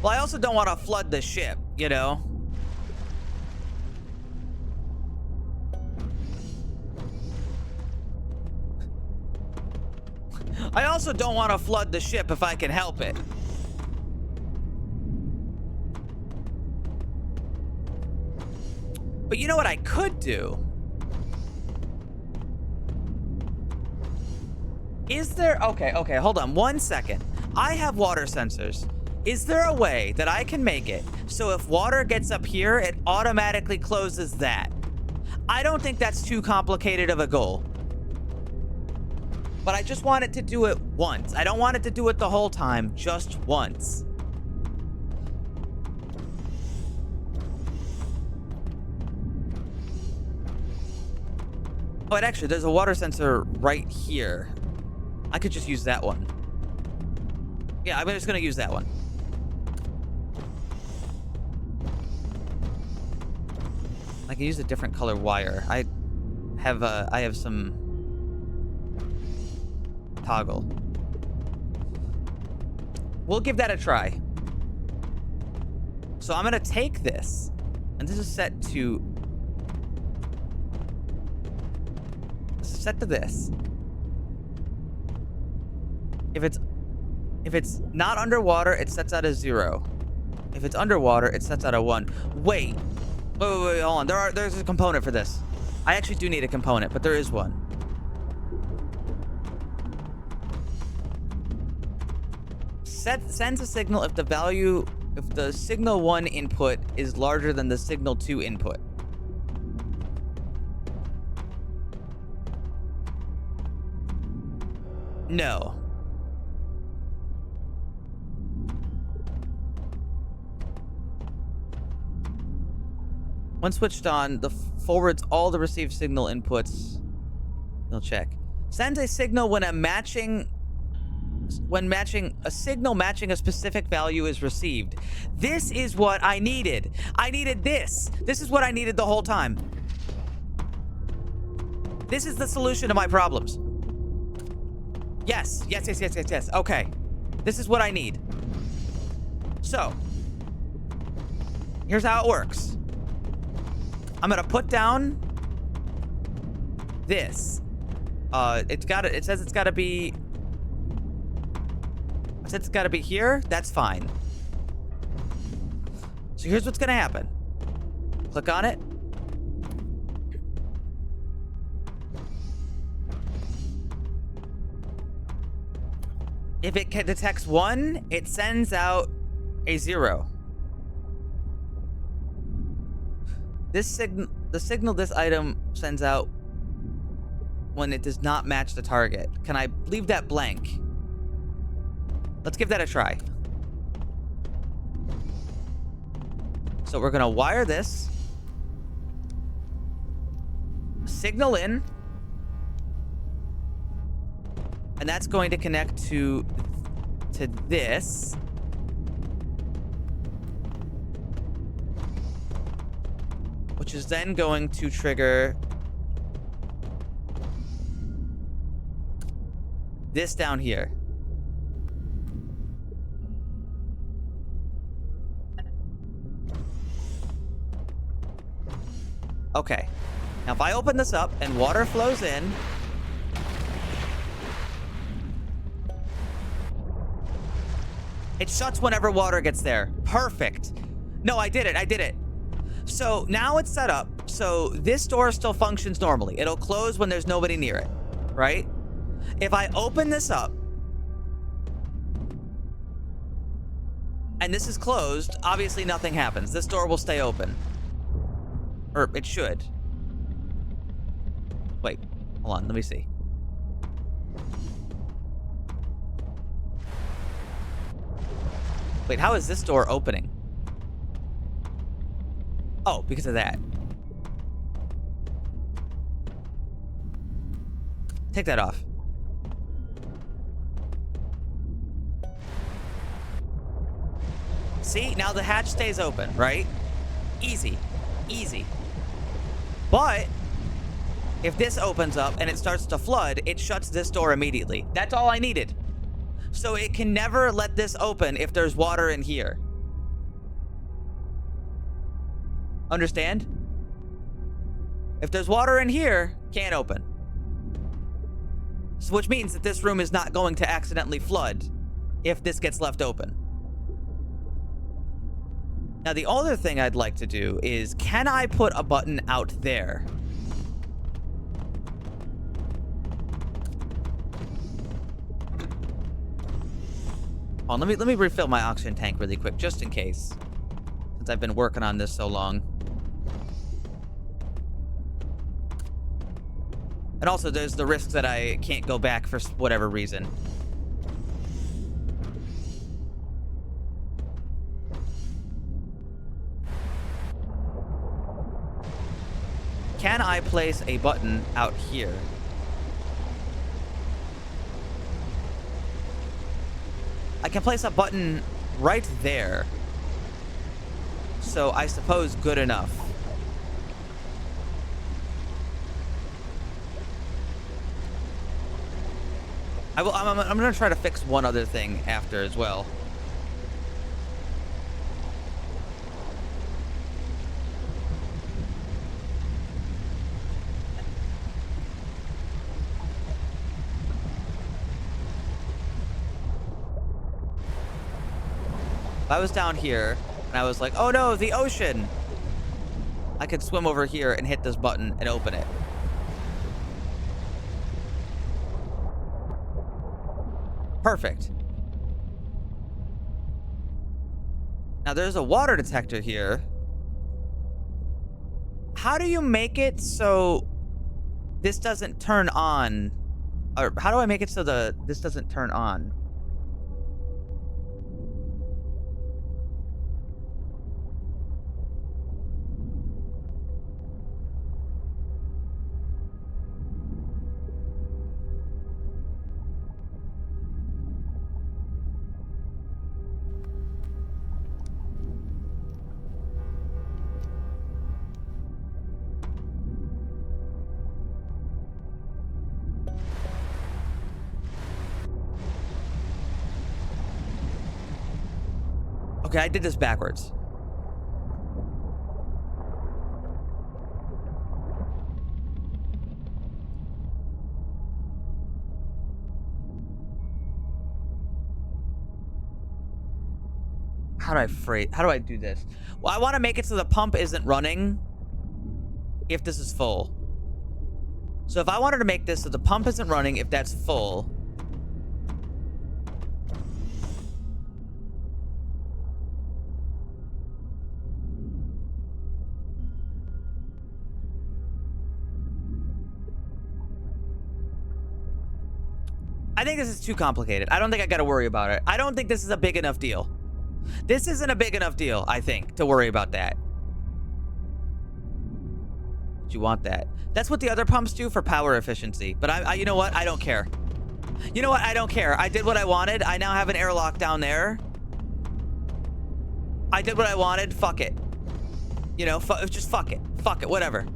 Well, I also don't want to flood the ship, you know? I also don't want to flood the ship if I can help it. But you know what I could do? Is there... Okay, hold on 1 second. I have water sensors. Is there a way that I can make it so if water gets up here, it automatically closes that? I don't think that's too complicated of a goal. But I just want it to do it once. I don't want it to do it the whole time, just once. Oh, and actually, there's a water sensor right here. I could just use that one. Yeah, I'm just gonna use that one. I can use a different color wire. I have some toggle. We'll give that a try. So I'm gonna take this, and this is set to this. If it's not underwater, it sets out a 0. If it's underwater, it sets out a 1. Wait, hold on. There's a component for this. I actually do need a component, but there is one. Sends a signal if the signal 1 input is larger than the signal 2 input. No. When switched on, the forwards all the received signal inputs. We'll check. Sends a signal when a signal matching a specific value is received. This is what I needed. I needed this. This is what I needed the whole time. This is the solution to my problems. Yes. Okay. This is what I need. So, here's how it works. I'm gonna put down this. It says it's gotta be here. That's fine. So here's what's gonna happen. Click on it. If it detects 1, it sends out a 0. The signal this item sends out when it does not match the target. Can I leave that blank? Let's give that a try. So we're gonna wire this. Signal in. And that's going to connect to this. Which is then going to trigger this down here. Okay. Now if I open this up and water flows in, it shuts whenever water gets there. Perfect. No, I did it. So now it's set up so this door still functions normally. It'll close when there's nobody near it, right? If I open this up and this is closed, obviously nothing happens. This door will stay open. Or it should. Wait, hold on, let me see. Wait, how is this door opening? Oh, because of that. Take that off. See, now the hatch stays open, right? Easy. But if this opens up and it starts to flood, it shuts this door immediately. That's all I needed. So it can never let this open if there's water in here. Understand? If there's water in here, can't open. So which means that this room is not going to accidentally flood if this gets left open. Now the other thing I'd like to do is, can I put a button out there? Oh, let me refill my oxygen tank really quick, just in case. Since I've been working on this so long. And also, there's the risk that I can't go back for whatever reason. Can I place a button out here? I can place a button right there. So I suppose good enough. I'm gonna try to fix one other thing after as well. If I was down here and I was like, oh no, the ocean, I could swim over here and hit this button and open it. Perfect. Now there's a water detector here. How do you make it so this doesn't turn on? Or how do I make it so this doesn't turn on? Okay, I did this backwards. How do I do this? Well, I want to make it so the pump isn't running if this is full. So if I wanted to make this so the pump isn't running if that's full, I think this is too complicated. I don't think I got to worry about it. I don't think this is a big enough deal. This isn't a big enough deal, I think, to worry about that. Do you want that? That's what the other pumps do for power efficiency. But I you know what? I don't care. You know what? I don't care. I did what I wanted. I now have an airlock down there. I did what I wanted. Fuck it. You know, just fuck it. Fuck it. Whatever.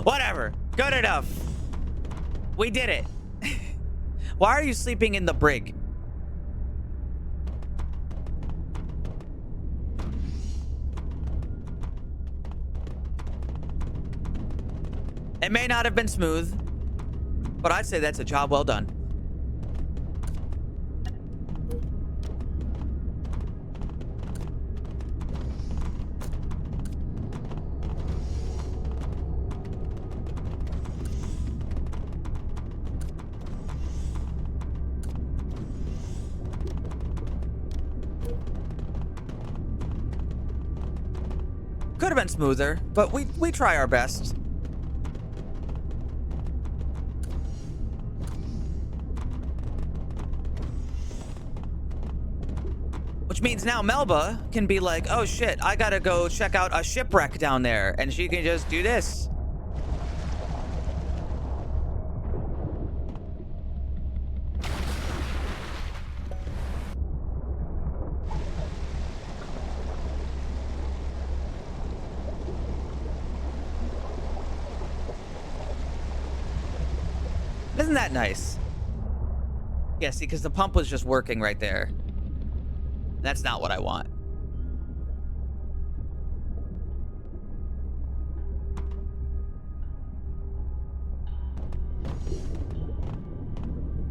Whatever. Good enough. We did it. Why are you sleeping in the brig? It may not have been smooth, but I'd say that's a job well done. Could have been smoother, but we try our best. Which means now Melba can be like, oh shit, I gotta go check out a shipwreck down there. And she can just do this. Isn't that nice? Yeah, see, because the pump was just working right there. That's not what I want.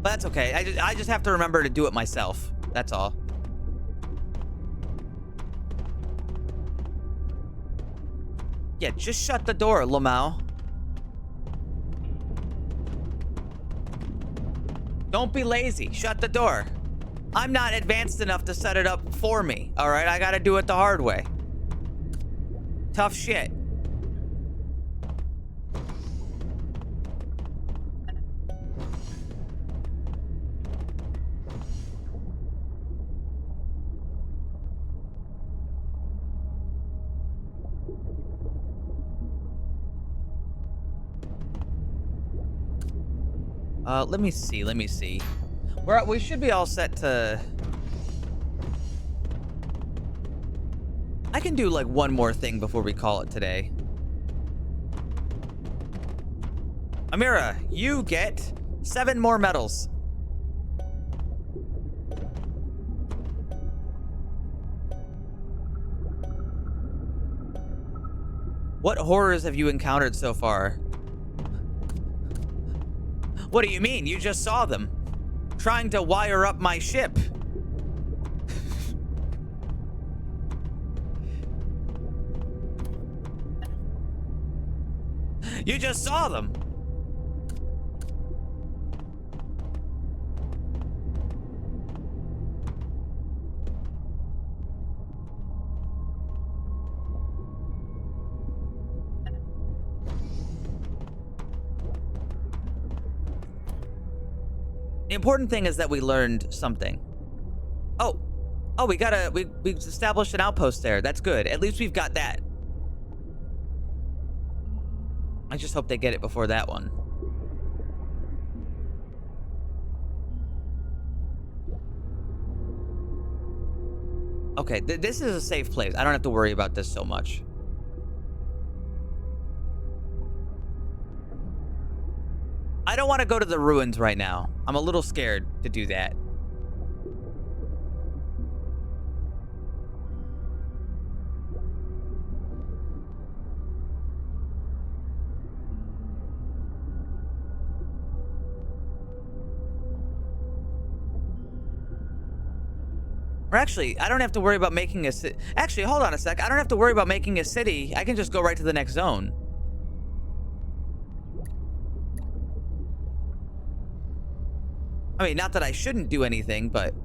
But that's okay. I just have to remember to do it myself. That's all. Yeah, just shut the door, Lamau. Don't be lazy. Shut the door. I'm not advanced enough to set it up for me. All right, I gotta do it the hard way. Tough shit. Let me see. Let me see. We should be all set to... I can do like one more thing before we call it today. Amira, you get 7 more medals. What horrors have you encountered so far? What do you mean? You just saw them. Trying to wire up my ship. You just saw them. The important thing is that we learned something. Oh, we established an outpost there. That's good. At least we've got that. I just hope they get it before that one. Okay, this is a safe place. I don't have to worry about this so much. I don't want to go to the ruins right now. I'm a little scared to do that. Or actually, I don't have to worry about making a city. Actually, hold on a sec. I don't have to worry about making a city. I can just go right to the next zone. I mean, not that I shouldn't do anything, but...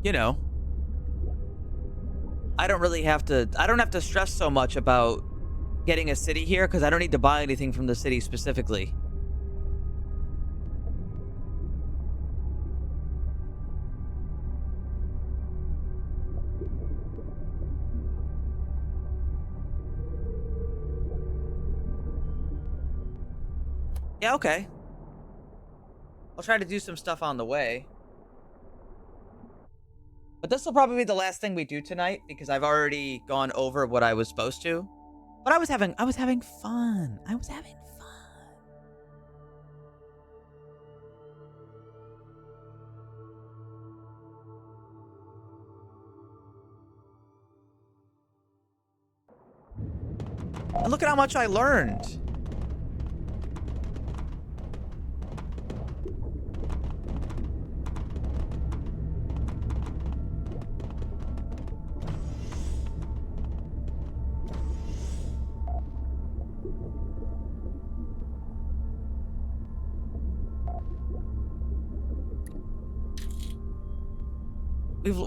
You know. I don't have to stress so much about getting a city here because I don't need to buy anything from the city specifically. Yeah, okay. I'll try to do some stuff on the way. But this will probably be the last thing we do tonight because I've already gone over what I was supposed to. But I was having fun. I was having fun. And look at how much I learned.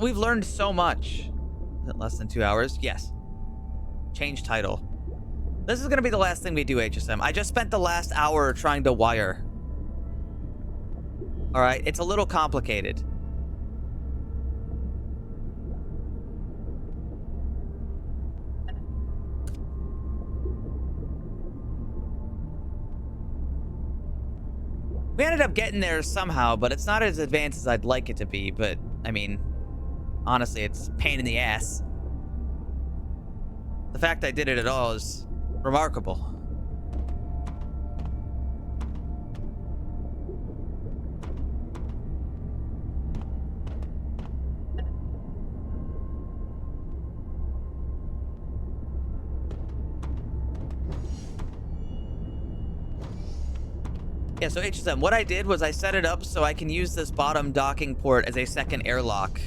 We've learned so much. Is it less than 2 hours? Yes. Change title. This is gonna be the last thing we do, HSM. I just spent the last hour trying to wire. Alright, it's a little complicated. We ended up getting there somehow, but it's not as advanced as I'd like it to be, but, I mean... Honestly, it's a pain in the ass. The fact I did it at all is remarkable. Yeah, so HSM, what I did was I set it up so I can use this bottom docking port as a second airlock.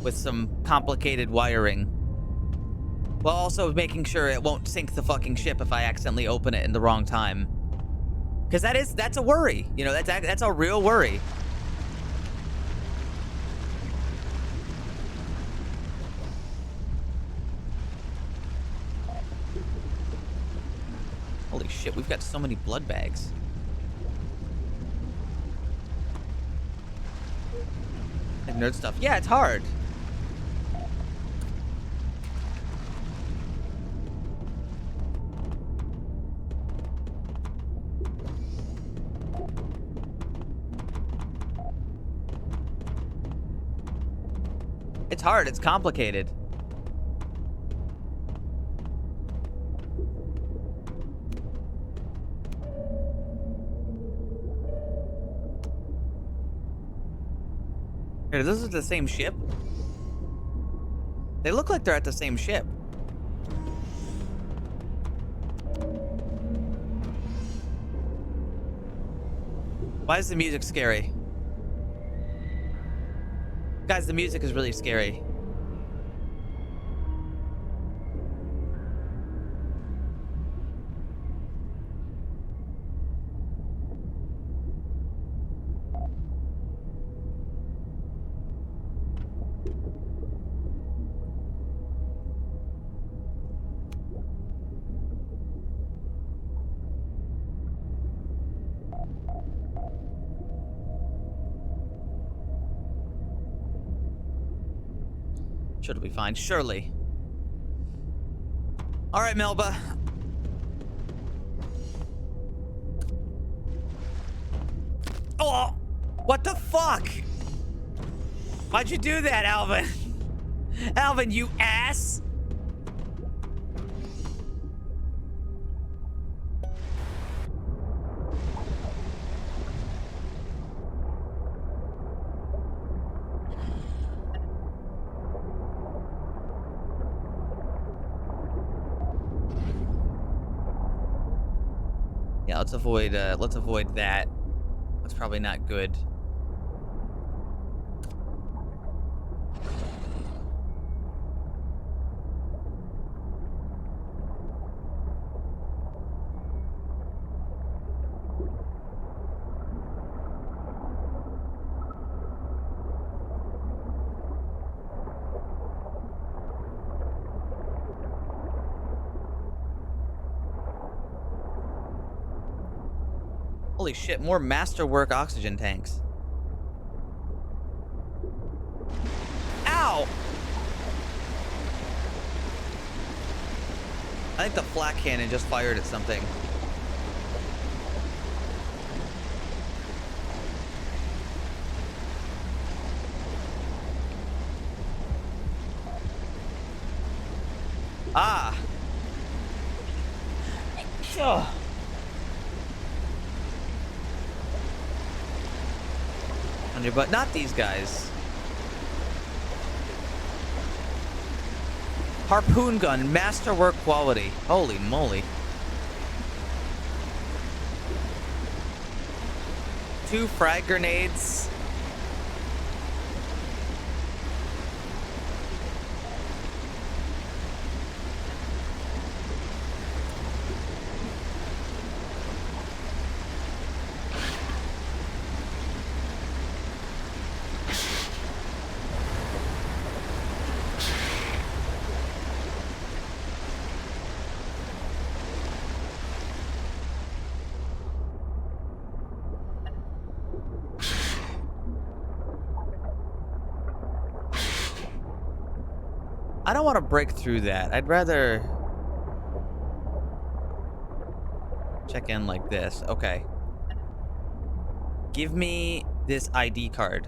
with some complicated wiring. While also making sure it won't sink the fucking ship if I accidentally open it in the wrong time. Because that's a worry. You know, that's a real worry. Holy shit, we've got so many blood bags. Like nerd stuff. Yeah, it's hard. It's hard, it's complicated. Here, this is the same ship? They look like they're at the same ship. Why is the music scary? Guys, the music is really scary. Should be fine, surely. All right, Melba. Oh, what the fuck? Why'd you do that, Alvin? Alvin, you ass. Yeah, let's avoid that. That's probably not good. Holy shit, more masterwork oxygen tanks. Ow! I think the flak cannon just fired at something. Ah! Ugh. But not these guys. Harpoon gun, masterwork quality. Holy moly. 2 frag grenades. I don't want to break through that. I'd rather check in like this. Okay. Give me this ID card.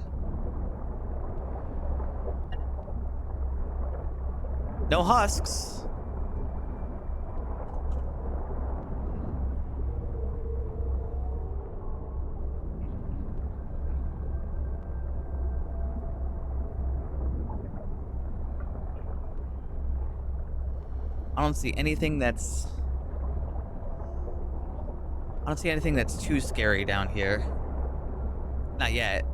No husks. I don't see anything that's too scary down here. Not yet.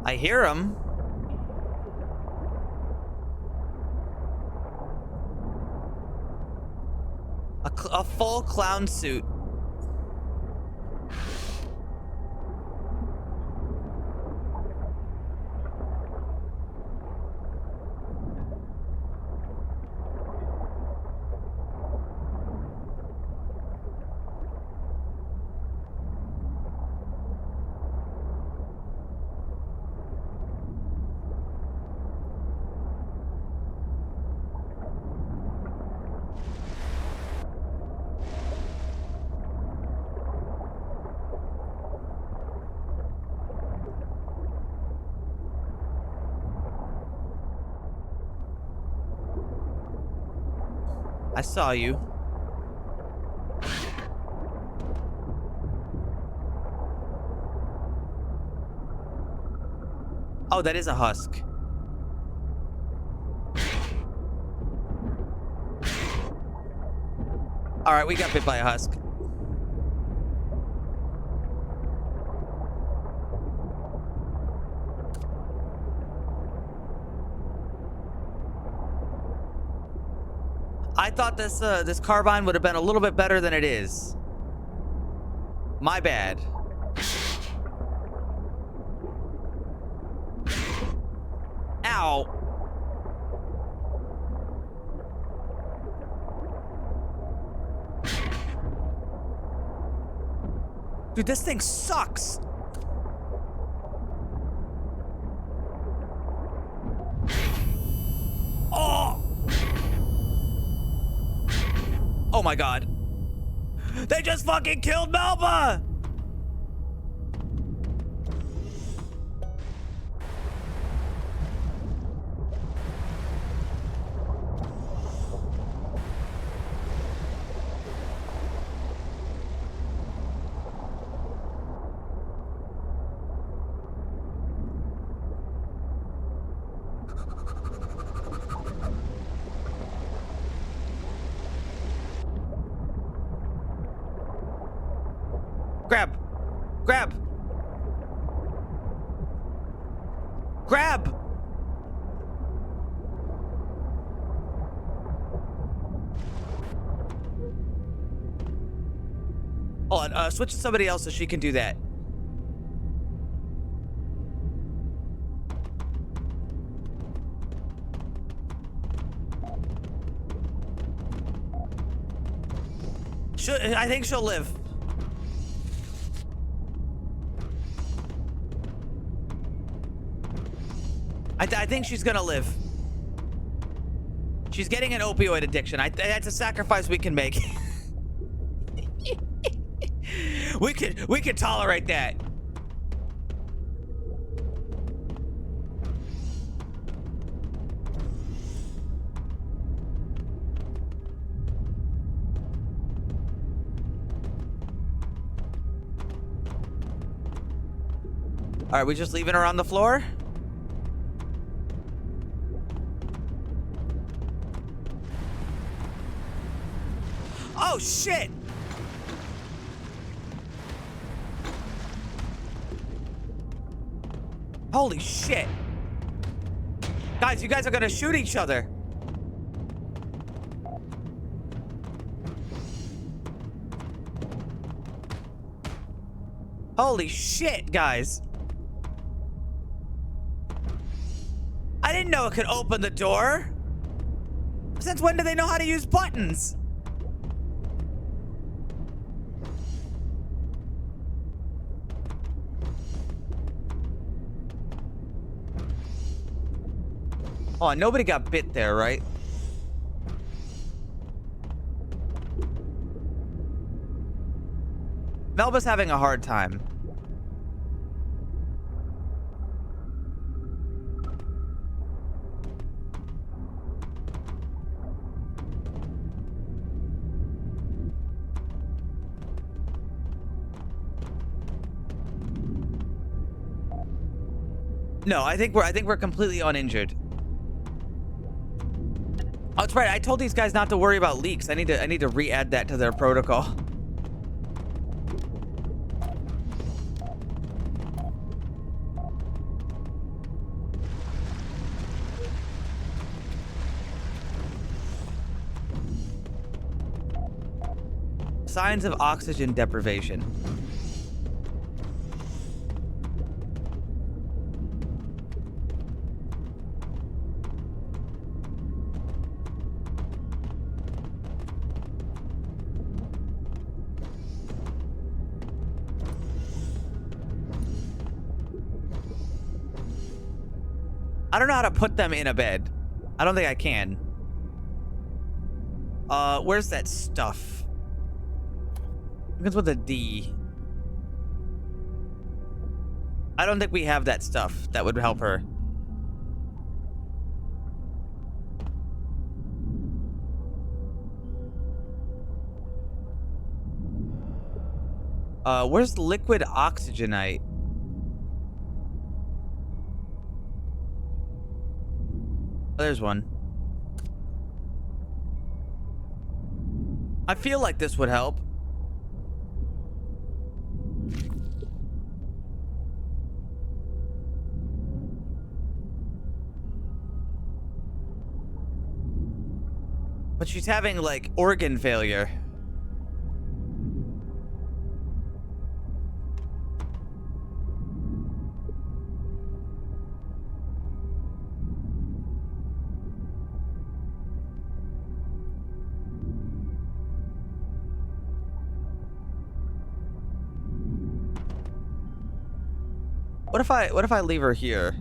I hear him. A full clown suit. I saw you. Oh, that is a husk. All right, we got bit by a husk. I thought this carbine would have been a little bit better than it is. My bad. Ow. Dude, this thing sucks. Oh. Oh my god. They just fucking killed Melba! Grab! Grab! Grab! Hold on, switch to somebody else so she can do that. I think she'll live. I think she's gonna live. She's getting an opioid addiction. That's a sacrifice we can make. we could tolerate that. All right, we just leaving her on the floor? Oh, shit! Holy shit. Guys, you guys are gonna shoot each other. Holy shit, guys. I didn't know it could open the door. Since when do they know how to use buttons? Oh, nobody got bit there, right? Melba's having a hard time. No, I think we're completely uninjured. Oh, that's right. I told these guys not to worry about leaks. I need to re-add that to their protocol. signs of oxygen deprivation. I don't know how to put them in a bed. I don't think I can. Where's that stuff? Begins with a D. I don't think we have that stuff that would help her. Where's liquid oxygenite? Oh, there's one. I feel like this would help. But she's having, like, organ failure. What if I leave her here?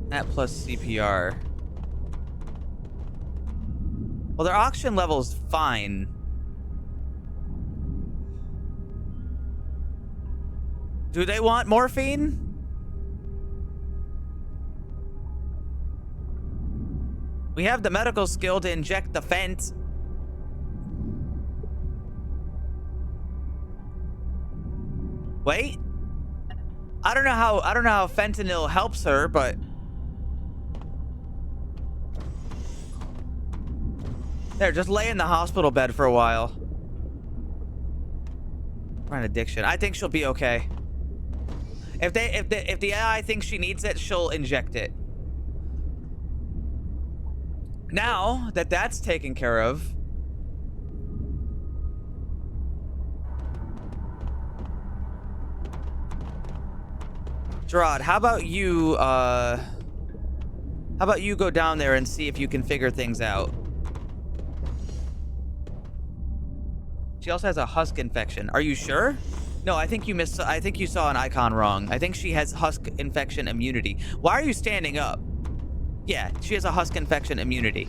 That plus CPR. Well, their oxygen level's fine. Do they want morphine? We have the medical skill to inject the fent. Wait. I don't know how fentanyl helps her, but there, just lay in the hospital bed for a while. An addiction. I think she'll be okay. If the AI thinks she needs it, she'll inject it. Now that that's taken care of, Gerard, how about you go down there and see if you can figure things out? She also has a husk infection. Are you sure? No, I think you missed. I think you saw an icon wrong. I think she has husk infection immunity. Why are you standing up? Yeah, she has a husk infection immunity.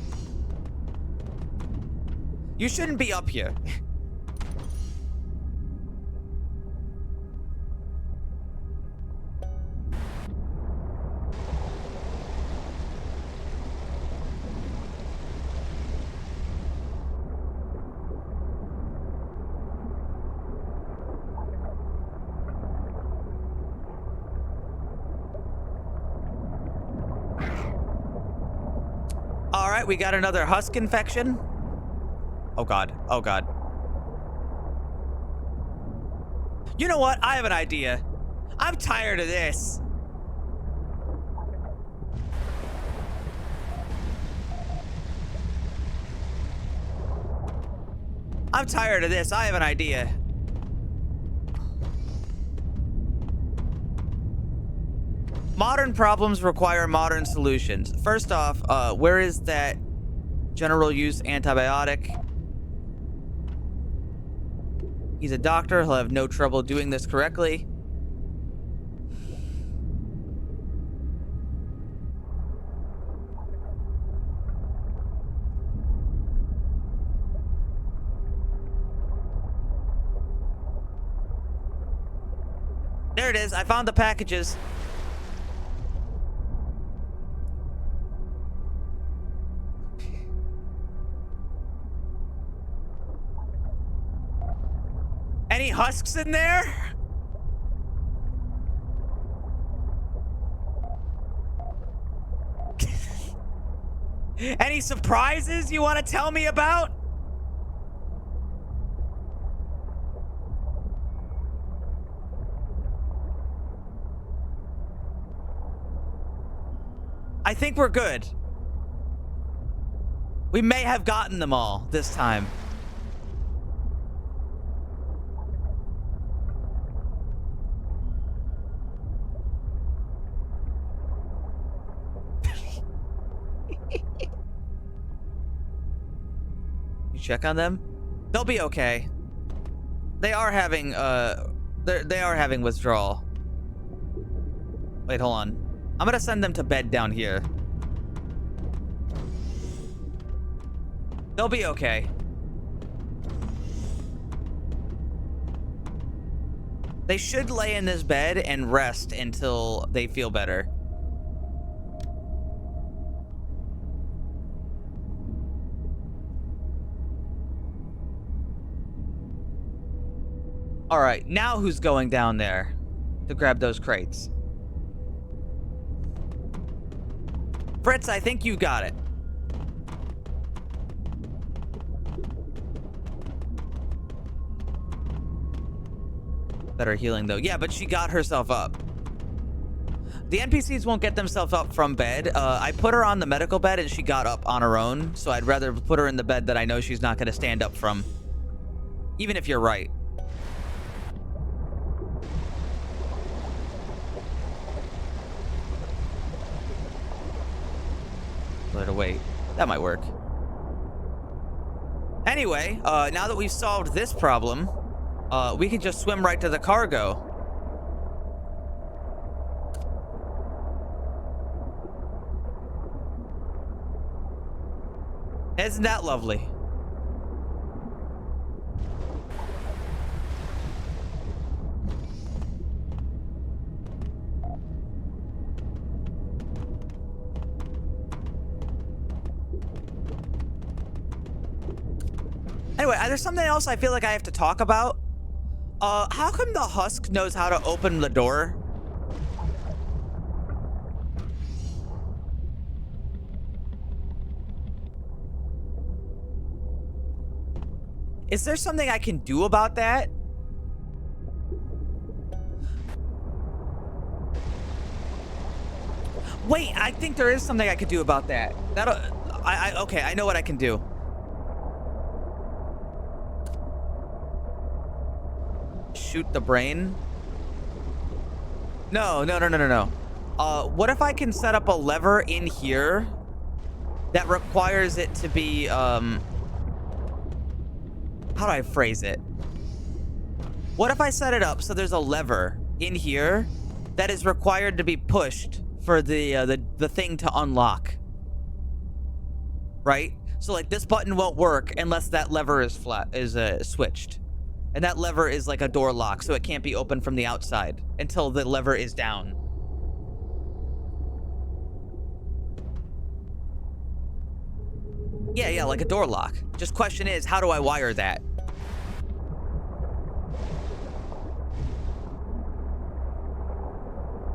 You shouldn't be up here. All right, we got another husk infection. Oh God, oh God. You know what? I have an idea. I'm tired of this. I'm tired of this. I have an idea. Modern problems require modern solutions. First off, where is that general use antibiotic? He's a doctor. He'll have no trouble doing this correctly. There it is. I found the packages. Any husks in there? Any surprises you want to tell me about? I think we're good. We may have gotten them all this time. You check on them? They'll be okay. They are having they are having withdrawal. Wait, hold on. I'm gonna send them to bed down here. They'll be okay. They should lay in this bed and rest until they feel better. All right, now who's going down there to grab those crates? Fritz, I think you got it. Better healing though. Yeah, but she got herself up. The NPCs won't get themselves up from bed. I put her on the medical bed and she got up on her own. So I'd rather put her in the bed that I know she's not going to stand up from. Even if you're right. Let her wait. That might work. Anyway, now that we've solved this problem, we can just swim right to the cargo. Isn't that lovely? Anyway, there's something else I feel like I have to talk about. How come the husk knows how to open the door? Is there something I can do about that? Wait, I think there is something I could do about that. Okay, I know what I can do. Shoot the brain? No. What if I can set up a lever in here that requires it to be, how do I phrase it? What if I set it up so there's a lever in here that is required to be pushed for the thing to unlock? Right? So like this button won't work unless that lever is switched. And that lever is like a door lock, so it can't be opened from the outside until the lever is down. Yeah, like a door lock. Just question is, how do I wire that?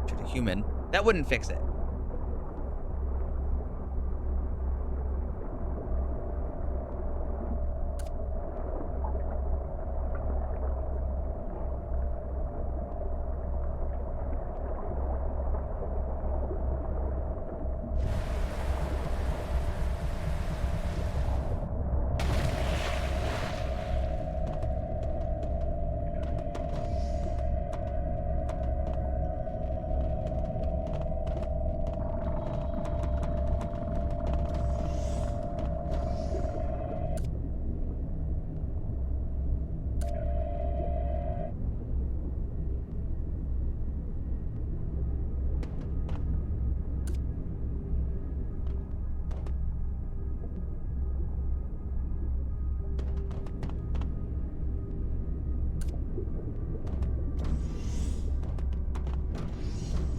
Shoot a human. That wouldn't fix it.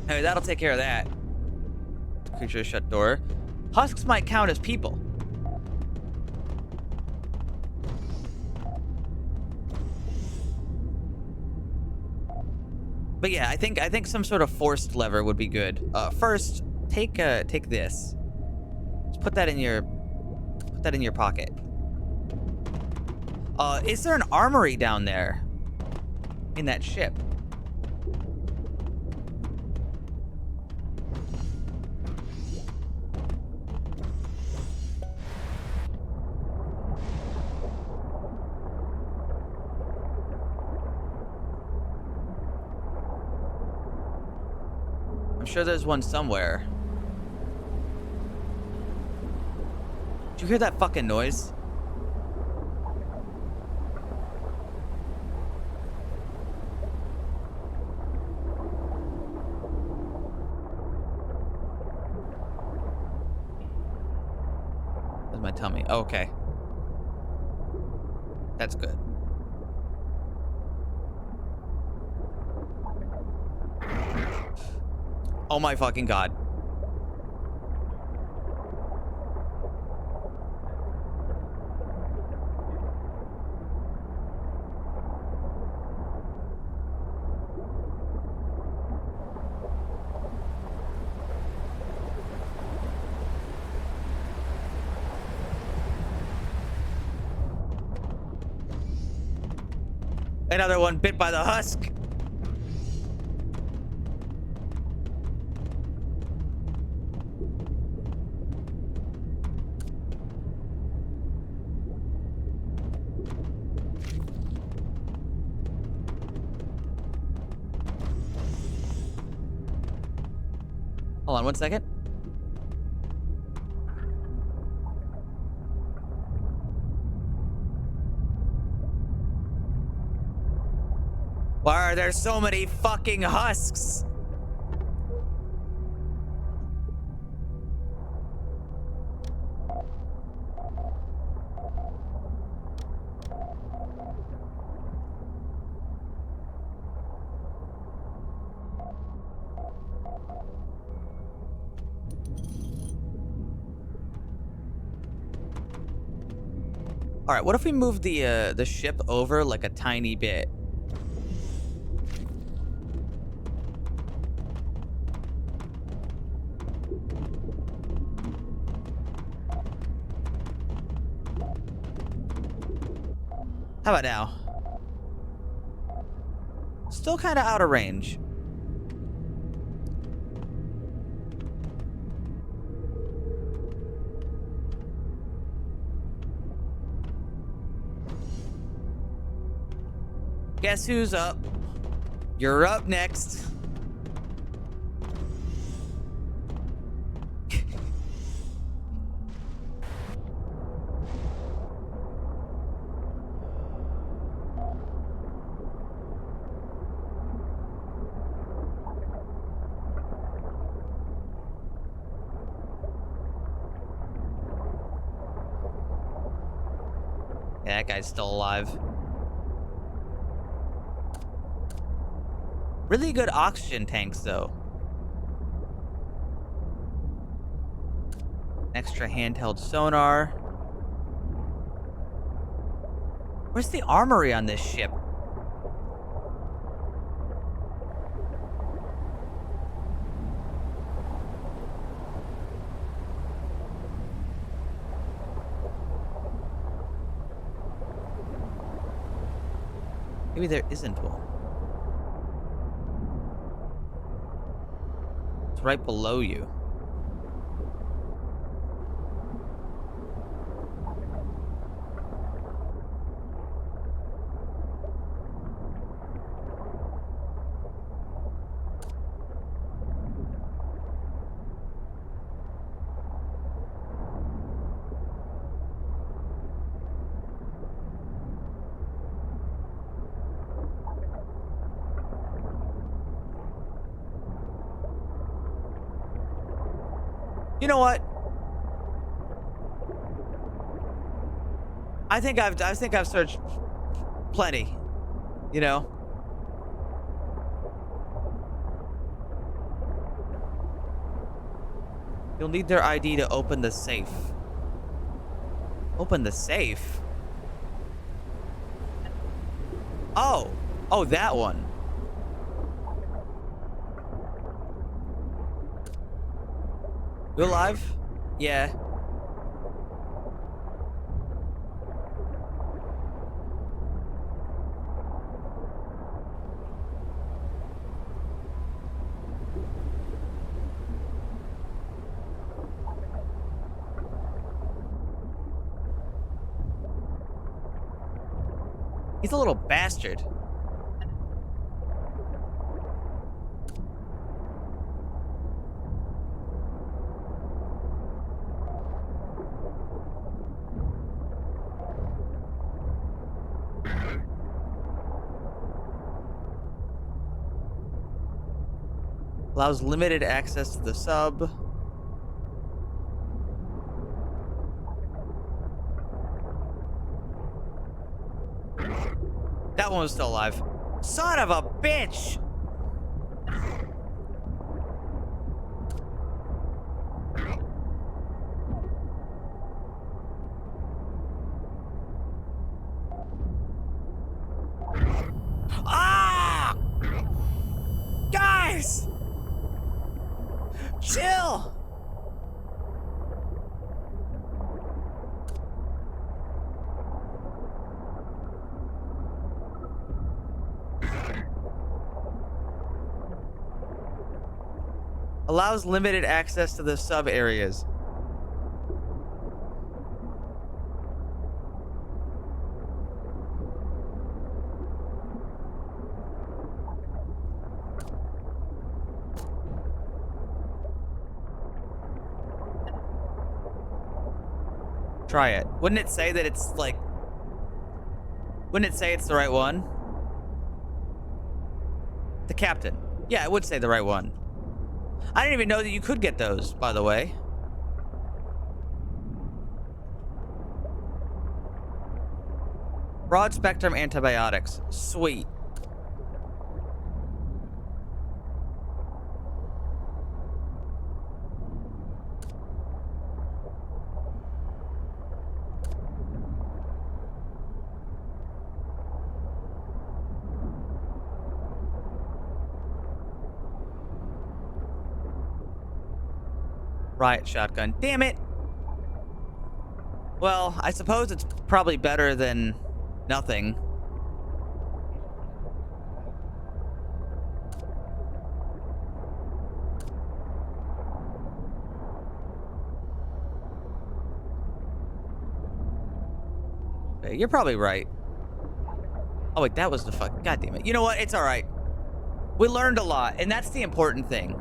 Anyway, that'll take care of that. Creature shut door. Husks might count as people. But yeah, I think some sort of forced lever would be good. First, take this. Just put that in your pocket. Is there an armory down there in that ship? I'm sure there's one somewhere. Did you hear that fucking noise? That's my tummy. Oh, okay. That's good. Oh my fucking god. Another one bit by the husk. Hold on 1 second. Why are there so many fucking husks? All right, what if we move the ship over like a tiny bit? How about now? Still kind of out of range. Guess who's up? You're up next. Yeah, that guy's still alive. Really good oxygen tanks, though. Extra handheld sonar. Where's the armory on this ship? Maybe there isn't one. It's right below you. You know what? I think I've searched plenty. You know. You'll need their ID to open the safe. Open the safe? Oh, that one. You alive? Yeah. He's a little bastard. Allows limited access to the sub. That one was still alive. Son of a bitch! Ah! Guys! Chill! Allows limited access to the sub areas. Try it. Wouldn't it say that it's like... Wouldn't it say it's the right one? The captain. Yeah, it would say the right one. I didn't even know that you could get those, by the way. Broad spectrum antibiotics. Sweet. Riot shotgun. Damn it! Well, I suppose it's probably better than nothing. Okay, you're probably right. Oh wait, that was the fuck. God damn it. You know what? It's alright. We learned a lot, and that's the important thing.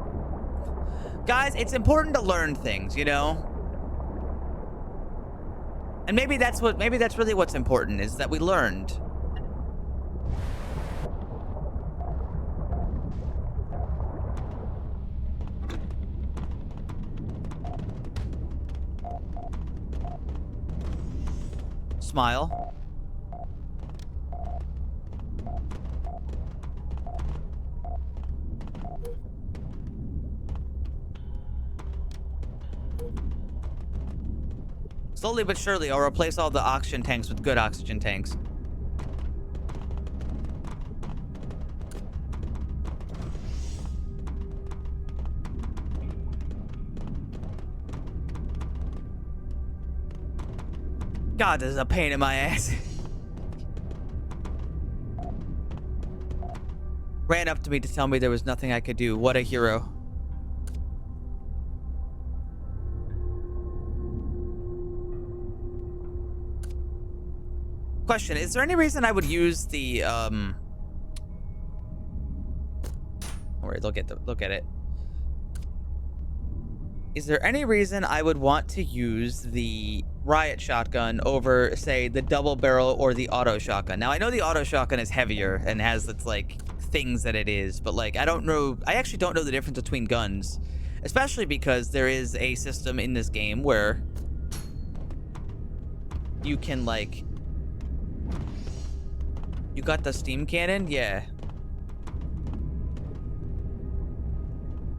Guys, it's important to learn things, you know? And maybe that's really what's important, is that we learned. Smile. Slowly but surely, I'll replace all the oxygen tanks with good oxygen tanks. God, this is a pain in my ass. Ran up to me to tell me there was nothing I could do. What a hero. Question, is there any reason I would use the don't worry, look at it. Is there any reason I would want to use the riot shotgun over, say, the double barrel or the auto shotgun? Now I know the auto shotgun is heavier and has its like things that it is, but like I actually don't know the difference between guns, especially because there is a system in this game where you can like... You got the steam cannon? Yeah.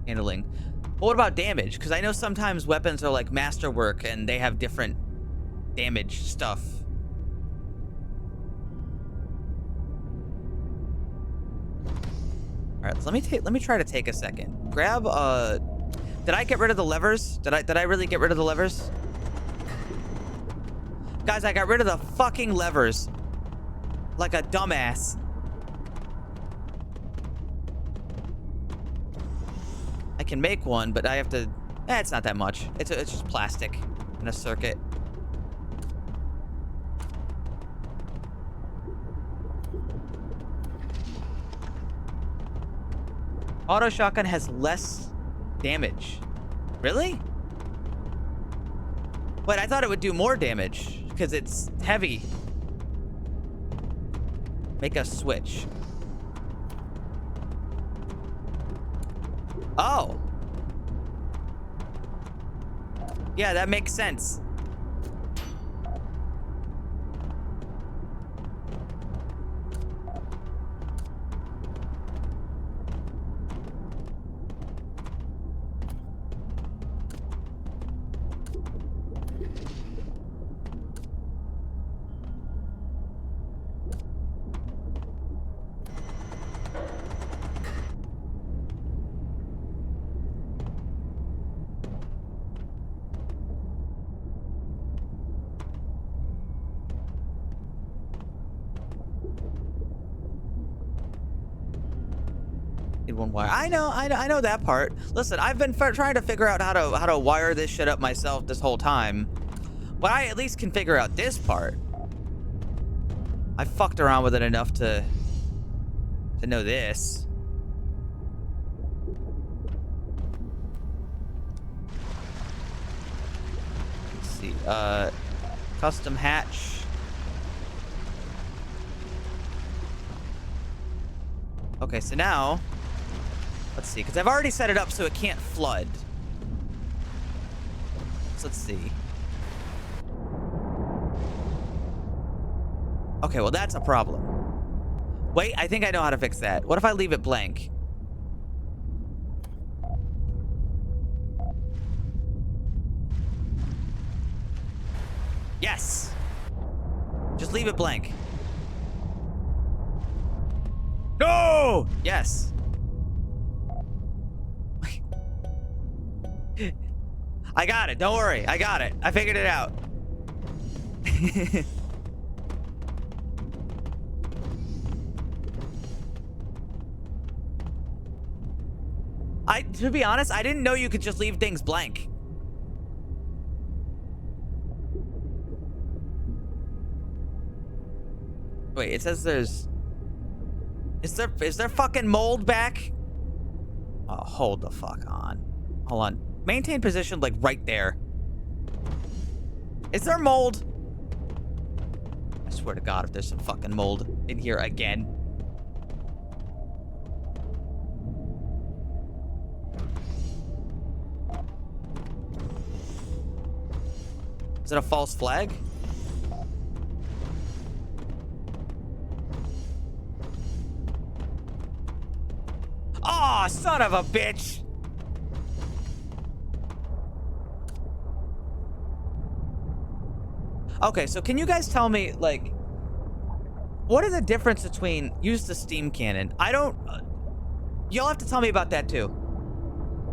Handling. But what about damage? Because I know sometimes weapons are like masterwork and they have different damage stuff. All right, let me try to take a second. Grab Did I get rid of the levers? Did I really get rid of the levers? Guys, I got rid of the fucking levers. Like a dumbass. I can make one, but I have to... it's not that much. It's just plastic and a circuit. Auto shotgun has less damage. Really? Wait, I thought it would do more damage because it's heavy. Make a switch. Oh. Yeah, that makes sense. One wire. I know that part. Listen, I've been trying to figure out how to wire this shit up myself this whole time, but I at least can figure out this part. I fucked around with it enough to know this. Let's see. Custom hatch. Okay, so now let's see, because I've already set it up so it can't flood. So let's see. Okay, well, that's a problem. Wait, I think I know how to fix that. What if I leave it blank? Yes. Just leave it blank. No! Yes. I got it. Don't worry. I got it. I figured it out. To be honest, I didn't know you could just leave things blank. Wait, it says there's... Is there fucking mold back? Oh, hold the fuck on. Hold on. Maintain position, like, right there. Is there mold? I swear to God, if there's some fucking mold in here again. Is it a false flag? Aw, son of a bitch! Okay, so can you guys tell me, like, what is the difference between use the steam cannon? I don't... You'll have to tell me about that, too.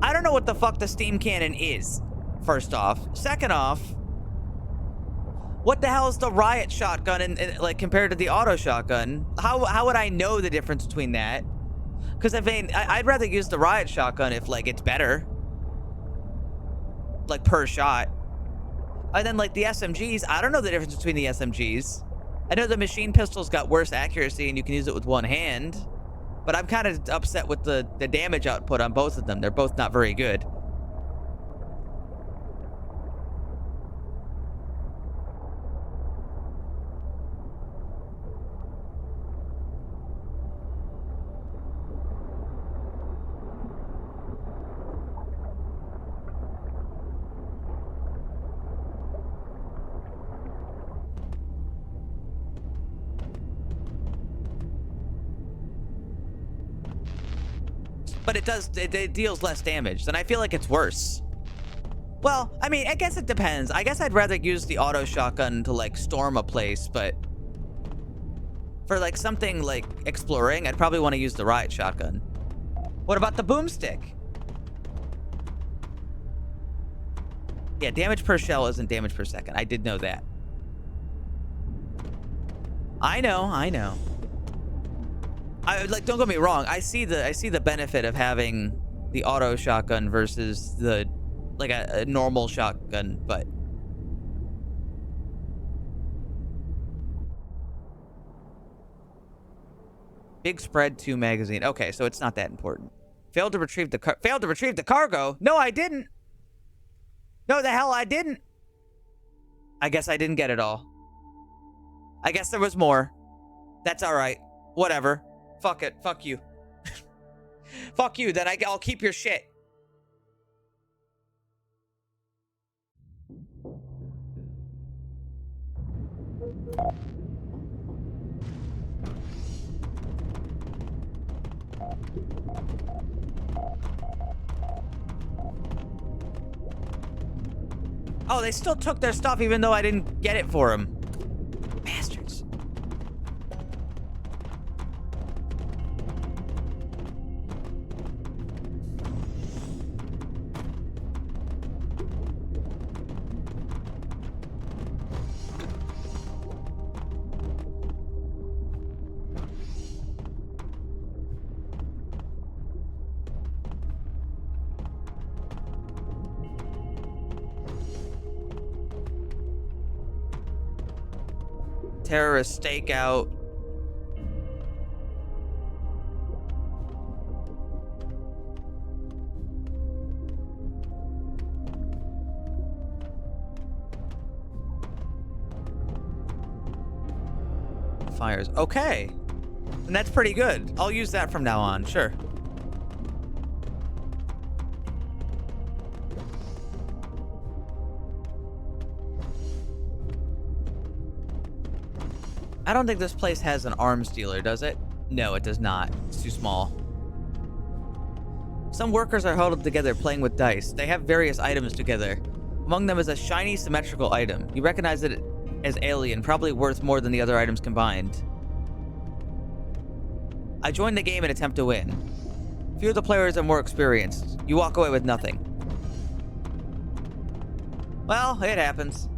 I don't know what the fuck the steam cannon is, first off. Second off, what the hell is the riot shotgun and like, compared to the auto shotgun? How would I know the difference between that? Because, I mean, I'd rather use the riot shotgun if, like, it's better. Like, per shot. And then, like, the SMGs, I don't know the difference between the SMGs. I know the machine pistol's got worse accuracy and you can use it with one hand. But I'm kind of upset with the damage output on both of them. They're both not very good. But it deals less damage, then I feel like it's worse. Well, I mean, I guess it depends. I guess I'd rather use the auto shotgun to, like, storm a place, but for, like, something like exploring, I'd probably want to use the riot shotgun. What about the boomstick? Yeah, damage per shell isn't damage per second. I did know that. I know. Like, don't get me wrong. I see the benefit of having the auto shotgun versus the like a normal shotgun, but big spread 2 magazine. Okay, so it's not that important. Failed to retrieve the cargo. No, I didn't. No, the hell I didn't. I guess I didn't get it all. I guess there was more. That's all right. Whatever. Fuck it. Fuck you. Fuck you. Then I'll keep your shit. Oh, they still took their stuff even though I didn't get it for them. Bastards. Terrorist stakeout. Fires. Okay. And that's pretty good. I'll use that from now on. Sure. I don't think this place has an arms dealer, does it? No, it does not. It's too small. Some workers are huddled together playing with dice. They have various items together. Among them is a shiny symmetrical item. You recognize it as alien, probably worth more than the other items combined. I joined the game and attempt to win. Few of the players are more experienced. You walk away with nothing. Well, it happens.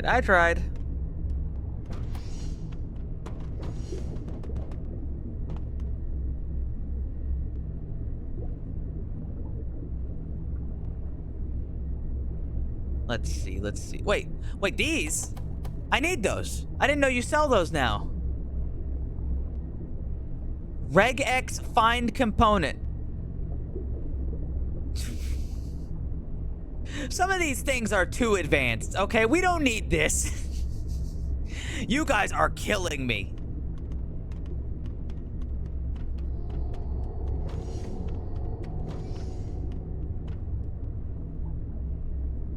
I tried. Let's see. Wait, these? I need those. I didn't know you sell those now. Regex find component. Some of these things are too advanced, okay? We don't need this. You guys are killing me.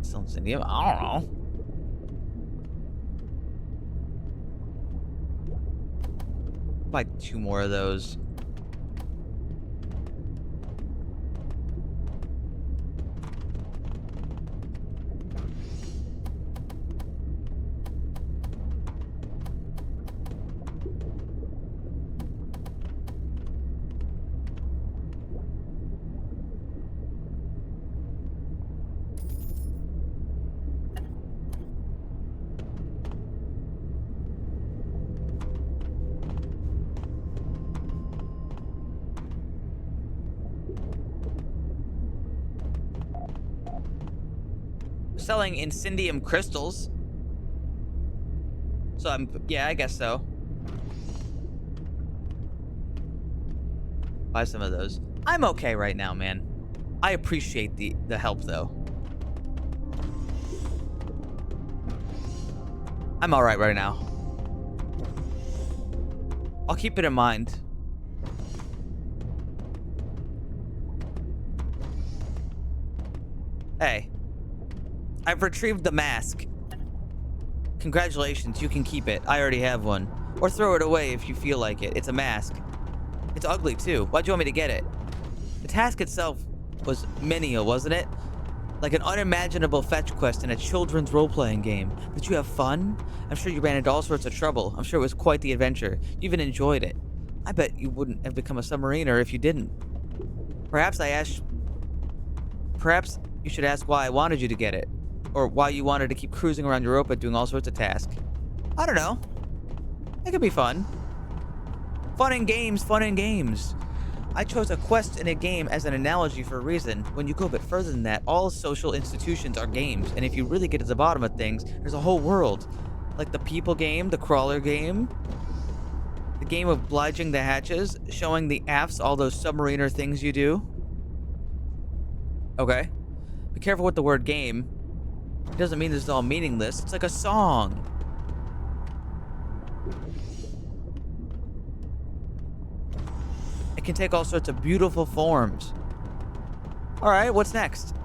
Something, I don't know. Buy 2 more of those. Selling incendium crystals. So yeah, I guess so. Buy some of those. I'm okay right now, man. I appreciate the help though. I'm all right now. I'll keep it in mind. Hey. I've retrieved the mask. Congratulations, you can keep it. I already have one. Or throw it away if you feel like it. It's a mask. It's ugly too. Why'd you want me to get it? The task itself was menial, wasn't it? Like an unimaginable fetch quest in a children's role-playing game. Did you have fun? I'm sure you ran into all sorts of trouble. I'm sure it was quite the adventure. You even enjoyed it. I bet you wouldn't have become a submariner if you didn't. Perhaps you should ask why I wanted you to get it. Or why you wanted to keep cruising around Europa doing all sorts of tasks. I don't know. It could be fun. Fun and games, fun and games. I chose a quest in a game as an analogy for a reason. When you go a bit further than that, all social institutions are games. And if you really get to the bottom of things, there's a whole world. Like the people game, the crawler game, the game of obliging the hatches, showing the aft's all those submariner things you do. Okay. Be careful with the word game. It doesn't mean this is all meaningless. It's like a song. It can take all sorts of beautiful forms. All right, what's next?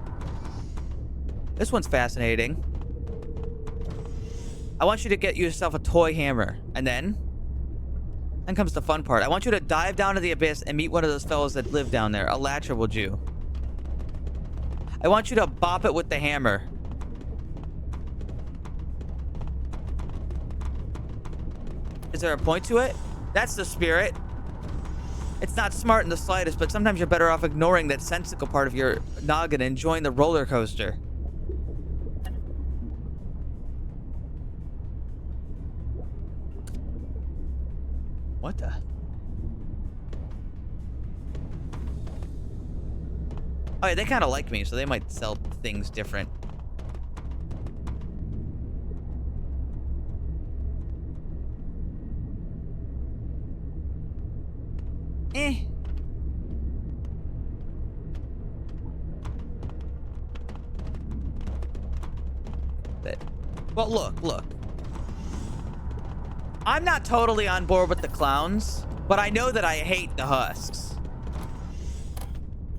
This one's fascinating. I want you to get yourself a toy hammer. And then comes the fun part. I want you to dive down to the abyss and meet one of those fellows that live down there. A Latcherable Jew. I want you to bop it with the hammer. Is there a point to it? That's the spirit. It's not smart in the slightest, but sometimes you're better off ignoring that sensical part of your noggin and enjoying the roller coaster. What the? Oh yeah, they kind of like me, so they might sell things different. Well, look. I'm not totally on board with the clowns, but I know that I hate the husks.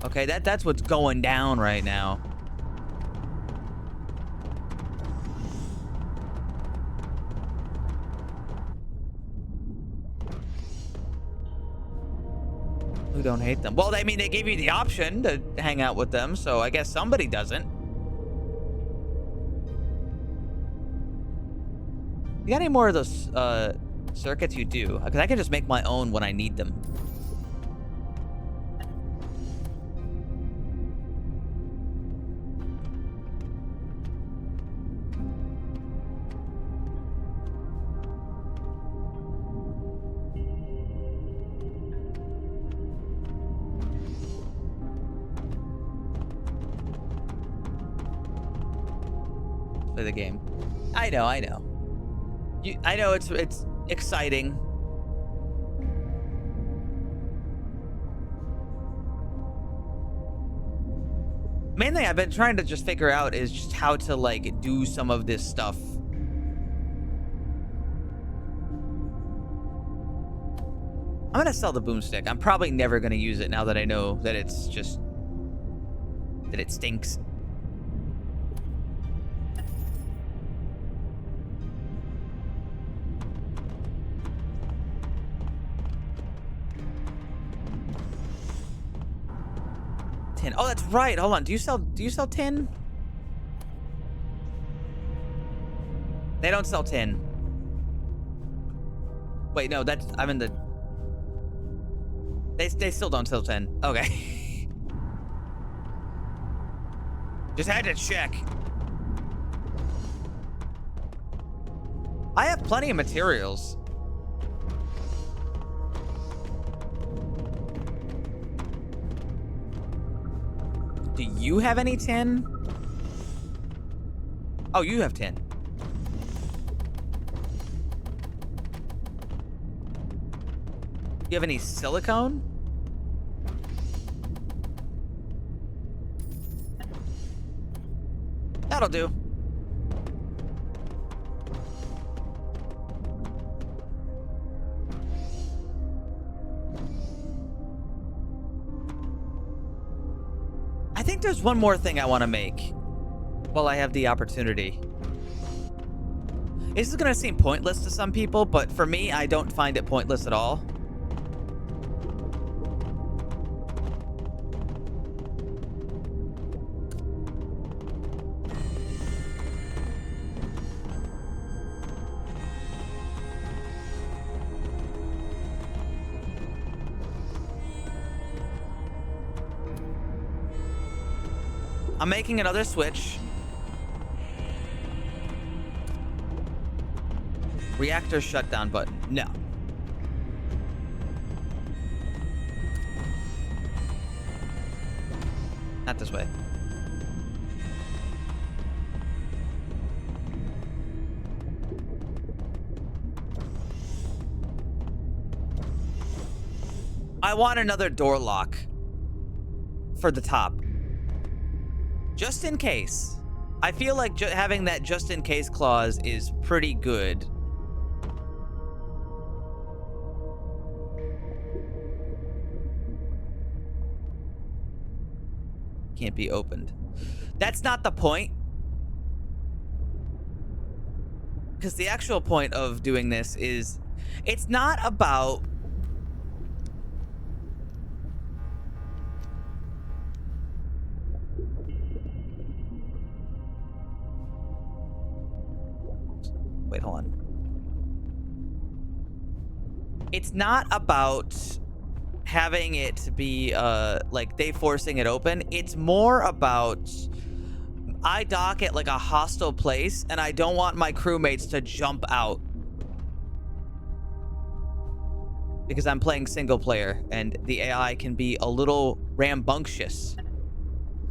Okay, that's what's going down right now. Who don't hate them? Well, I mean, they gave you the option to hang out with them, so I guess somebody doesn't. You got any more of those circuits? You do, because I can just make my own when I need them. Play the game. I know. I know it's exciting. Main thing I've been trying to just figure out is just how to like do some of this stuff. I'm gonna sell the boomstick. I'm probably never gonna use it now that I know that it stinks. Tin. Oh, that's right. Hold on. Do you sell tin? They don't sell tin. Wait, no, I'm in the... They still don't sell tin. Okay. Just had to check. I have plenty of materials. Do you have any tin? Oh, you have tin. You have any silicone? That'll do. I think there's one more thing I want to make while I have the opportunity. This is going to seem pointless to some people, but for me, I don't find it pointless at all. I'm making another switch. Reactor shutdown button. No. Not this way. I want another door lock for the top. Just in case. I feel like having that just in case clause is pretty good. Can't be opened. That's not the point. Because the actual point of doing this is, it's not about wait, hold on. It's not about having it be like they forcing it open. It's more about I dock at like a hostile place and I don't want my crewmates to jump out because I'm playing single player and the AI can be a little rambunctious.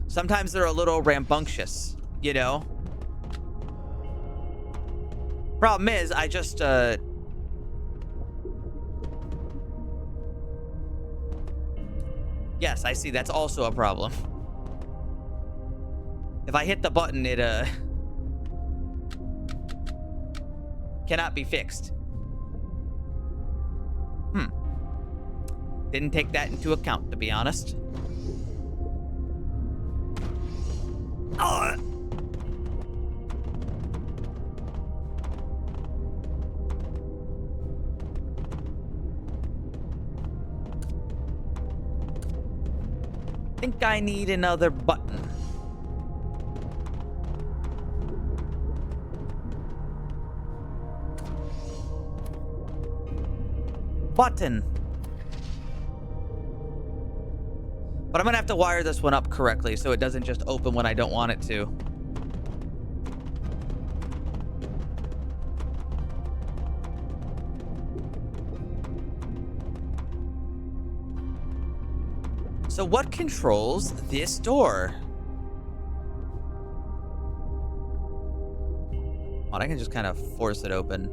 Sometimes they're a little rambunctious, you know? Problem is, I just yes, I see. That's also a problem. If I hit the button, it cannot be fixed. Didn't take that into account, to be honest. Oh. Think I need another button. Button. But I'm gonna have to wire this one up correctly so it doesn't just open when I don't want it to. So what controls this door? Oh, I can just kind of force it open.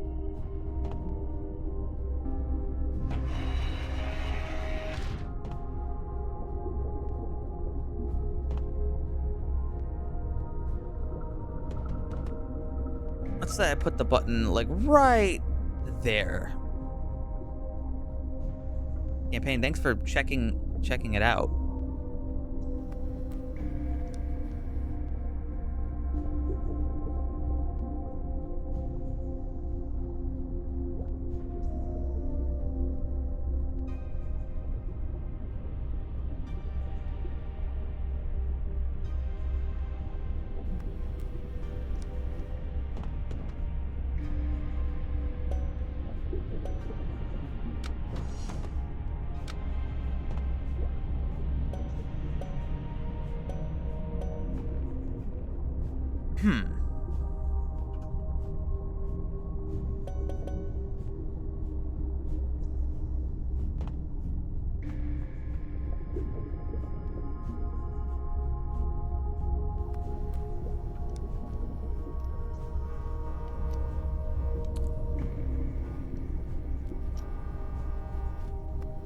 Let's say I put the button like right there. Campaign, thanks for checking it out.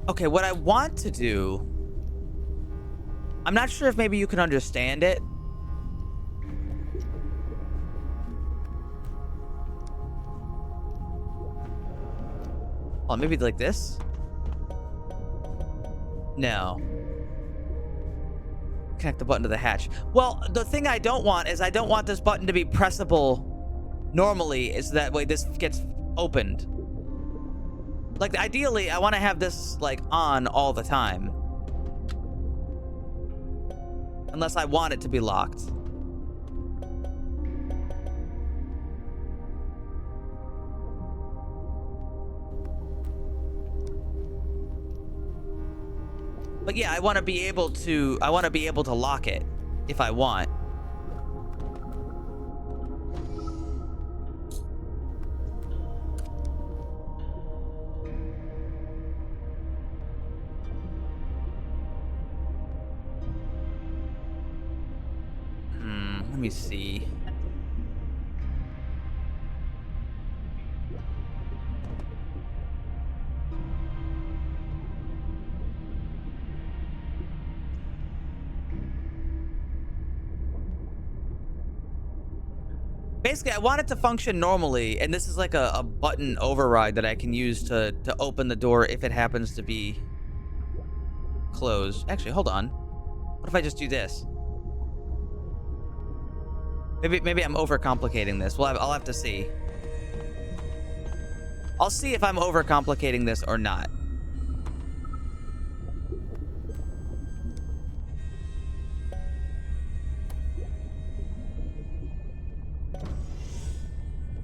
Okay, what I want to do, I'm not sure if maybe you can understand it. Oh, maybe like this? No. Connect the button to the hatch. Well, the thing I don't want is I don't want this button to be pressable normally, is that way this gets opened. Like, ideally, I want to have this, like, on all the time. Unless I want it to be locked. But yeah, I want to be able to lock it. if I want. Let me see. Basically, I want it to function normally, and this is like a button override that I can use to open the door if it happens to be closed. Actually, hold on. What if I just do this? Maybe I'm overcomplicating this. I'll have to see. I'll see if I'm overcomplicating this or not.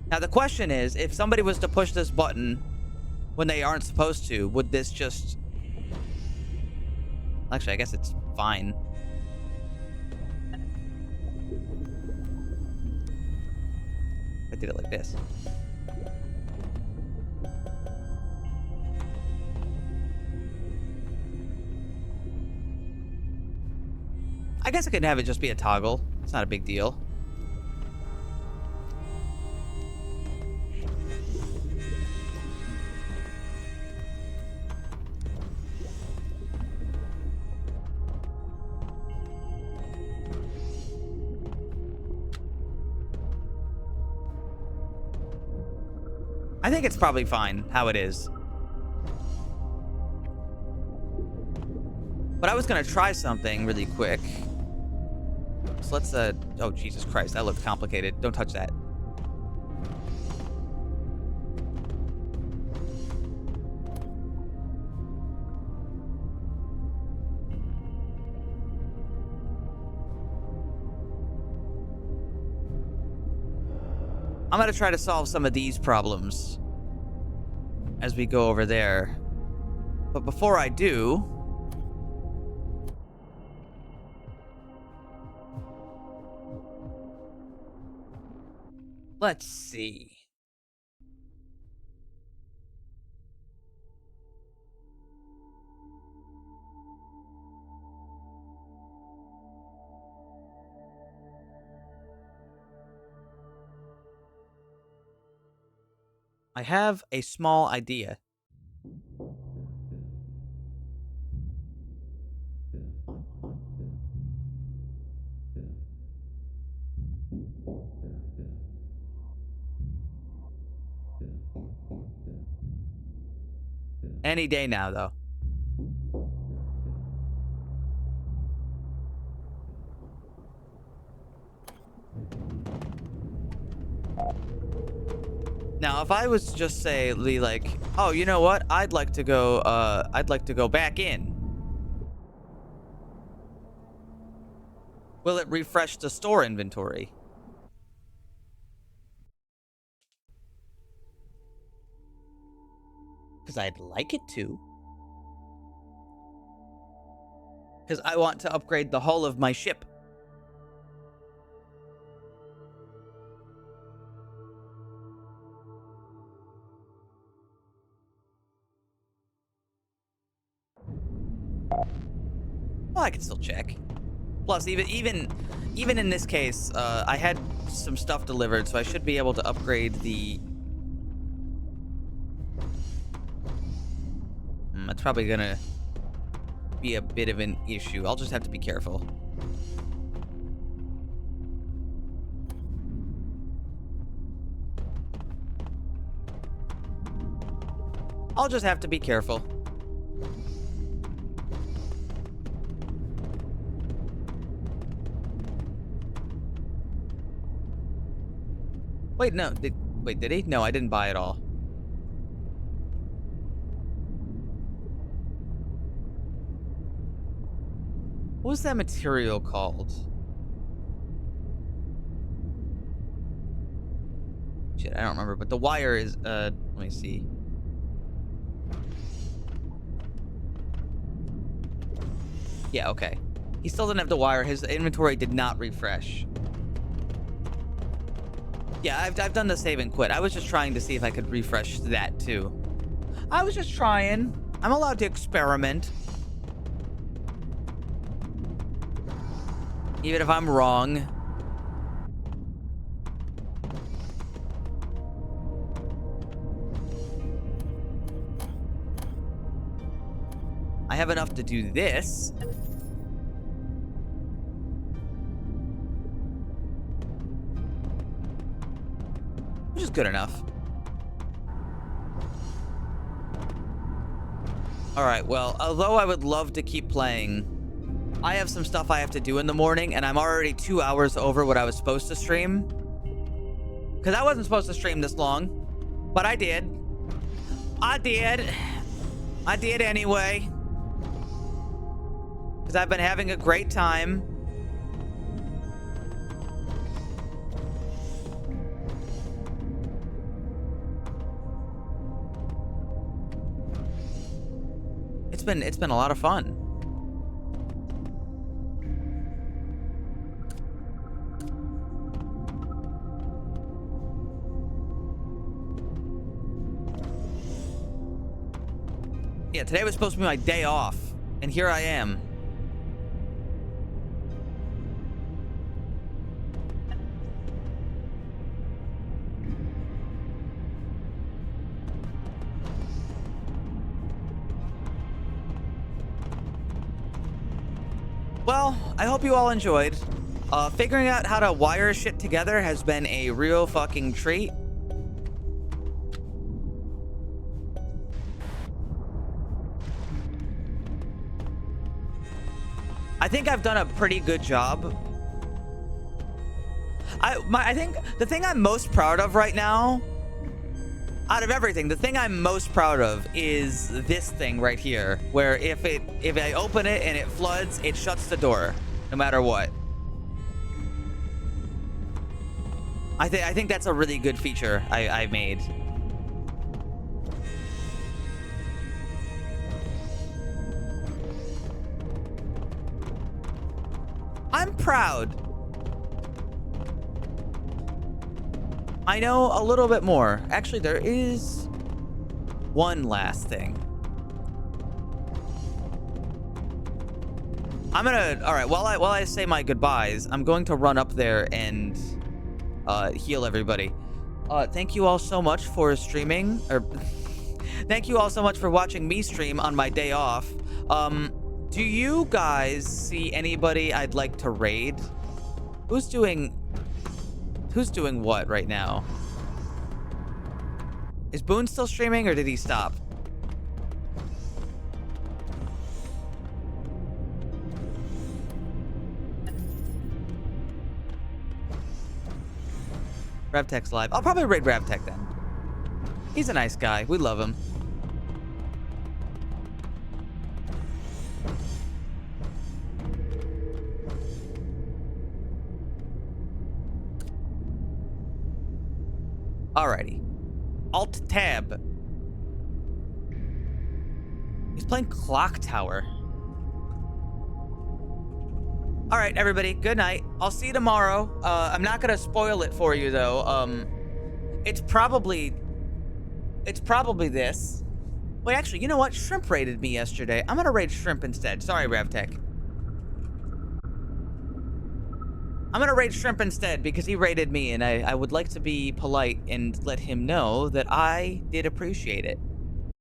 Now, the question is, if somebody was to push this button when they aren't supposed to, would this just... Actually, I guess it's fine. I did it like this. I guess I could have it just be a toggle. It's not a big deal. I think it's probably fine how it is. But I was gonna try something really quick. So let's oh Jesus Christ, that looked complicated. Don't touch that. I'm gonna try to solve some of these problems as we go over there. But before I do, let's see. I have a small idea. Any day now, though. Now, if I was just say like, oh, you know what? I'd like to go back in. Will it refresh the store inventory? Because I'd like it to. Because I want to upgrade the hull of my ship. Well, I can still check. Plus, even in this case, I had some stuff delivered, so I should be able to upgrade the... That's probably gonna be a bit of an issue. I'll just have to be careful. I'll just have to be careful. Wait, no. Wait, did he? No, I didn't buy it all. What was that material called? Shit, I don't remember, but the wire is, let me see. Yeah, okay. He still doesn't have the wire. His inventory did not refresh. Yeah, I've done the save and quit. I was just trying to see if I could refresh that too. I was just trying. I'm allowed to experiment. Even if I'm wrong. I have enough to do this. Which is good enough. Alright, well, although I would love to keep playing, I have some stuff I have to do in the morning, and I'm already 2 hours over what I was supposed to stream. Because I wasn't supposed to stream this long, but I did. I did anyway. Because I've been having a great time. It's been a lot of fun. Yeah, today was supposed to be my day off, and here I am. Well, I hope you all enjoyed. Figuring out how to wire shit together has been a real fucking treat. I think I've done a pretty good job. I think the thing I'm most proud of right now, out of everything, the thing I'm most proud of is this thing right here, where if I open it and it floods, it shuts the door, no matter what. I think that's a really good feature I made. I'm proud. I know a little bit more. Actually, there is one last thing. I'm gonna, all right, while I say my goodbyes, I'm going to run up there and heal everybody. Thank you all so much for streaming, or thank you all so much for watching me stream on my day off. Do you guys see anybody I'd like to raid? Who's doing what right now? Is Boone still streaming, or did he stop? Ravtech's live. I'll probably raid Ravtech then. He's a nice guy. We love him. Alrighty. Alt-tab. He's playing Clock Tower. Alright, everybody. Good night. I'll see you tomorrow. I'm not gonna spoil it for you, though. It's probably this. Wait, actually, you know what? Shrimp raided me yesterday. I'm gonna raid Shrimp instead. Sorry, Ravtech. I'm gonna raid Shrimp instead because he raided me, and I would like to be polite and let him know that I did appreciate it.